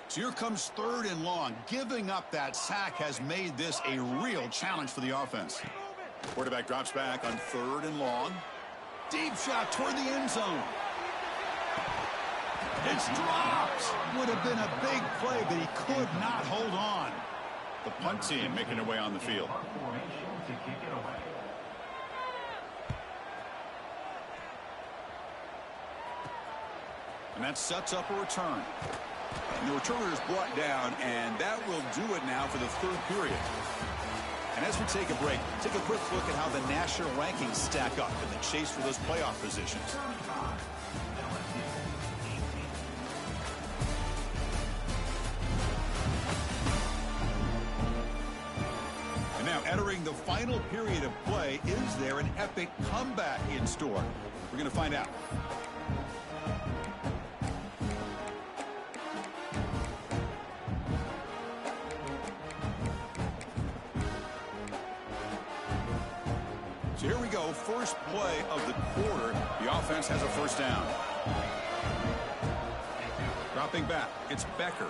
So here comes 3rd and long. Giving up that sack has made this a real challenge for the offense. Quarterback drops back on 3rd and long. Deep shot toward the end zone. It's dropped. Would have been a big play, but he could not hold on. The punt team making their way on the field. And that sets up a return. And the returner is brought down, and that will do it now for the 3rd period. And as we take a break, take a quick look at how the national rankings stack up in the chase for those playoff positions. And now entering the final period of play, is there an epic comeback in store? We're going to find out. So here we go, first play of the quarter. The offense has a 1st down. Dropping back, it's Becker.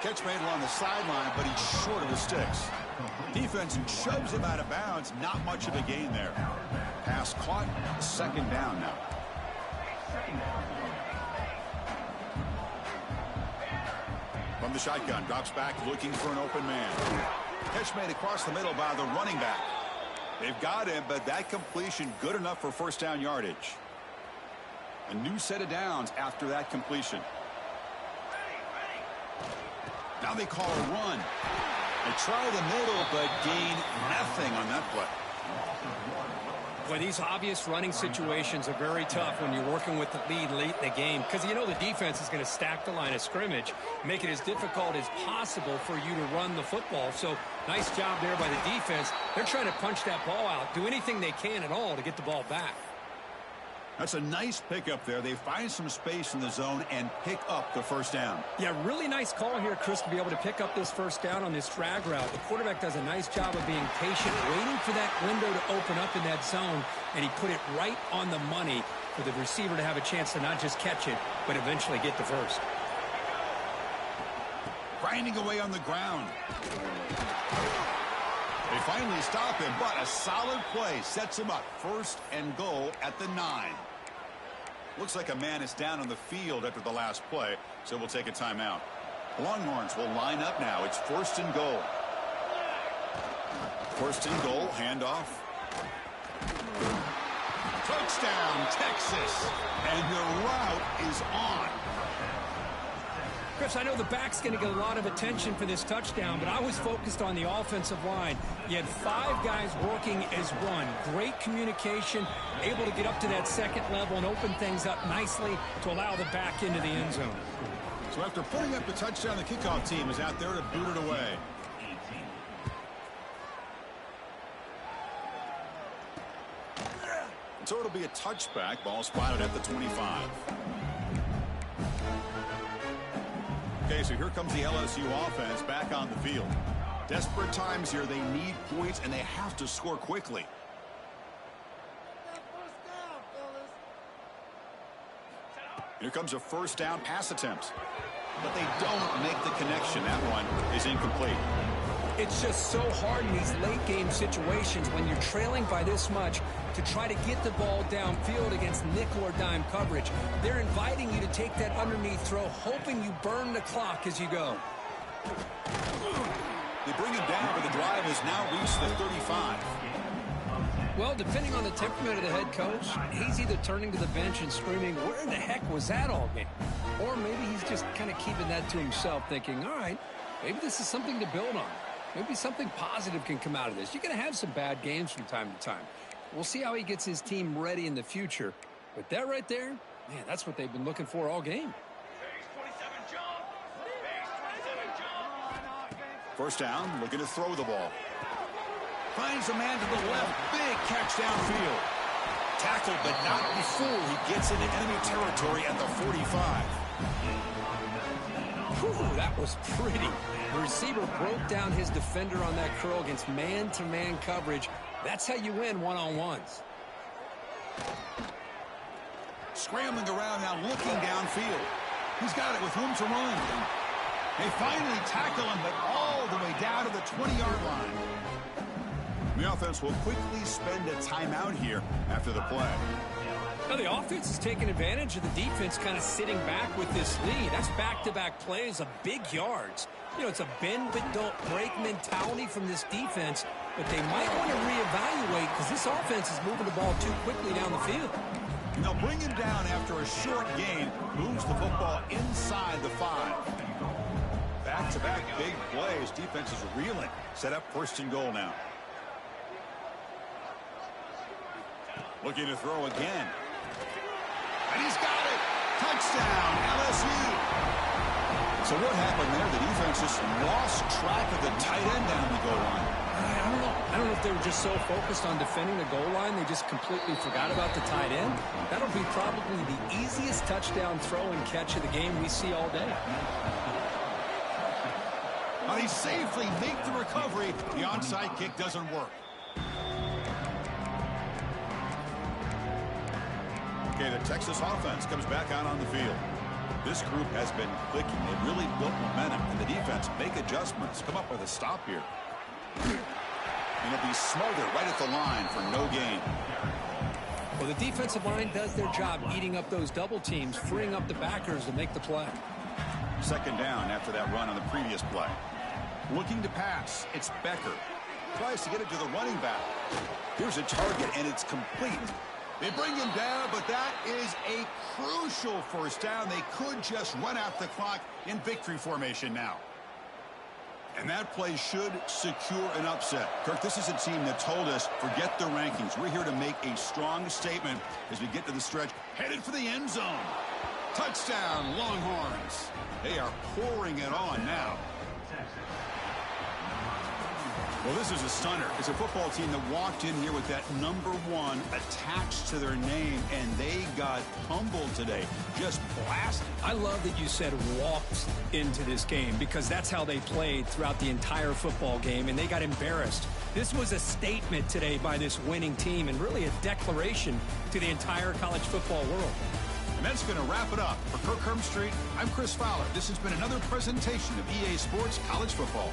Catch made along the sideline, but he's short of the sticks. Defense shoves him out of bounds. Not much of a gain there. Pass caught, 2nd down now. From the shotgun, drops back, looking for an open man. Catch made across the middle by the running back. They've got him, but that completion good enough for first down yardage. A new set of downs after that completion. Now they call a run. They try the middle, but gain nothing on that play. Well, these obvious running situations are very tough when you're working with the lead late in the game, because you know the defense is going to stack the line of scrimmage, make it as difficult as possible for you to run the football. So nice job there by the defense. They're trying to punch that ball out, do anything they can at all to get the ball back. That's a nice pickup there. They find some space in the zone and pick up the first down. Yeah, really nice call here, Chris, to be able to pick up this first down on this drag route. The quarterback does a nice job of being patient, waiting for that window to open up in that zone, and he put it right on the money for the receiver to have a chance to not just catch it, but eventually get the first. Grinding away on the ground. They finally stop him, but a solid play sets him up. First and goal at the 9. Looks like a man is down on the field after the last play, so we'll take a timeout. Longhorns will line up now. It's first and goal. First and goal, handoff. Touchdown, Texas. And the route is on. Chris, I know the back's going to get a lot of attention for this touchdown, but I was focused on the offensive line. You had 5 guys working as one. Great communication, able to get up to that second level and open things up nicely to allow the back into the end zone. So after putting up the touchdown, the kickoff team is out there to boot it away. So it'll be a touchback. Ball spotted at the 25. Okay, so here comes the LSU offense back on the field. Desperate times here. They need points, and they have to score quickly. Here comes a first down pass attempt. But they don't make the connection. That one is incomplete. It's just so hard in these late game situations when you're trailing by this much to try to get the ball downfield against nickel or dime coverage. They're inviting you to take that underneath throw, hoping you burn the clock as you go. They bring him down, but the drive has now reached the 35. Well, depending on the temperament of the head coach, he's either turning to the bench and screaming, where in the heck was that all game? Or maybe he's just kind of keeping that to himself, thinking, all right, maybe this is something to build on. Maybe something positive can come out of this. You're going to have some bad games from time to time. We'll see how he gets his team ready in the future. But that right there, man, that's what they've been looking for all game. First down, looking to throw the ball. Finds a man to the left. Big catch downfield. Tackled, but not before he gets into enemy territory at the 45. Whew, that was pretty. The receiver broke down his defender on that curl against man-to-man coverage. That's how you win one-on-ones. Scrambling around now, looking downfield. He's got it with room to run. They finally tackle him, but all the way down to the 20-yard line. The offense will quickly spend a timeout here after the play. Now the offense is taking advantage of the defense kind of sitting back with this lead. That's back-to-back plays of big yards. You know, it's a bend but don't break mentality from this defense, but they might want to reevaluate because this offense is moving the ball too quickly down the field. And they'll bring him down after a short gain, moves the football inside the 5. Back-to-back big plays. Defense is reeling. Set up first and goal now. Looking to throw again. And he's got it. Touchdown, LSU. So what happened there? The defense just lost track of the tight end down the goal line. I don't know if they were just so focused on defending the goal line, they just completely forgot about the tight end. That'll be probably the easiest touchdown throw and catch of the game we see all day. Now he safely makes the recovery. The onside kick doesn't work. Okay, the Texas offense comes back out on the field. This group has been clicking. They've really built momentum, and the defense make adjustments. Come up with a stop here. And it'll be smothered right at the line for no gain. Well, the defensive line does their job eating up those double teams, freeing up the backers to make the play. Second down after that run on the previous play. Looking to pass. It's Becker. Tries to get it to the running back. Here's a target, and it's complete. They bring him down, but that is a crucial first down. They could just run out the clock in victory formation now. And that play should secure an upset. Kirk, this is a team that told us, forget the rankings. We're here to make a strong statement as we get to the stretch. Headed for the end zone. Touchdown, Longhorns. They are pouring it on now. Well, this is a stunner. It's a football team that walked in here with that number 1 attached to their name, and they got humbled today. Just blasted. I love that you said walked into this game, because that's how they played throughout the entire football game, and they got embarrassed. This was a statement today by this winning team, and really a declaration to the entire college football world. And that's going to wrap it up. For Kirk Herbstreit, I'm Chris Fowler. This has been another presentation of EA Sports College Football.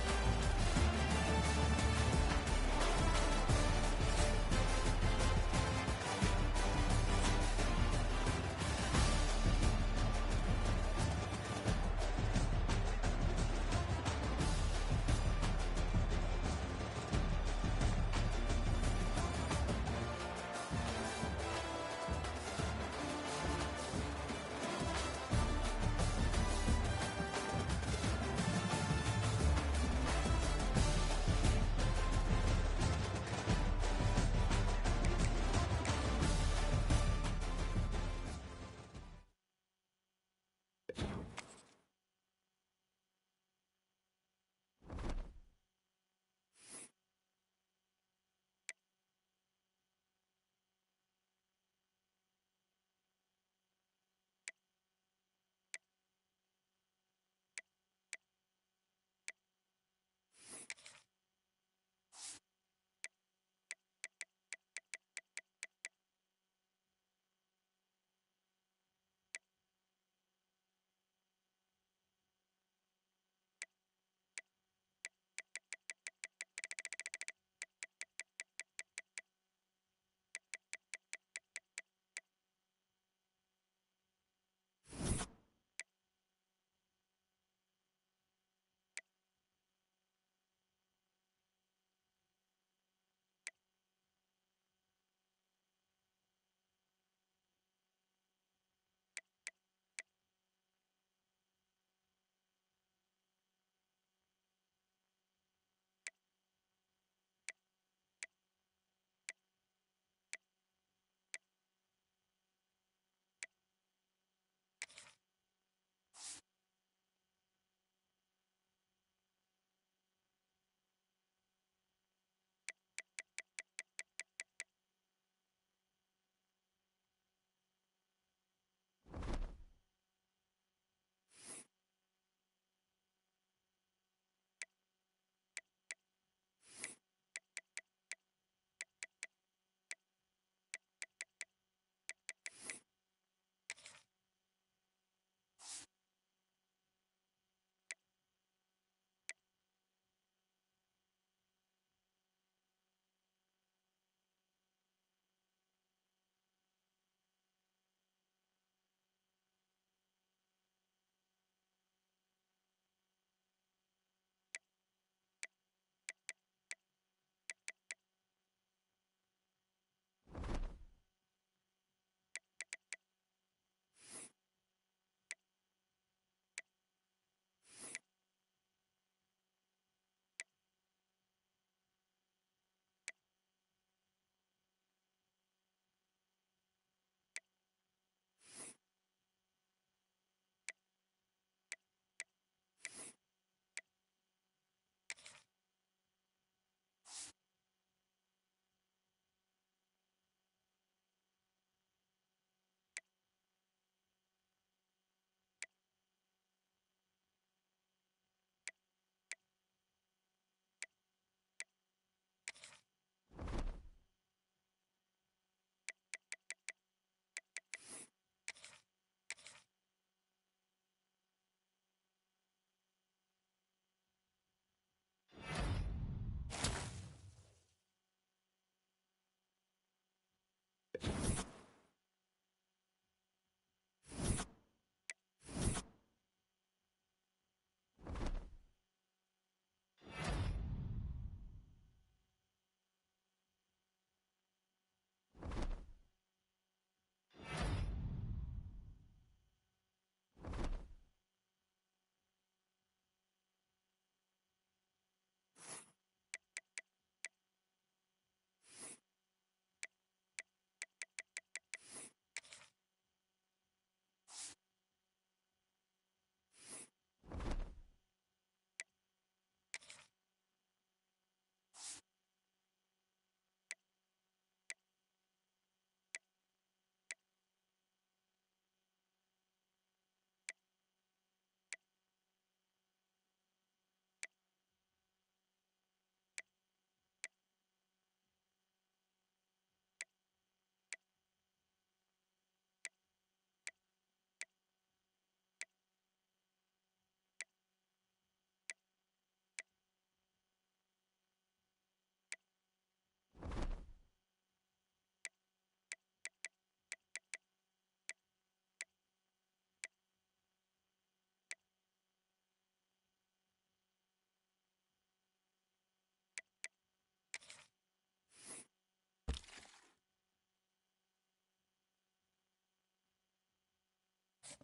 you